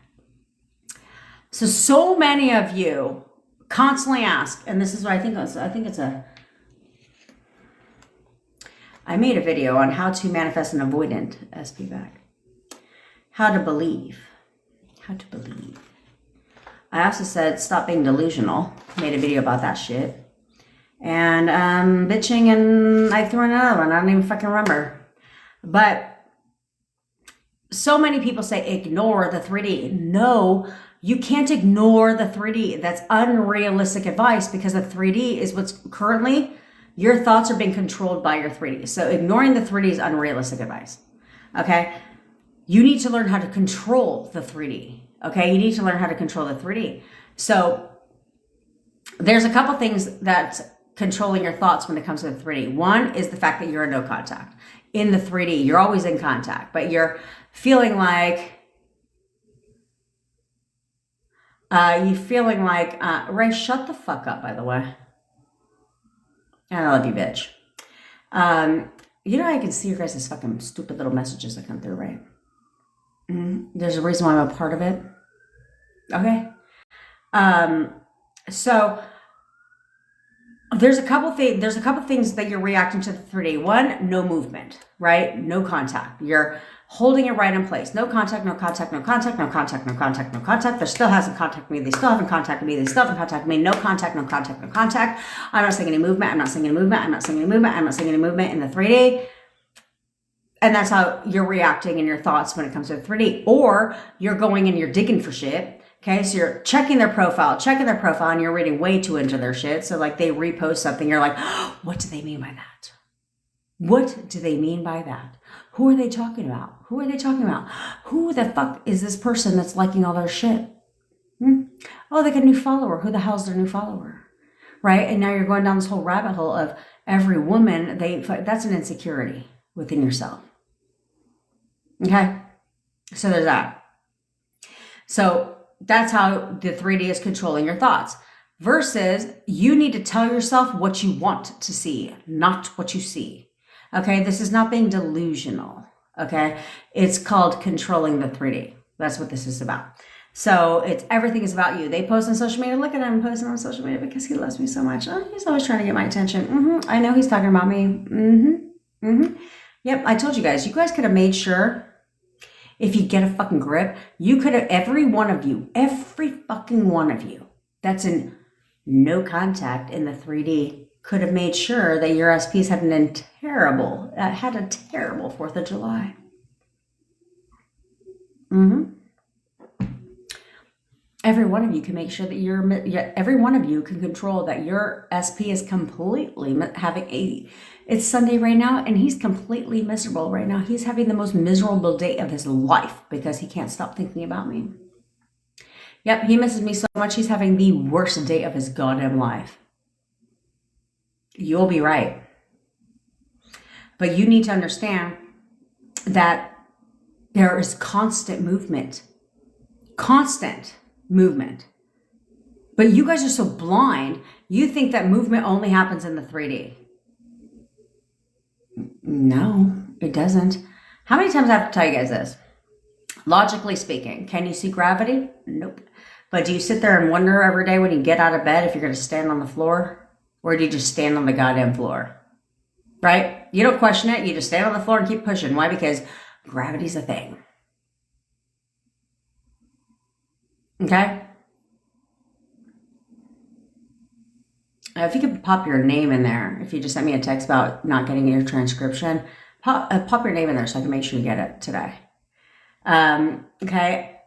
so many of you constantly ask, and this is what I think it's a. I made a video on how to manifest an avoidant SP back. How to believe. I also said, stop being delusional. Made a video about that shit. And bitching, and I threw in another one. I don't even fucking remember. But so many people say, ignore the 3D. No, you can't ignore the 3D. That's unrealistic advice because the 3D is what's currently, your thoughts are being controlled by your 3D. So ignoring the 3D is unrealistic advice. Okay? You need to learn how to control the 3D. Okay, you need to learn how to control the 3D. So there's a couple things that's controlling your thoughts when it comes to the 3D. One is the fact that you're in no contact. In the 3D, you're always in contact, but you're feeling like, Ray, shut the fuck up, by the way. And I love you, bitch. You know, I can see your guys' fucking stupid little messages that come through, right? There's a reason why I'm a part of it. Okay. So there's a couple things that you're reacting to the 3D. One, no movement, right? No contact. You're holding it right in place. No contact, no contact, no contact, no contact, no contact, no contact. There still hasn't contacted me. They still haven't contacted me. They still haven't contacted me. No contact, no contact, no contact. I'm not seeing any movement. I'm not seeing any movement. I'm not seeing any movement. I'm not seeing any movement in the 3D. And that's how you're reacting in your thoughts when it comes to the 3D. Or you're going and you're digging for shit. Okay, so you're checking their profile, and you're reading way too into their shit. So like they repost something, you're like, oh, what do they mean by that? What do they mean by that? Who are they talking about? Who are they talking about? Who the fuck is this person that's liking all their shit? Oh, they got a new follower. Who the hell's their new follower? Right? And now you're going down this whole rabbit hole of every woman, that's an insecurity within yourself. Okay? So there's that. So that's how the 3D is controlling your thoughts. Versus you need to tell yourself what you want to see, not what you see. Okay, this is not being delusional. Okay, it's called controlling the 3D. That's what this is about. So everything is about you. They post on social media. Look at him posting on social media because he loves me so much. Oh, he's always trying to get my attention. I know he's talking about me. Yep, I told you guys. You guys could have made sure. If you get a fucking grip, you could have, every fucking one of you that's in no contact in the 3D could have made sure that your SPs had a terrible 4th of July. Every one of you can make sure that every one of you can control that your SP is completely it's Sunday right now, and he's completely miserable right now. He's having the most miserable day of his life because he can't stop thinking about me. Yep, he misses me so much. He's having the worst day of his goddamn life. You'll be right. But you need to understand that there is constant movement. But you guys are so blind, you think that movement only happens in the 3D. No, it doesn't. How many times I have to tell you guys this? Logically speaking, can you see gravity? Nope. But do you sit there and wonder every day when you get out of bed if you're going to stand on the floor? Or do you just stand on the goddamn floor? Right? You don't question it. You just stand on the floor and keep pushing. Why? Because gravity's a thing. Okay? If you could pop your name in there, if you just sent me a text about not getting your transcription, pop your name in there so I can make sure you get it today. Okay?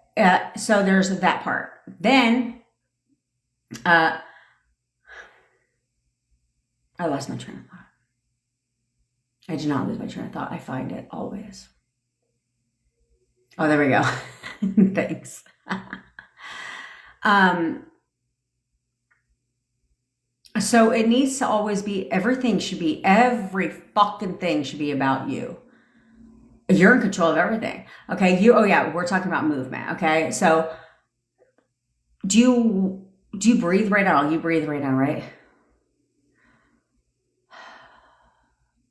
So there's that part. Then, I lost my train of thought. I do not lose my train of thought. I find it always. Oh, there we go. Thanks. So it needs to always be, every fucking thing should be about you. You're in control of everything. Okay. We're talking about movement. Okay. So do you breathe right now? You breathe right now, right?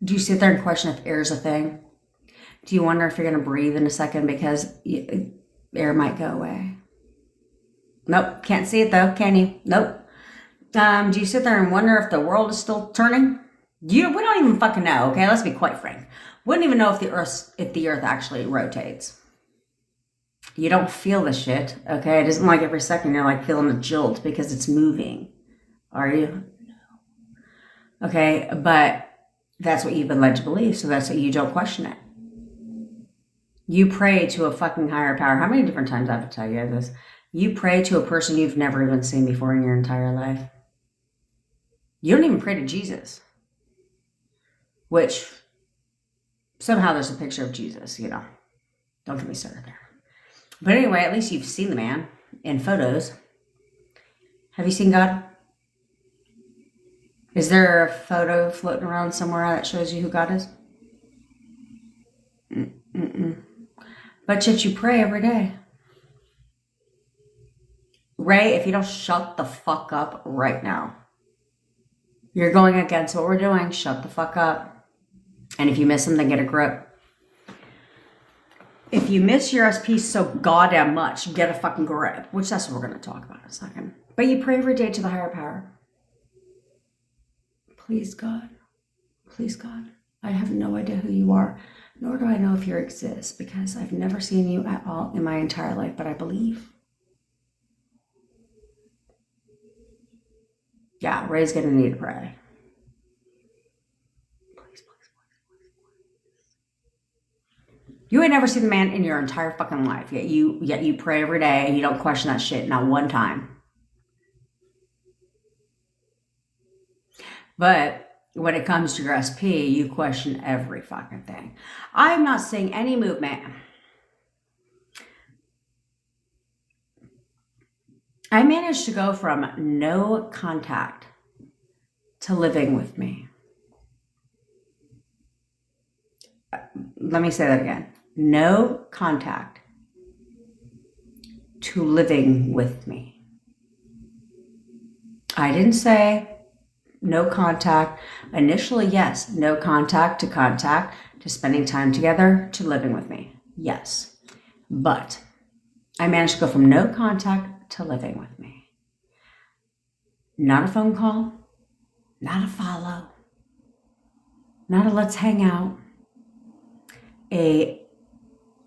Do you sit there and question if air is a thing? Do you wonder if you're going to breathe in a second because air might go away? Nope. Can't see it though. Can you? Nope. Do you sit there and wonder if the world is still turning? We don't even fucking know. Okay. Let's be quite frank. We don't even know if the earth actually rotates. You don't feel the shit. Okay. It isn't like every second you're like feeling a jolt because it's moving. Are you? No. Okay. But that's what you've been led to believe. So that's what you don't question it. You pray to a fucking higher power. How many different times I have to tell you this? You pray to a person you've never even seen before in your entire life. You don't even pray to Jesus. Which, somehow there's a picture of Jesus, Don't get me started there. But anyway, at least you've seen the man in photos. Have you seen God? Is there a photo floating around somewhere that shows you who God is? But yet you pray every day. Ray, if you don't shut the fuck up right now, you're going against what we're doing. Shut the fuck up. And if you miss them, then get a grip. if you miss your SP so goddamn much, get a fucking grip, which that's what we're going to talk about in a second. But you pray every day to the higher power. Please, God. Please, God. I have no idea who you are, nor do I know if you exist, because I've never seen you at all in my entire life, but I believe. Yeah, Ray's going to need to pray. You ain't never seen the man in your entire fucking life, yet you pray every day and you don't question that shit, not one time. But when it comes to your SP, you question every fucking thing. I'm not seeing any movement. I managed to go from no contact to living with me. Let me say that again. No contact to living with me. I didn't say no contact. Initially, yes, no contact to spending time together to living with me. Yes. But I managed to go from no contact to living with me. Not a phone call, not a follow, not a let's hang out.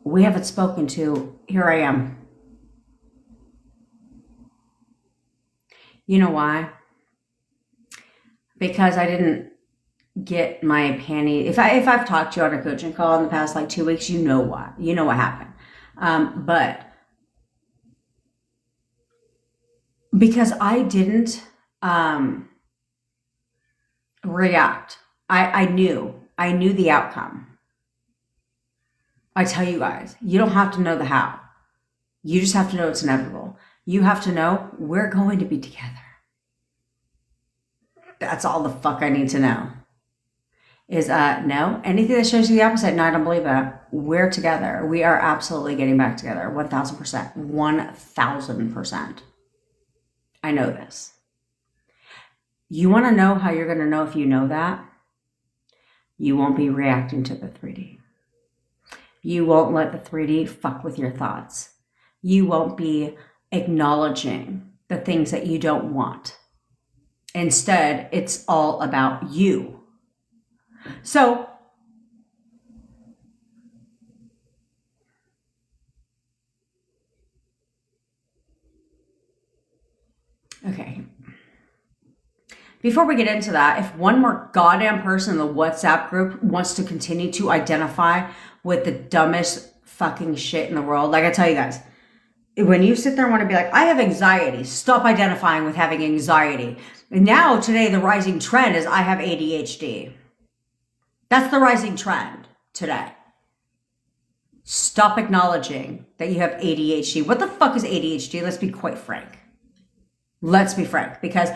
We haven't spoken to, here I am. You know why? Because I didn't get my panties. If I've talked to you on a coaching call in the past 2 weeks, you know why. You know what happened. But because I didn't react, I knew the outcome. I tell you guys, you don't have to know the how. You just have to know it's inevitable. You have to know we're going to be together. That's all the fuck I need to know. Is no, anything that shows you the opposite, no, I don't believe that. We're together. We are absolutely getting back together. 1,000%. 1,000%. I know this. You want to know how you're going to know if you know that? You won't be reacting to the 3D. You won't let the 3D fuck with your thoughts. You won't be acknowledging the things that you don't want. Instead, it's all about you. So, okay. Before we get into that, if one more goddamn person in the WhatsApp group wants to continue to identify with the dumbest fucking shit in the world, like I tell you guys, when you sit there and want to be like, I have anxiety, stop identifying with having anxiety. And now today, the rising trend is I have ADHD. That's the rising trend today. Stop acknowledging that you have ADHD. What the fuck is ADHD? Let's be quite frank. Let's be frank. Because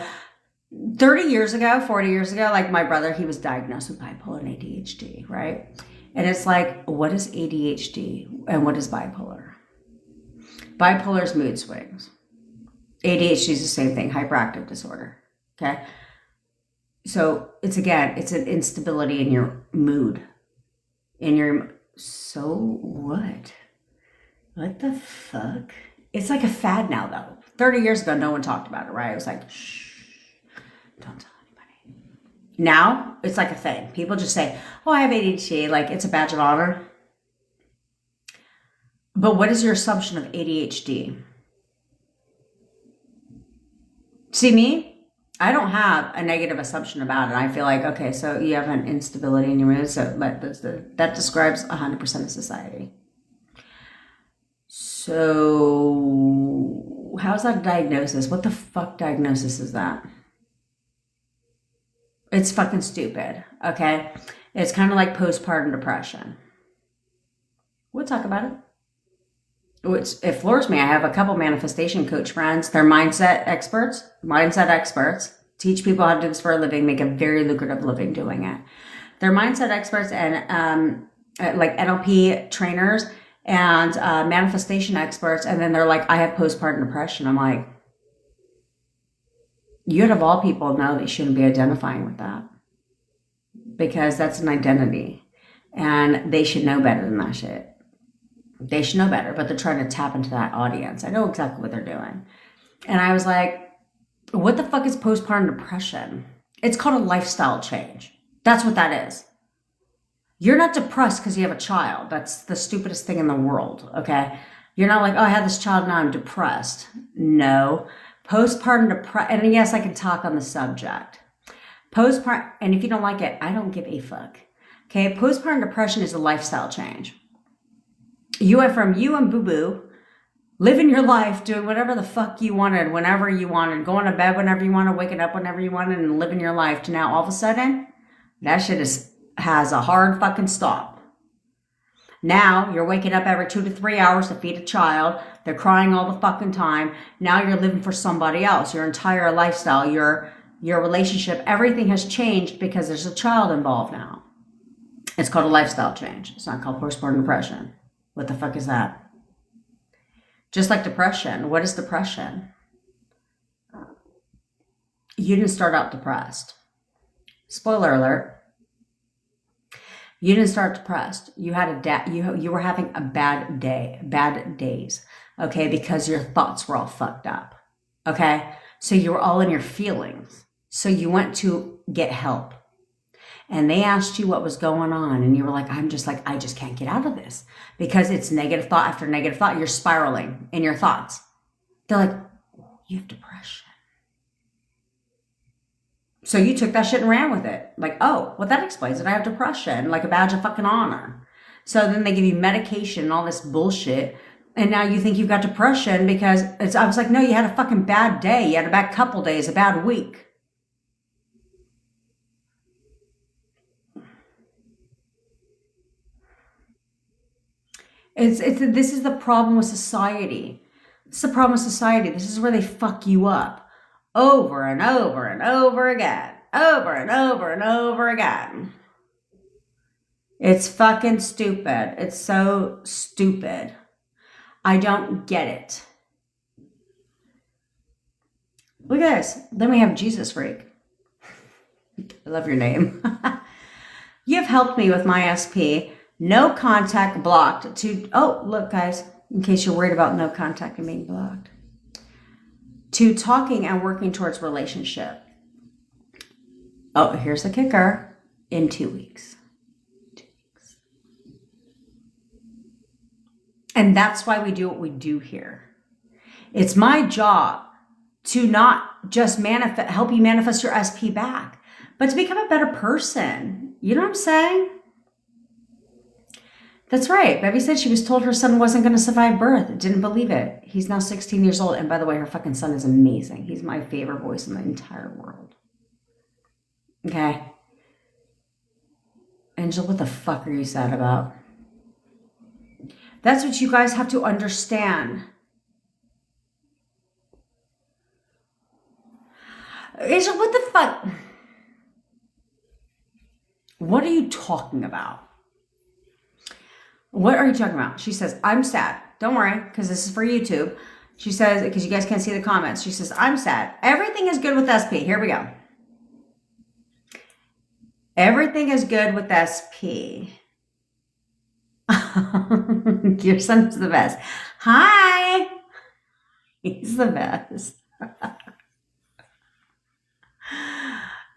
30 years ago, 40 years ago, like my brother, he was diagnosed with bipolar and ADHD, right? And it's like, what is ADHD and what is bipolar? Bipolar is mood swings. ADHD is the same thing, hyperactive disorder, okay? So it's an instability in your mood. So what? What the fuck? It's like a fad now though. 30 years ago, no one talked about it, right? It was like, shh, don't tell anybody. Now, it's like a thing. People just say, oh, I have ADHD, like it's a badge of honor. But what is your assumption of ADHD? See me? I don't have a negative assumption about it. I feel like, okay, so you have an instability in your mood, so that describes 100% of society. So how's that a diagnosis? What the fuck diagnosis is that? It's fucking stupid, okay? It's kind of like postpartum depression. We'll talk about it. It floors me. I have a couple manifestation coach friends. They're mindset experts, teach people how to do this for a living, make a very lucrative living doing it. They're mindset experts and like NLP trainers and manifestation experts. And then they're like, I have postpartum depression. I'm like, you'd of all people know that you shouldn't be identifying with that because that's an identity and they should know better than that shit. They should know better, but they're trying to tap into that audience. I know exactly what they're doing. And I was like, what the fuck is postpartum depression? It's called a lifestyle change. That's what that is. You're not depressed because you have a child. That's the stupidest thing in the world, okay? You're not like, oh, I had this child, now I'm depressed. No. Postpartum depression, and yes, I can talk on the subject. Postpartum, and if you don't like it, I don't give a fuck. Okay, postpartum depression is a lifestyle change. You went from you and boo-boo, living your life, doing whatever the fuck you wanted, whenever you wanted, going to bed whenever you wanted, waking up whenever you wanted, and living your life, to now all of a sudden, that shit has a hard fucking stop. Now you're waking up every 2 to 3 hours to feed a child. They're crying all the fucking time. Now you're living for somebody else. Your entire lifestyle, your relationship, everything has changed because there's a child involved now. It's called a lifestyle change. It's not called postpartum depression. What the fuck is that? Just like depression. What is depression? You didn't start out depressed. Spoiler alert. You didn't start depressed. You had you were having a bad day, bad days, okay, because your thoughts were all fucked up, okay? So you were all in your feelings. So you went to get help. And they asked you what was going on, and you were like, I just can't get out of this because it's negative thought after negative thought. You're spiraling in your thoughts. They're like, you have depression. So you took that shit and ran with it. Like, oh, well, that explains it. I have depression, like a badge of fucking honor. So then they give you medication and all this bullshit. And now you think you've got depression because I was like, no, you had a fucking bad day. You had a bad couple days, a bad week. This is the problem with society. It's the problem with society. This is where they fuck you up. Over and over and over again. Over and over and over again. It's fucking stupid. It's so stupid. I don't get it. Look at this. Then we have Jesus Freak. I love your name. You've helped me with my SP. No contact blocked to, oh, look guys, in case you're worried about no contact and being blocked. To talking and working towards relationship. Oh, here's the kicker. In 2 weeks. 2 weeks. And that's why we do what we do here. It's my job to not just help you manifest your SP back, but to become a better person. You know what I'm saying? That's right. Bevy said she was told her son wasn't going to survive birth. Didn't believe it. He's now 16 years old. And by the way, her fucking son is amazing. He's my favorite voice in the entire world. Okay. Angel, what the fuck are you sad about? That's what you guys have to understand. Angel, what the fuck? What are you talking about? What are you talking about? She says, I'm sad. Don't worry, because this is for YouTube. She says, because you guys can't see the comments. She says, I'm sad. Everything is good with SP. Here we go. Everything is good with SP. Your son's the best. Hi. He's the best.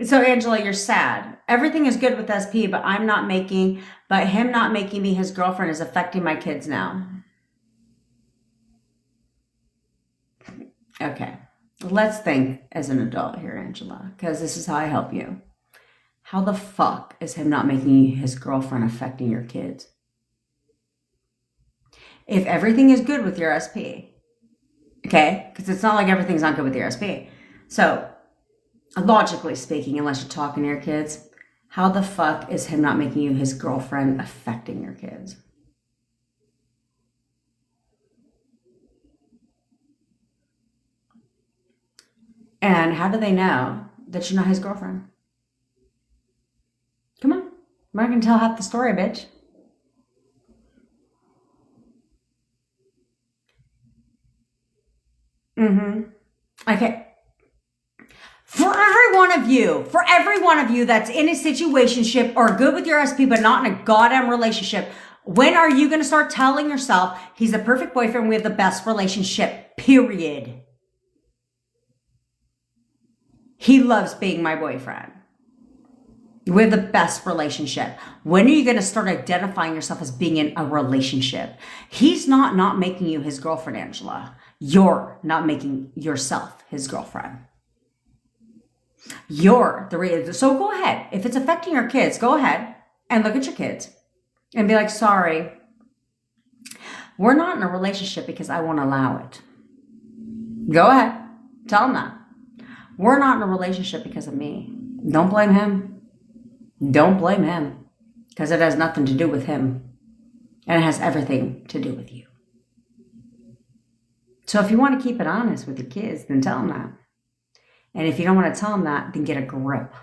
So Angela, you're sad. Everything is good with SP, but him not making me his girlfriend is affecting my kids now. Okay. Let's think as an adult here, Angela, because this is how I help you. How the fuck is him not making you his girlfriend affecting your kids? If everything is good with your SP, okay? Because it's not like everything's not good with your SP. So, logically speaking, unless you're talking to your kids, how the fuck is him not making you his girlfriend affecting your kids? And how do they know that you're not his girlfriend? Come on. I'm not going to tell half the story, bitch. Okay. For every one of you that's in a situationship or good with your SP but not in a goddamn relationship, When are you going to start telling yourself he's the perfect boyfriend? We have the best relationship, period. He loves being my boyfriend. We have the best relationship. When are you going to start identifying yourself as being in a relationship? He's not making you his girlfriend, Angela. You're not making yourself his girlfriend. You're the reason. So go ahead. If it's affecting your kids, go ahead and look at your kids and be like, sorry, we're not in a relationship because I won't allow it. Go ahead. Tell them that. We're not in a relationship because of me. Don't blame him. Don't blame him. Because it has nothing to do with him. And it has everything to do with you. So if you want to keep it honest with your kids, then tell them that. And if you don't want to tell them that, then get a grip.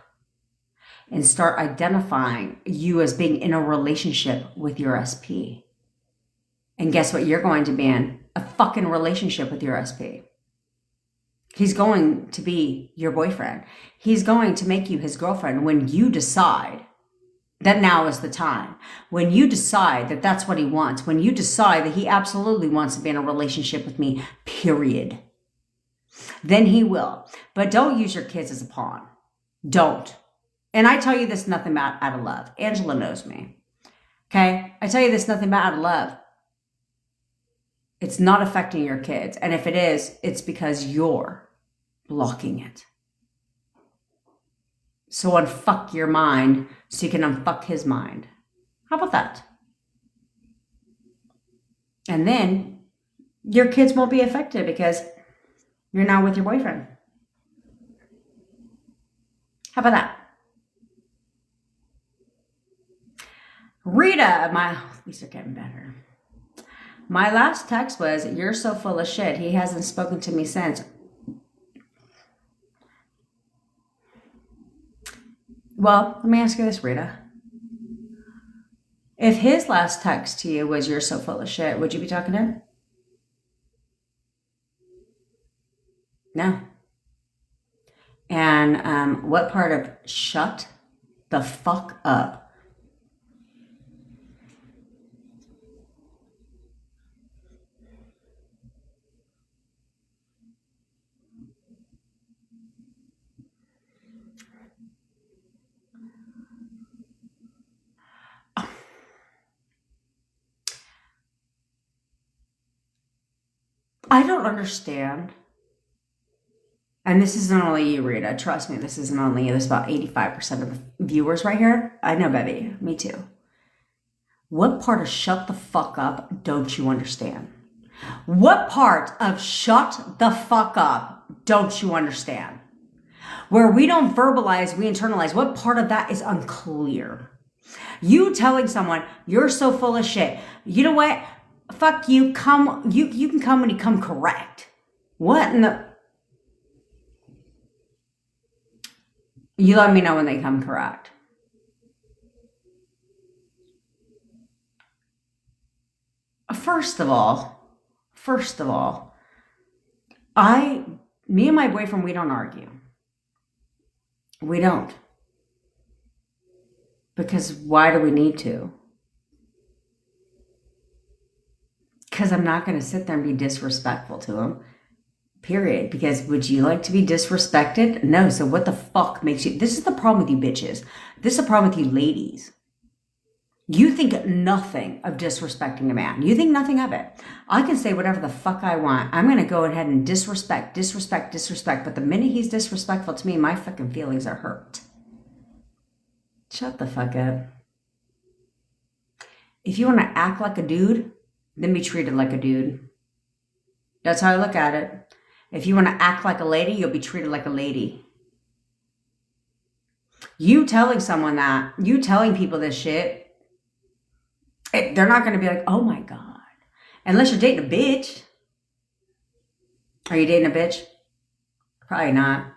And start identifying you as being in a relationship with your SP. And guess what? You're going to be in a fucking relationship with your SP. He's going to be your boyfriend. He's going to make you his girlfriend when you decide that now is the time. When you decide that that's what he wants. When you decide that he absolutely wants to be in a relationship with me, period. Then he will. But don't use your kids as a pawn. Don't. And I tell you this nothing but out of love. Angela knows me. Okay? I tell you this nothing but out of love. It's not affecting your kids. And if it is, it's because you're blocking it. So unfuck your mind so you can unfuck his mind. How about that? And then your kids won't be affected because you're now with your boyfriend. How about that? Rita, these are getting better. My last text was, you're so full of shit. He hasn't spoken to me since. Well, let me ask you this, Rita. If his last text to you was, you're so full of shit, would you be talking to him? No. And what part of shut the fuck up? I don't understand. And this isn't only you, Rita. Trust me, this isn't only you. There's about 85% of the viewers right here. I know, baby. Me too. What part of shut the fuck up don't you understand? What part of shut the fuck up don't you understand? Where we don't verbalize, we internalize. What part of that is unclear? You telling someone, you're so full of shit. You know what? Fuck you. You can come when you come correct. What in the... You let me know when they come correct. First of all, me and my boyfriend, we don't argue. We don't. Because why do we need to? Because I'm not going to sit there and be disrespectful to him. Period. Because would you like to be disrespected? No. So what the fuck makes you... This is the problem with you bitches. This is the problem with you ladies. You think nothing of disrespecting a man. You think nothing of it. I can say whatever the fuck I want. I'm going to go ahead and disrespect. But the minute he's disrespectful to me, my fucking feelings are hurt. Shut the fuck up. If you want to act like a dude, then be treated like a dude. That's how I look at it. If you want to act like a lady, you'll be treated like a lady. You telling someone that, you telling people this shit, they're not going to be like, oh my God. Unless you're dating a bitch. Are you dating a bitch? Probably not.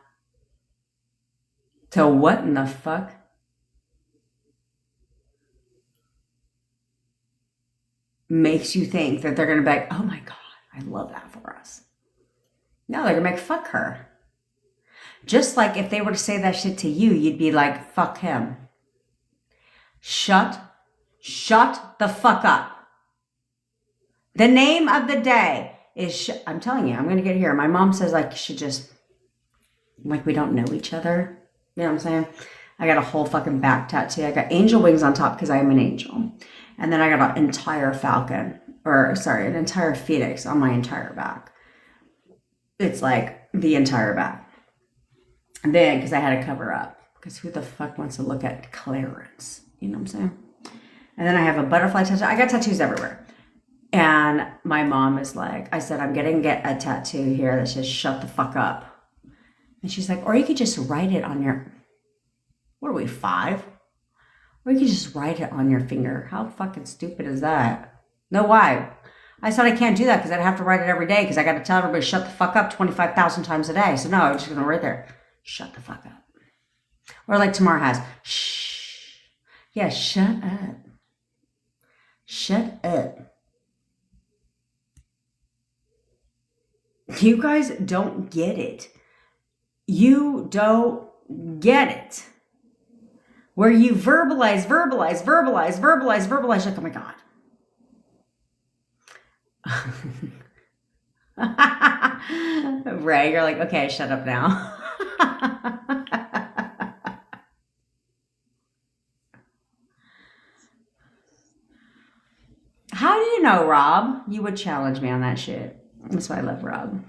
So what in the fuck? Makes you think that they're going to be like, oh my God, I love that for us. No, they're going to be like, fuck her. Just like if they were to say that shit to you, you'd be like, fuck him. Shut Shut the fuck up. The name of the day is, I'm telling you, I'm going to get here. My mom says like, you should just, like we don't know each other. You know what I'm saying? I got a whole fucking back tattoo. I got angel wings on top because I am an angel. And then I got an entire an entire phoenix on my entire back. It's like the entire back. And then, because I had to cover up. Because who the fuck wants to look at Clarence? You know what I'm saying? And then I have a butterfly tattoo. I got tattoos everywhere. And my mom is like, I said, I'm going to get a tattoo here that says, shut the fuck up. And she's like, or you could just write it on your, what are we, 5? Or you could just write it on your finger. How fucking stupid is that? No, why? I said I can't do that because I'd have to write it every day because I got to tell everybody shut the fuck up 25,000 times a day. So no, I'm just going to write there, shut the fuck up. Or like Tamar has, shh. Yeah, shut up. Shut up. You guys don't get it. You don't get it. Where you verbalize, like, oh my God. Right, you're like, okay, shut up now. How do you know, Rob? You would challenge me on that shit. That's why I love Rob.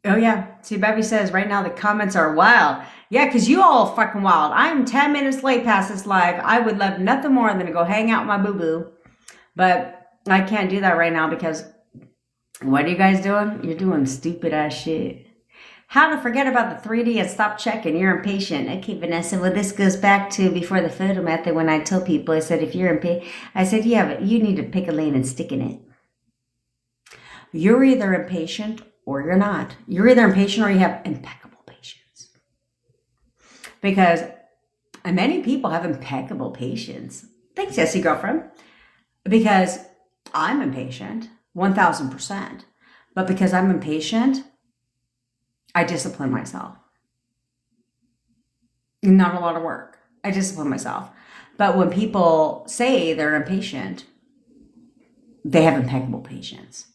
Oh yeah. See, Bevy says right now the comments are wild. Yeah, because you all are fucking wild. I'm 10 minutes late past this live. I would love nothing more than to go hang out with my boo-boo. But I can't do that right now because what are you guys doing? You're doing stupid ass shit. How to forget about the 3D and stop checking. You're impatient. Okay, Vanessa. Well, this goes back to before the photo method when I told people, I said, if you're impatient, I said, yeah, but you need to pick a lane and stick in it. You're either impatient or you're not. You're either impatient or you have impeccable patience. Because many people have impeccable patience. Thanks, Jessie, girlfriend. Because I'm impatient, 1,000%. But because I'm impatient, I discipline myself. Not a lot of work. I discipline myself. But when people say they're impatient, they have impeccable patience.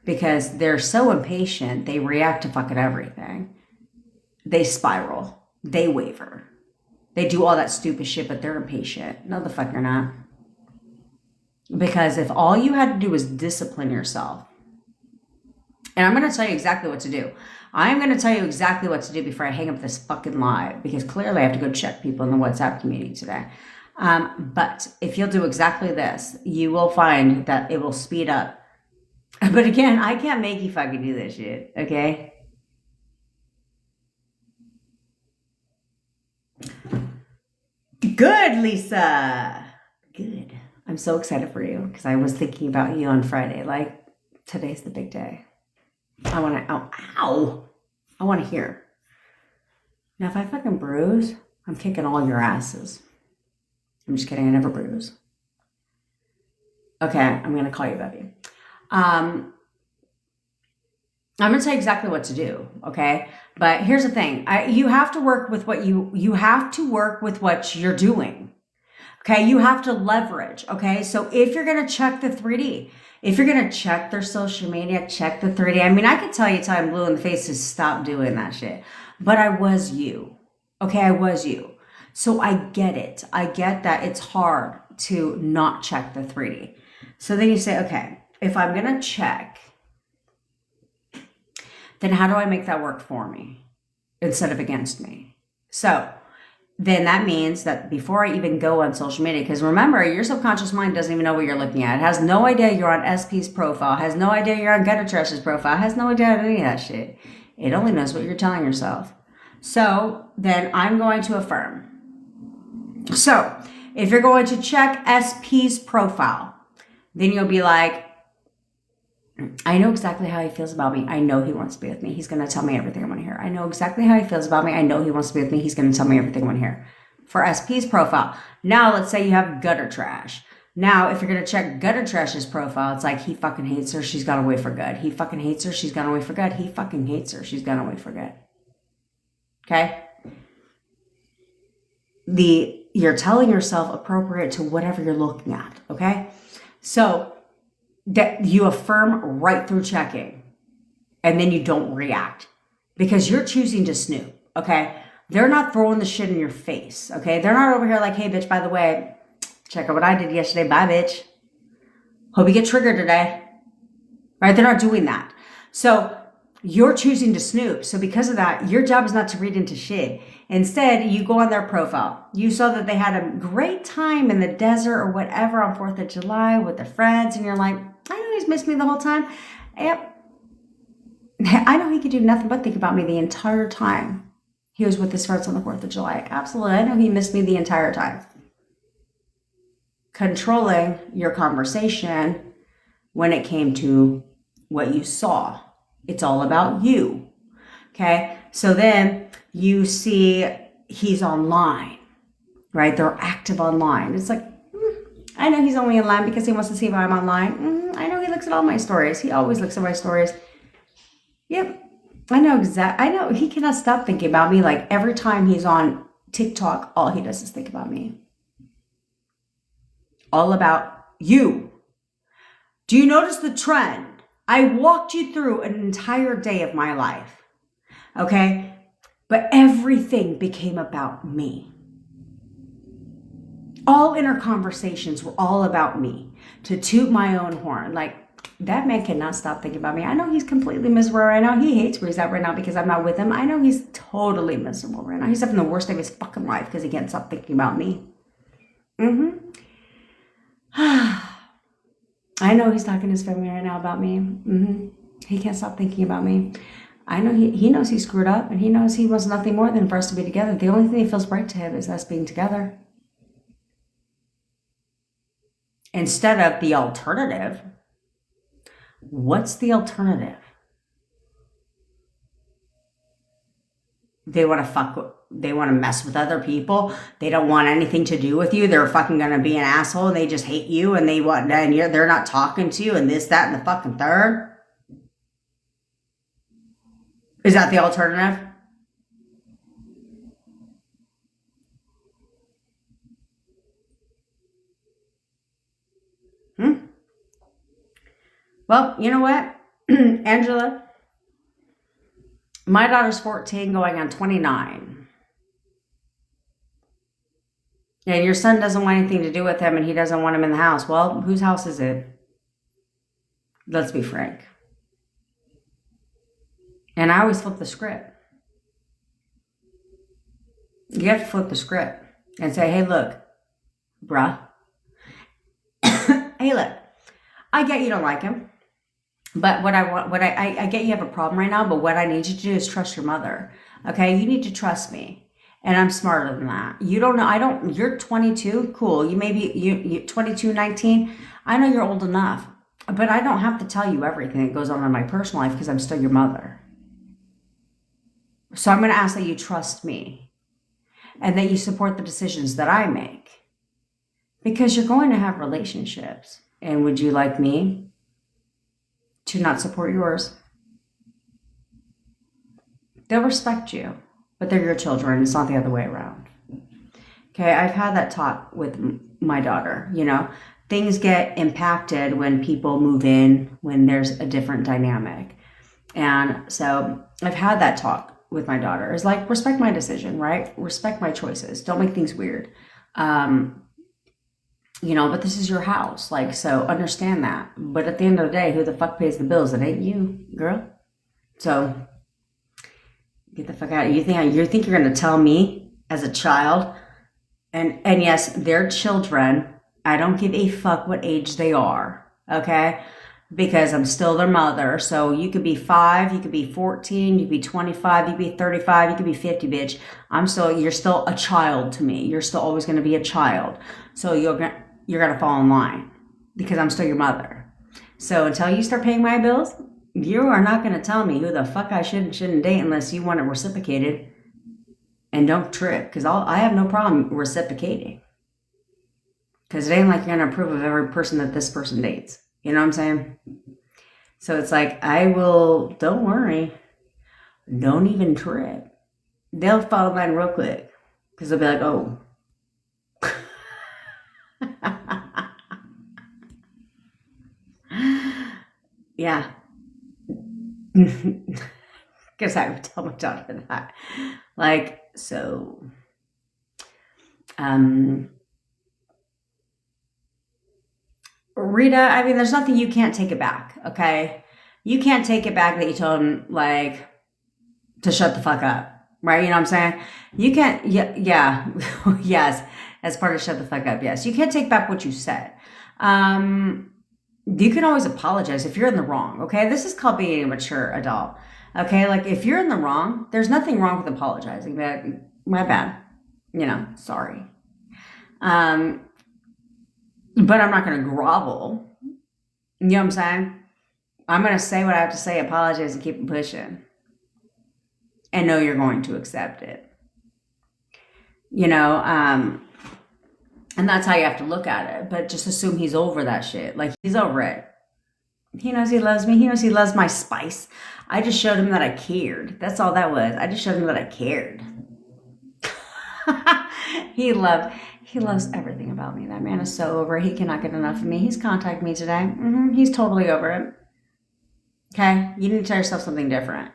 Because they're so impatient, they react to fucking everything. They spiral. They waver. They do all that stupid shit, but they're impatient. No, the fuck you're not. Because if all you had to do was discipline yourself, and I'm going to tell you exactly what to do. I'm going to tell you exactly what to do before I hang up this fucking live, because clearly I have to go check people in the WhatsApp community today. But if you'll do exactly this, you will find that it will speed up. But again, I can't make you fucking do this shit, okay? Good, Lisa. Good. I'm so excited for you because I was thinking about you on Friday. Like, today's the big day. I want to, ow. I want to hear. Now, if I fucking bruise, I'm kicking all your asses. I'm just kidding. I never bruise. Okay, I'm going to call you Bevy. I'm going to tell you exactly what to do, okay? But here's the thing. You have to work with what you have to work with what you're doing, okay? You have to leverage, okay? So if you're going to check the 3D, if you're going to check their social media, check the 3D. I mean, I could tell you till I'm blue in the face to stop doing that shit. But I was you, okay? I was you. So I get it. I get that it's hard to not check the 3D. So then you say, okay, if I'm going to check, then how do I make that work for me instead of against me? So then that means that before I even go on social media, because remember, your subconscious mind doesn't even know what you're looking at. It has no idea you're on SP's profile, has no idea you're on Gutter Trash's profile, has no idea any of that shit. It only knows what you're telling yourself. So then I'm going to affirm. So if you're going to check SP's profile, then you'll be like, I know exactly how he feels about me. I know he wants to be with me. He's going to tell me everything I want to hear. I know exactly how he feels about me. I know he wants to be with me. He's going to tell me everything I want to hear. For SP's profile. Now, let's say you have Gutter Trash. Now, if you're going to check Gutter Trash's profile, it's like, he fucking hates her, she's gone away for good. He fucking hates her, she's gone away for good. He fucking hates her, she's gone away for good. Okay? You're telling yourself appropriate to whatever you're looking at, okay? So, that you affirm right through checking, and then you don't react because you're choosing to snoop, okay? They're not throwing the shit in your face, okay? They're not over here like, hey, bitch, by the way, check out what I did yesterday. Bye, bitch. Hope you get triggered today. Right? They're not doing that. So you're choosing to snoop. So because of that, your job is not to read into shit. Instead, you go on their profile. You saw that they had a great time in the desert or whatever on 4th of July with their friends. And you're like, I know he's missed me the whole time. Yep. I know he could do nothing but think about me the entire time he was with his friends on the 4th of July. Absolutely. I know he missed me the entire time. Controlling your conversation when it came to what you saw. It's all about you. Okay? So then you see he's online, right? They're active online. It's like, I know he's only online because he wants to see if I'm online. I know he looks at all my stories. He always looks at my stories. Yep. I know he cannot stop thinking about me. Like every time he's on TikTok, all he does is think about me. All about you. Do you notice the trend? I walked you through an entire day of my life. Okay? But everything became about me. All inner conversations were all about me. To toot my own horn. Like, that man cannot stop thinking about me. I know he's completely miserable right now. He hates where he's at right now because I'm not with him. I know he's totally miserable right now. He's having the worst day of his fucking life because he can't stop thinking about me. I know he's talking to his family right now about me. He can't stop thinking about me. I know he knows he screwed up and he knows he wants nothing more than for us to be together. The only thing that feels right to him is us being together. Instead of the alternative. What's the alternative? They want to mess with other people. They don't want anything to do with you. They're fucking going to be an asshole and they just hate you and they're not talking to you and this, that, and the fucking third. Is that the alternative? Well, you know what, Angela? My daughter's 14 going on 29. And your son doesn't want anything to do with him and he doesn't want him in the house. Well, whose house is it? Let's be frank. And I always flip the script. You have to flip the script and say, hey, look, bruh. Hey, look, I get you don't like him. But I get you have a problem right now, but what I need you to do is trust your mother. Okay? You need to trust me. And I'm smarter than that. You don't know, you're 22, cool. You you're 22, 19. I know you're old enough, but I don't have to tell you everything that goes on in my personal life because I'm still your mother. So I'm going to ask that you trust me and that you support the decisions that I make because you're going to have relationships. And would you like me to not support yours? They'll respect you, but they're your children. It's not the other way around. Okay, I've had that talk with my daughter. You know, things get impacted when people move in, when there's a different dynamic. And so I've had that talk with my daughter. It's like, respect my decision, right? Respect my choices. Don't make things weird. You know, but this is your house. Like, so understand that. But at the end of the day, who the fuck pays the bills? It ain't you, girl. So get the fuck out. You think you're going to tell me as a child? And yes, they're children. I don't give a fuck what age they are. Okay? Because I'm still their mother. So you could be 5, you could be 14, you could be 25, you could be 35, you could be 50, bitch. You're still a child to me. You're still always going to be a child. So you're going to fall in line because I'm still your mother. So until you start paying my bills, you are not going to tell me who the fuck I should and shouldn't date unless you want it reciprocated. And don't trip, because I have no problem reciprocating. Because it ain't like you're going to approve of every person that this person dates. You know what I'm saying? So it's like, don't worry. Don't even trip. They'll follow mine real quick. Because they'll be like, oh. Yeah. Because I would tell my daughter that. Like, so. Rita, I mean, there's nothing you can't take it back, okay? You can't take it back that you told him, like, to shut the fuck up, right? You know what I'm saying? You can't, yeah. Yes, as part of shut the fuck up, yes. You can't take back what you said. You can always apologize if you're in the wrong, okay? This is called being a mature adult, okay? Like, if you're in the wrong, there's nothing wrong with apologizing. But my bad, sorry. But I'm not going to grovel. You know what I'm saying? I'm going to say what I have to say, apologize, and keep it pushing. And know you're going to accept it. And that's how you have to look at it. But just assume he's over that shit. Like, he's over it. He knows he loves me. He knows he loves my spice. I just showed him that I cared. That's all that was. I just showed him that I cared. He loves everything about me. That man is so over it. He cannot get enough of me. He's contacted me today. He's totally over it. Okay? You need to tell yourself something different.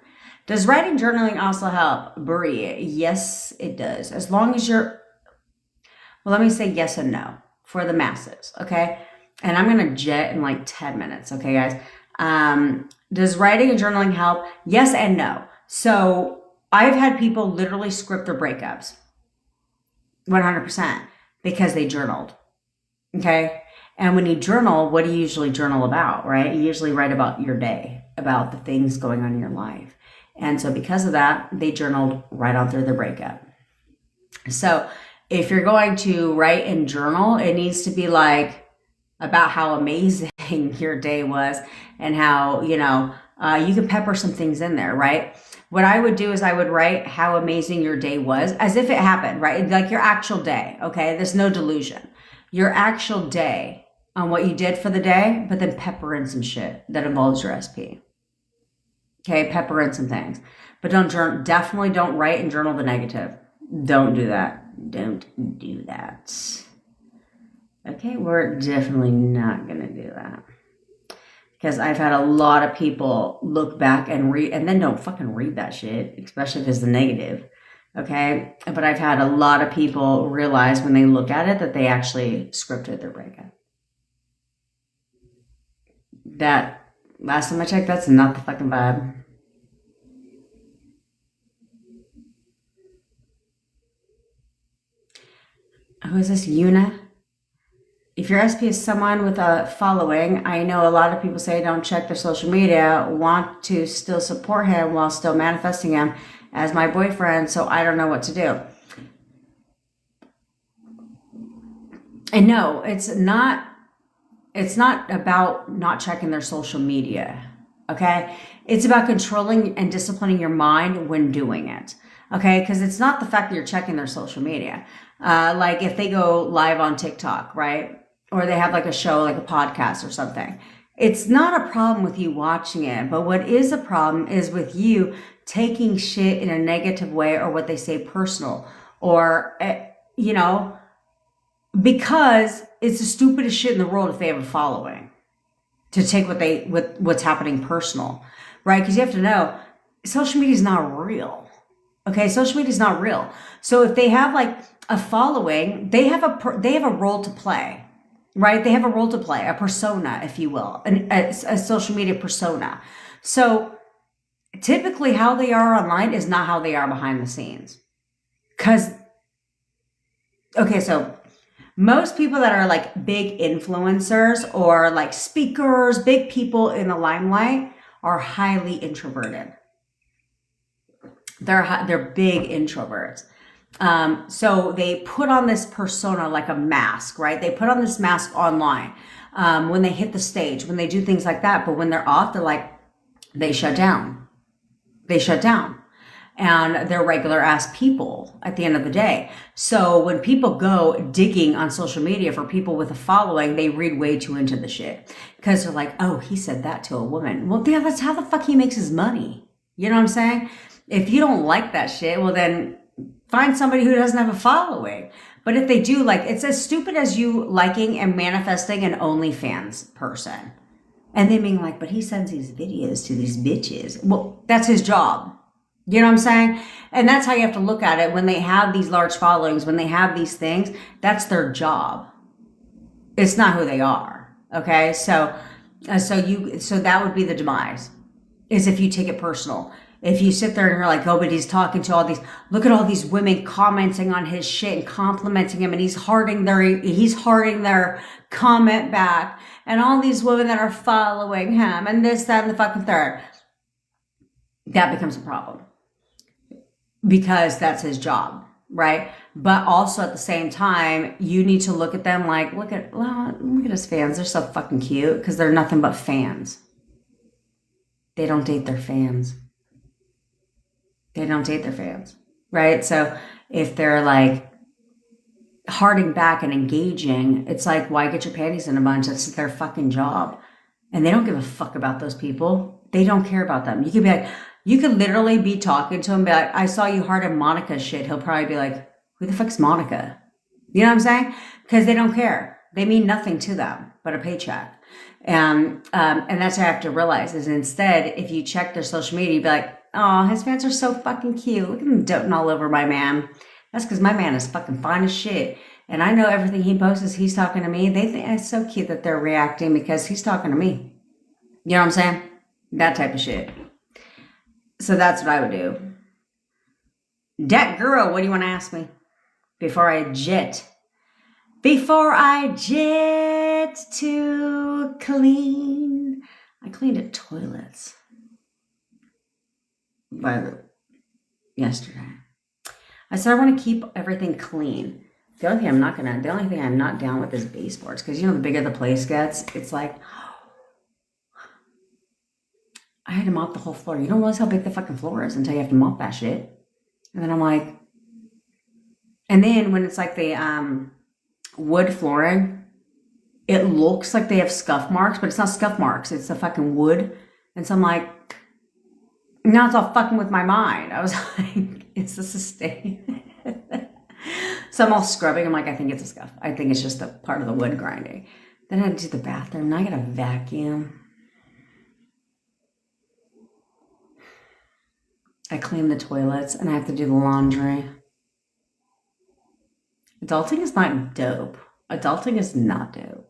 Does writing journaling also help? Brie, yes, it does. As long as you're, well, let me say yes and no for the masses, okay? And I'm going to jet in like 10 minutes, okay, guys? Does writing and journaling help? Yes and no. So I've had people literally script their breakups. 100%, because they journaled, okay? And when you journal, what do you usually journal about, right? You usually write about your day, about the things going on in your life. And so because of that, they journaled right on through their breakup. So if you're going to write and journal, it needs to be like about how amazing your day was and how, you can pepper some things in there, right? What I would do is I would write how amazing your day was as if it happened, right? Like your actual day, okay? There's no delusion. Your actual day on what you did for the day, but then pepper in some shit that involves your SP. Okay, pepper in some things. But definitely don't write and journal the negative. Don't do that. Don't do that. Okay, we're definitely not going to do that. Because I've had a lot of people look back and read, and then don't fucking read that shit, especially if it's the negative. Okay? But I've had a lot of people realize when they look at it that they actually scripted their breakup. That, last time I checked, that's not the fucking vibe. Who is this? Yuna? If your SP is someone with a following, I know a lot of people say don't check their social media, want to still support him while still manifesting him as my boyfriend, so I don't know what to do. And no, it's not about not checking their social media, okay? It's about controlling and disciplining your mind when doing it, okay? Because it's not the fact that you're checking their social media. Like if they go live on TikTok, right? Or they have like a show, like a podcast or something. It's not a problem with you watching it, but what is a problem is with you taking shit in a negative way or what they say personal or, because it's the stupidest shit in the world if they have a following to take what's happening personal, right? Because you have to know social media is not real. Okay, social media is not real. So if they have like a following, they have a role to play. Right? They have a role to play, a persona, if you will, a social media persona. So typically how they are online is not how they are behind the scenes. So most people that are like big influencers or like speakers, big people in the limelight are highly introverted. They're big introverts. So they put on this persona like a mask, right? They put on this mask online when they hit the stage, when they do things like that. But when they're off, they shut down. and they're regular ass people at the end of the day. So when people go digging on social media for people with a following, they read way too into the shit because they're like, oh, he said that to a woman. Well, yeah, that's how the fuck he makes his money. You know what I'm saying? If you don't like that shit, well then find somebody who doesn't have a following. But if they do, like, it's as stupid as you liking and manifesting an OnlyFans person. And then being like, but he sends these videos to these bitches. Well, that's his job. You know what I'm saying? And that's how you have to look at it when they have these large followings, when they have these things, that's their job. It's not who they are. Okay? So that would be the demise, is if you take it personal. If you sit there and you're like, oh, but he's talking to all these, look at all these women commenting on his shit and complimenting him, and he's hearting their comment back, and all these women that are following him, and this, that, and the fucking third. That becomes a problem. Because that's his job, right? But also at the same time, you need to look at them like, look at his fans. They're so fucking cute because they're nothing but fans. They don't date their fans. They don't date their fans, right? So if they're like hearting back and engaging, it's like, why get your panties in a bunch? That's their fucking job. And they don't give a fuck about those people. They don't care about them. You could be like, you could literally be talking to him, be like, I saw you hearting Monica's shit. He'll probably be like, who the fuck's Monica? You know what I'm saying? Because they don't care. They mean nothing to them but a paycheck. And that's what I have to realize is instead, if you check their social media, you'd be like, oh, his fans are so fucking cute. Look at him doting all over my man. That's because my man is fucking fine as shit. And I know everything he posts, he's talking to me. They think it's so cute that they're reacting because he's talking to me. You know what I'm saying? That type of shit. So that's what I would do. Dat girl, what do you want to ask me? Before I jet to clean. I cleaned the toilets yesterday. I said I want to keep everything clean. The only thing I'm not down with is baseboards. Because, the bigger the place gets, it's like, I had to mop the whole floor. You don't realize how big the fucking floor is until you have to mop that shit. And then I'm like, and then when it's like the wood flooring, it looks like they have scuff marks, but it's not scuff marks. It's the fucking wood. And so I'm like, now it's all fucking with my mind. I was like, is this a stain? So I'm all scrubbing. I'm like, I think it's a scuff. I think it's just a part of the wood grinding. Then I had to do the bathroom. Now I got to vacuum. I clean the toilets and I have to do the laundry. Adulting is not dope. Adulting is not dope.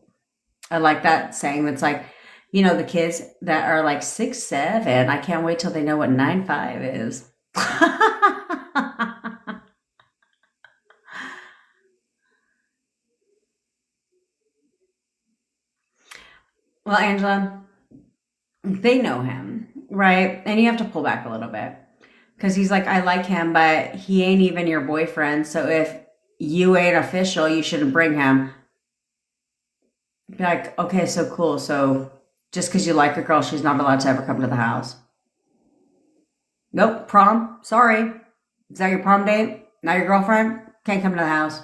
I like that saying that's like, the kids that are like 6, 7, I can't wait till they know what 9, 5 is. Well, Angela, they know him, right? And you have to pull back a little bit. Because he's like, I like him, but he ain't even your boyfriend. So if you ain't official, you shouldn't bring him. Be like, okay, so cool. So just because you like a girl, she's not allowed to ever come to the house. Nope, prom. Sorry. Is that your prom date? Not your girlfriend? Can't come to the house.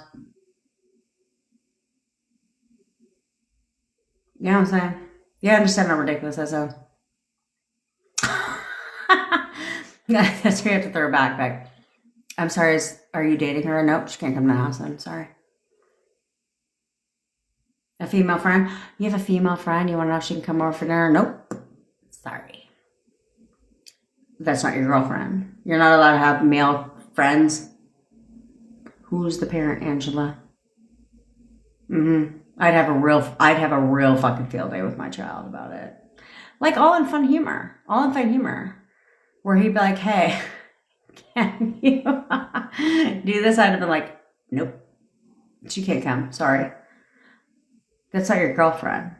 You know what I'm saying? Yeah, I understand how ridiculous that sounds. That's where you have to throw her back. I'm sorry, are you dating her? Nope, she can't come to the house. I'm sorry. A female friend? You have a female friend? You want to know if she can come over for dinner? Nope. Sorry. That's not your girlfriend. You're not allowed to have male friends. Who's the parent, Angela? I'd have a real fucking field day with my child about it. Like all in fun humor. Where he'd be like, hey, can you do this? I'd have been like, nope, she can't come. Sorry. That's not your girlfriend.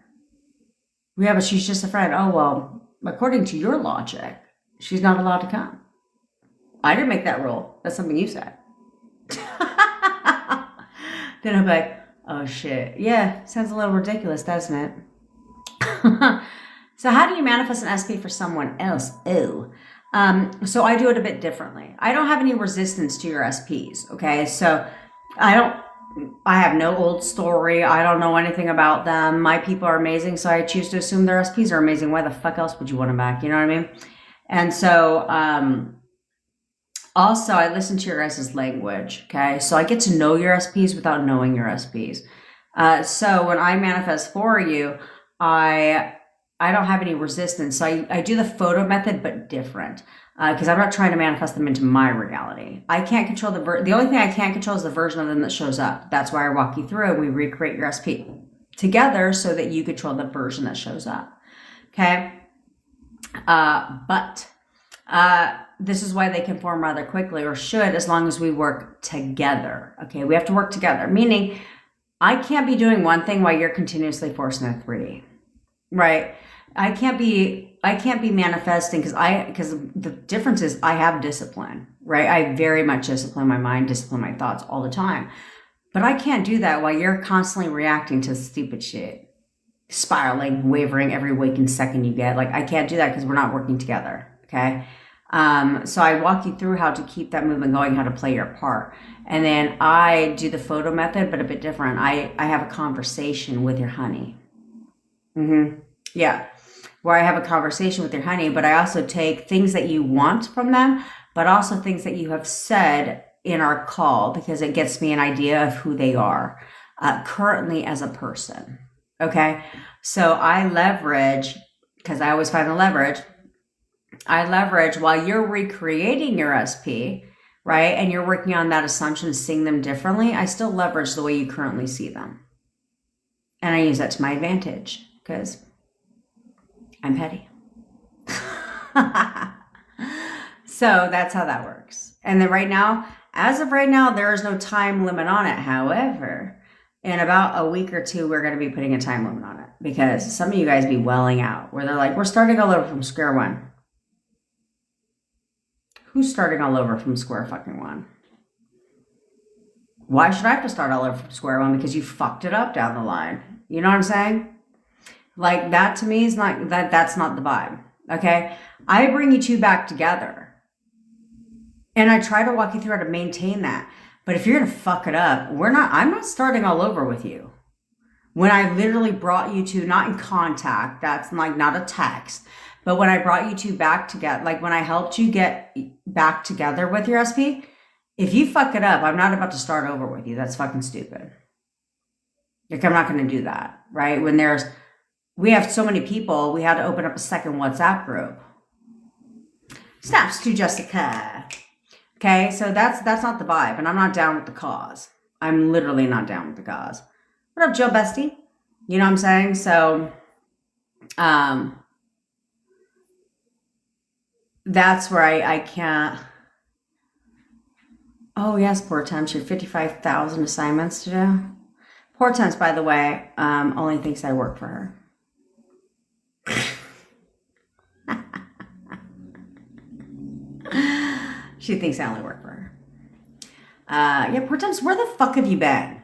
Yeah, but she's just a friend. Oh, well, according to your logic, she's not allowed to come. I didn't make that rule. That's something you said. Then I'd be like, oh, shit. Yeah, sounds a little ridiculous, doesn't it? So how do you manifest an SP for someone else? Oh, So I do it a bit differently. I don't have any resistance to your SPs. Okay. So I have no old story. I don't know anything about them. My people are amazing. So I choose to assume their SPs are amazing. Why the fuck else would you want them back? You know what I mean? And so, also, I listen to your guys' language, okay? So I get to know your SPs without knowing your SPs. So when I manifest for you, I don't have any resistance. So I do the photo method, but different, because I'm not trying to manifest them into my reality. I can't control the only thing I can't control is the version of them that shows up. That's why I walk you through and we recreate your SP together so that you control the version that shows up, okay? But this is why they can form rather quickly, or should, as long as we work together. Okay, we have to work together, meaning I can't be doing one thing while you're continuously forcing a 3D, right? I can't be manifesting because the difference is I have discipline, right? I very much discipline my mind, discipline my thoughts all the time, but I can't do that while you're constantly reacting to stupid shit, spiraling, wavering every waking second you get. Like, I can't do that because we're not working together. Okay. So I walk you through how to keep that movement going, how to play your part. And then I do the photo method, but a bit different. I have a conversation with your honey. Yeah. Where I have a conversation with your honey, but I also take things that you want from them, but also things that you have said in our call, because it gets me an idea of who they are currently as a person. Okay. So I leverage, because I always find the leverage. I leverage while you're recreating your SP, right? And you're working on that assumption, seeing them differently. I still leverage the way you currently see them. And I use that to my advantage because I'm petty. So that's how that works. And then as of right now, there is no time limit on it. However, in about a week or two, we're going to be putting a time limit on it because some of you guys be welling out where they're like, we're starting all over from square one. Who's starting all over from square fucking one? Why should I have to start all over from square one? Because you fucked it up down the line. You know what I'm saying? Like, that to me is not, that's not the vibe. Okay. I bring you two back together and I try to walk you through how to maintain that. But if you're going to fuck it up, I'm not starting all over with you. When I literally brought you two, not in contact, that's like not a text, but when I brought you two back together, like when I helped you get back together with your SP, if you fuck it up, I'm not about to start over with you. That's fucking stupid. Like, I'm not going to do that, right? When we have so many people, we had to open up a second WhatsApp group. Snaps to Jessica. Okay, so that's not the vibe, and I'm not down with the cause. I'm literally not down with the cause. What up, Joe Bestie? You know what I'm saying? So, that's where I can't. Oh yes, poor Temps. She had 55,000 assignments to do. Poor Temps, by the way, only thinks I work for her. She thinks I only work for her. Yeah, poor Temps, where the fuck have you been?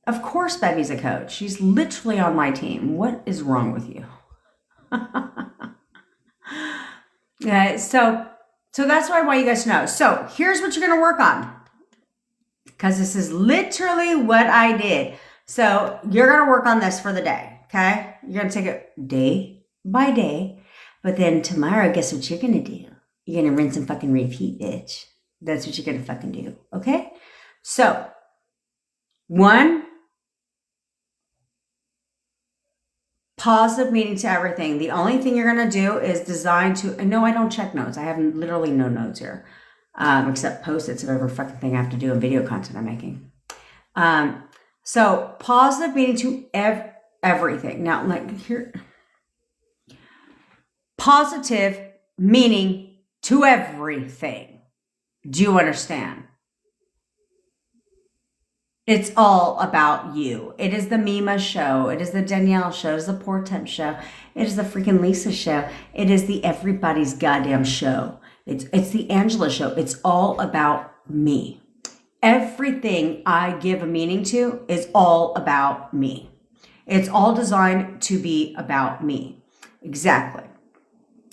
Of course Bevy's a coach. She's literally on my team. What is wrong with you? Yeah, so that's why I want you guys to know. So here's what you're going to work on. Because this is literally what I did. So you're going to work on this for the day. Okay? You're going to take it day by day. But then tomorrow, guess what you're going to do? You're going to rinse and fucking repeat, bitch. That's what you're going to fucking do. Okay? So, 1, positive meaning to everything. The only thing you're going to do is design to, no, I don't check notes. I have literally no notes here. Except post-its of every fucking thing I have to do in video content I'm making. So positive meaning to everything. Now, like here, positive meaning to everything. Do you understand? It's all about you. It is the Mima show. It is the Danielle show. It is the Poor Temp show. It is the freaking Lisa show. It is the everybody's goddamn show. It's the Angela show. It's all about me. Everything I give a meaning to is all about me. It's all designed to be about me. Exactly.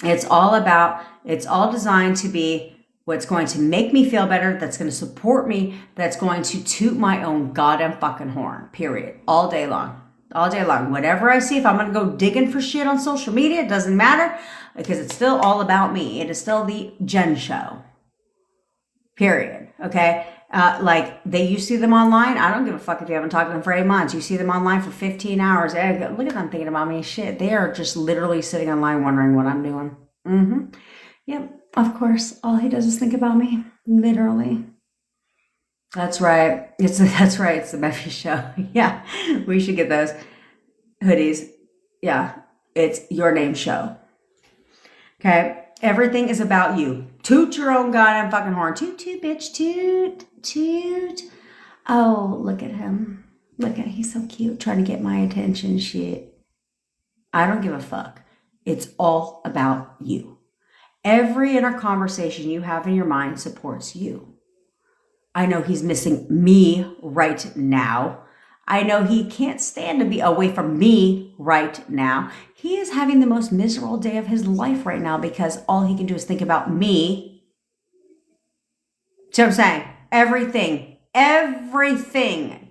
It's all designed to be what's going to make me feel better, that's going to support me, that's going to toot my own goddamn fucking horn, period. All day long. All day long. Whatever I see, if I'm going to go digging for shit on social media, it doesn't matter because it's still all about me. It is still the Jen show. Period. Okay? You see them online. I don't give a fuck if you haven't talked to them for 8 months. You see them online for 15 hours. Hey, look at them thinking about me. Shit. They are just literally sitting online wondering what I'm doing. Yep. Of course. All he does is think about me. Literally. That's right. It's the Meffy show. Yeah. We should get those hoodies. Yeah. It's your name show. Okay. Everything is about you. Toot your own goddamn fucking horn. Toot, toot, bitch. Toot, toot. Oh, look at him. He's so cute. Trying to get my attention. Shit. I don't give a fuck. It's all about you. Every inner conversation you have in your mind supports you. I know he's missing me right now. I know he can't stand to be away from me right now. He is having the most miserable day of his life right now because all he can do is think about me. See what I'm saying? Everything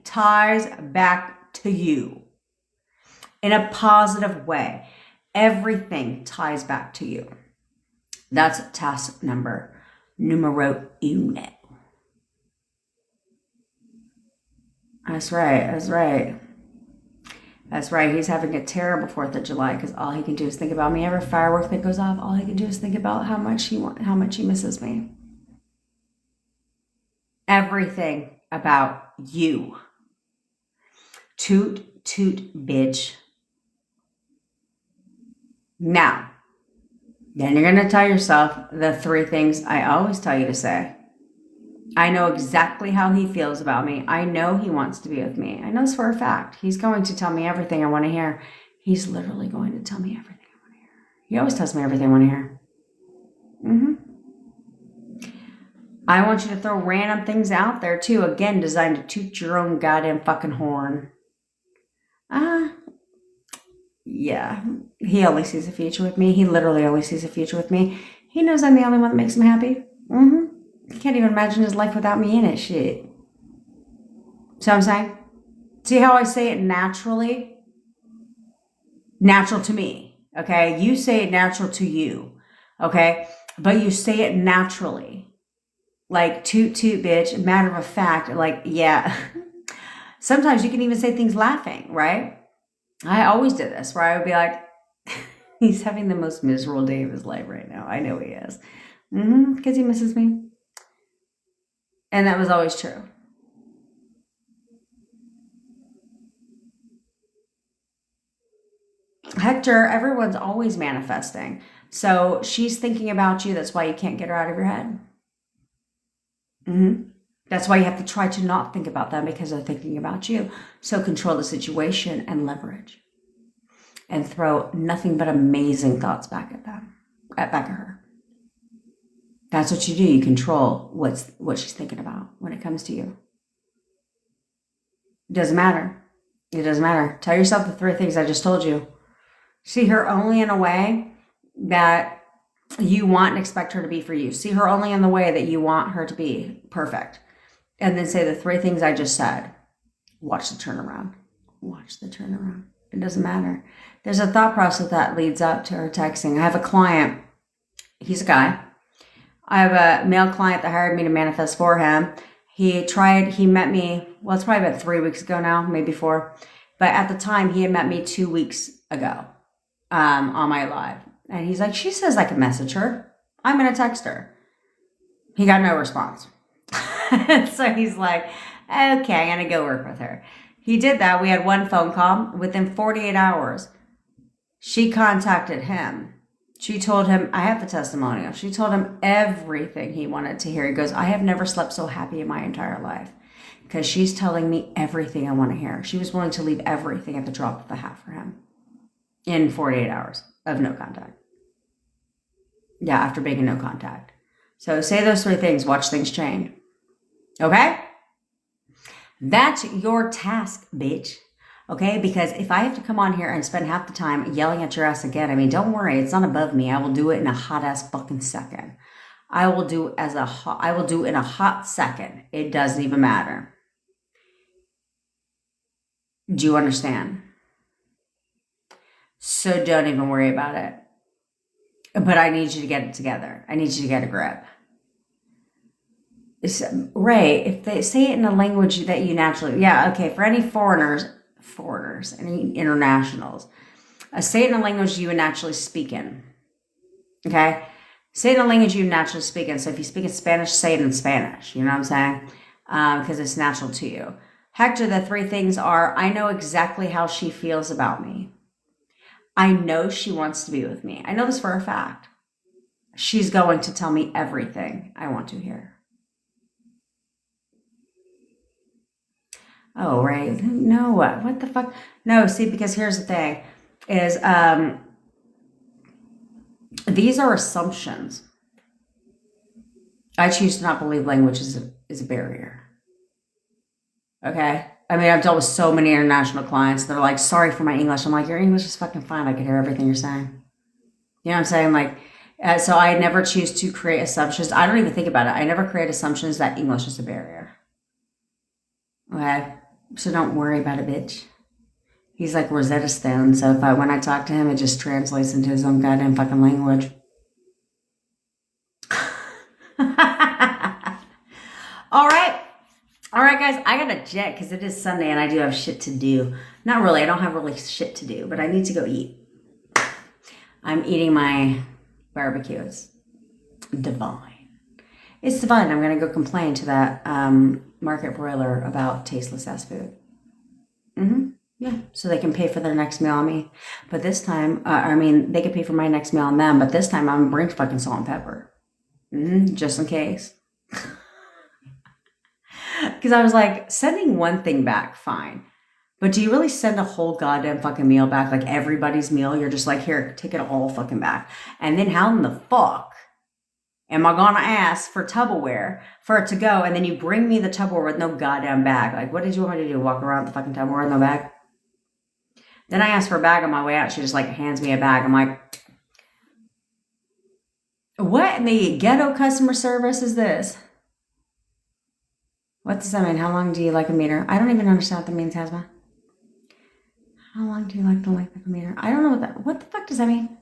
ties back to you in a positive way. Everything ties back to you. That's task numero uno. That's right. He's having a terrible 4th of July because all he can do is think about me. Every firework that goes off, all he can do is think about how much he misses me. Everything about you. Toot, toot, bitch. Now, then you're going to tell yourself the 3 things I always tell you to say. I know exactly how he feels about me. I know he wants to be with me. I know this for a fact. He's going to tell me everything I want to hear. He's literally going to tell me everything I want to hear. He always tells me everything I want to hear. I want you to throw random things out there too. Again, designed to toot your own goddamn fucking horn. Yeah. He only sees a future with me. He literally only sees a future with me. He knows I'm the only one that makes him happy. He can't even imagine his life without me in it. Shit. See what I'm saying? See how I say it naturally? Natural to me. Okay? You say it natural to you. Okay? But you say it naturally. Like, toot, toot, bitch. Matter of fact. Like, yeah. Sometimes you can even say things laughing, right? I always did this, where I would be like, he's having the most miserable day of his life right now. I know he is. Because he misses me. And that was always true. Hector, everyone's always manifesting. So she's thinking about you. That's why you can't get her out of your head. That's why you have to try to not think about them because they're thinking about you. So control the situation and leverage. And throw nothing but amazing thoughts back at them. Back at her. That's what you do. You control what she's thinking about when it comes to you. It doesn't matter. It doesn't matter. Tell yourself the 3 things I just told you. See her only in a way that you want and expect her to be for you. See her only in the way that you want her to be perfect. And then say the 3 things I just said. Watch the turnaround. Watch the turnaround. It doesn't matter. There's a thought process that leads up to her texting. I have a client. He's a guy. I have a male client that hired me to manifest for him. He met me, well, it's probably about 3 weeks ago now, maybe 4. But at the time, he had met me 2 weeks ago on my live. And he's like, she says I can message her. I'm going to text her. He got no response. So he's like, okay, I'm going to go work with her. He did that. We had 1 phone call. Within 48 hours, she contacted him. She told him, I have the testimonial. She told him everything he wanted to hear. He goes, I have never slept so happy in my entire life because she's telling me everything I want to hear. She was willing to leave everything at the drop of the hat for him in 48 hours of no contact. Yeah, after being in no contact. So say those 3 things. Watch things change. Okay? That's your task, bitch. Okay, because if I have to come on here and spend half the time yelling at your ass again, I mean, don't worry, it's not above me. I will do it in a hot ass fucking second. I will do it in a hot second. It doesn't even matter. Do you understand? So don't even worry about it. But I need you to get it together. I need you to get a grip. Ray, if they say it in a language that you naturally, okay, for any foreigners, any internationals, say it in a language you would naturally speak in. Okay? Say it in a language you naturally speak in. So if you speak in Spanish, say it in Spanish. You know what I'm saying? Because it's natural to you. Hector, the 3 things are, I know exactly how she feels about me. I know she wants to be with me. I know this for a fact. She's going to tell me everything I want to hear. Oh, right. No, what the fuck? No, see, because here's the thing is, these are assumptions. I choose to not believe language is a barrier. Okay? I mean, I've dealt with so many international clients. They're like, sorry for my English. I'm like, your English is fucking fine. I can hear everything you're saying. You know what I'm saying? Like, so I never choose to create assumptions. I don't even think about it. I never create assumptions that English is a barrier. Okay? So don't worry about it, bitch. He's like Rosetta Stone. So when I talk to him, it just translates into his own goddamn fucking language. All right, guys, I got to jet because it is Sunday and I do have shit to do. Not really. I don't have really shit to do, but I need to go eat. I'm eating my barbecue. It's divine. It's divine. I'm going to go complain to that market broiler about tasteless ass food. Yeah, so they can pay for their next meal on me. But this time, they can pay for my next meal on them, but this time I'm going to bring fucking salt and pepper. Just in case. Because I was like, sending one thing back, fine. But do you really send a whole goddamn fucking meal back? Like everybody's meal? You're just like, here, take it all fucking back. And then how in the fuck am I gonna ask for Tupperware for it to go? And then you bring me the Tupperware with no goddamn bag. Like, what did you want me to do? Walk around with the fucking Tupperware with no bag? Then I asked for a bag on my way out. She just like hands me a bag. I'm like, what in the ghetto customer service is this? What does that mean? How long do you like a meter? I don't even understand what that means, Hasma. How long do you like the length of a meter? I don't know what the fuck does that mean?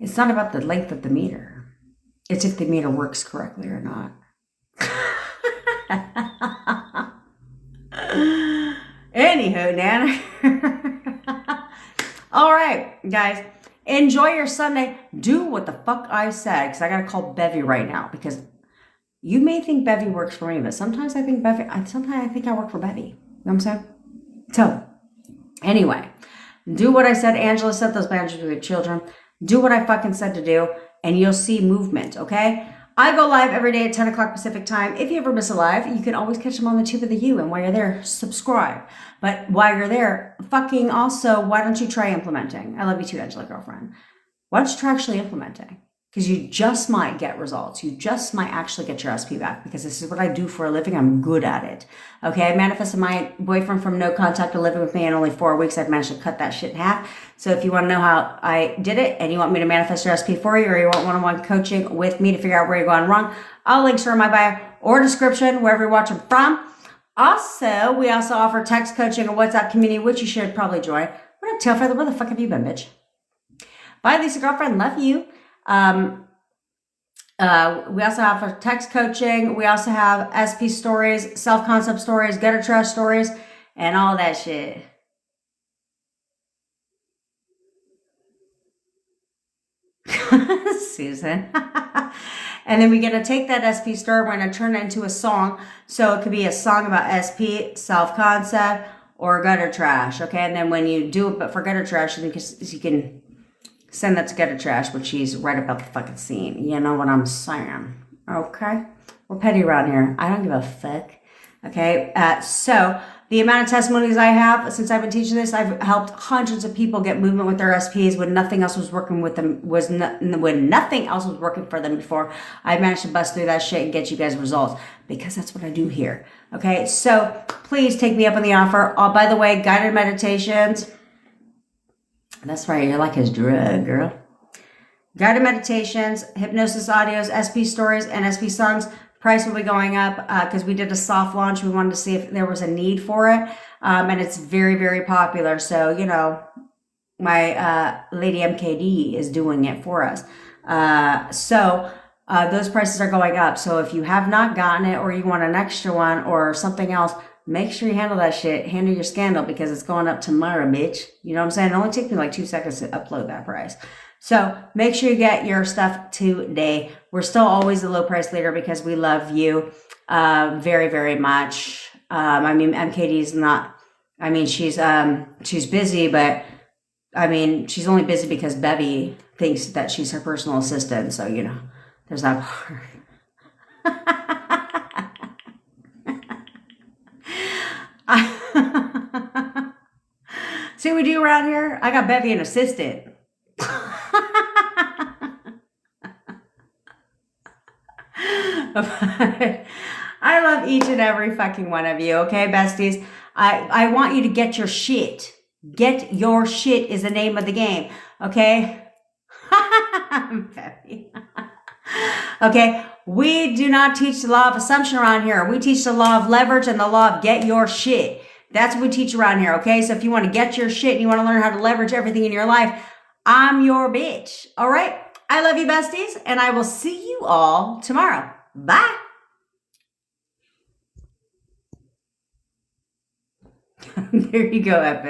It's not about the length of the meter. It's if the meter works correctly or not. Anywho, Nana. All right, guys. Enjoy your Sunday. Do what the fuck I said, because I got to call Bevy right now, because you may think Bevy works for me, but sometimes I think I work for Bevy. You know what I'm saying? So, anyway, do what I said. Angela set those boundaries with your children. Do what I fucking said to do, and you'll see movement, okay? I go live every day at 10 o'clock Pacific time. If you ever miss a live, you can always catch them on the tube of the U, and while you're there, subscribe. But while you're there, fucking also, why don't you try implementing? I love you too, Angela girlfriend. Why don't you try actually implementing? Because you just might get results. You just might actually get your SP back, because this is what I do for a living. I'm good at it. Okay, I manifested my boyfriend from no contact to living with me in only 4 weeks. I've managed to cut that shit in half. So if you want to know how I did it and you want me to manifest your SP for you, or you want one-on-one coaching with me to figure out where you're going wrong, all links are in my bio or description, wherever you're watching from. Also, we also offer text coaching and WhatsApp community, which you should probably join. What up, Tailfeather? Where the fuck have you been, bitch? Bye, Lisa girlfriend. Love you. We also have for text coaching. We also have SP stories, self-concept stories, gutter trash stories, and all that shit. Susan. And then we're going to take that SP story, we're going to turn it into a song. So it could be a song about SP, self-concept, or gutter trash. Okay. And then when you do it, but for gutter trash, you can send that to gutter trash, but she's right about the fucking scene. You know what I'm saying? Okay. We're petty around here. I don't give a fuck. Okay. So The amount of testimonies I have since I've been teaching this, I've helped hundreds of people get movement with their SPs when nothing else was working with them, when nothing else was working for them before. I managed to bust through that shit and get you guys results because that's what I do here. Okay, so please take me up on the offer. Oh, by the way, guided meditations. That's right, you're like his drug, girl. Guided meditations, hypnosis audios, SP stories, and SP songs. Price will be going up because we did a soft launch. We wanted to see if there was a need for it. And it's very, very popular. So, you know, my Lady MKD is doing it for us. So those prices are going up. So if you have not gotten it or you want an extra one or something else, make sure you handle that shit. Handle your scandal because it's going up tomorrow, bitch. You know what I'm saying? It only takes me like 2 seconds to upload that price. So make sure you get your stuff today. We're still always the low price leader because we love you very, very much. I mean, MKD's not, I mean, she's busy, but I mean, she's only busy because Bevy thinks that she's her personal assistant. So, you know, there's that part. See what we do around here? I got Bevy an assistant. I love each and every fucking one of you, okay, besties? I want you to get your shit. Get your shit is the name of the game, okay? Okay, we do not teach the law of assumption around here. We teach the law of leverage and the law of get your shit. That's what we teach around here, okay? So if you want to get your shit and you want to learn how to leverage everything in your life, I'm your bitch, all right? I love you, besties, and I will see you all tomorrow. Bye. There you go, Epic.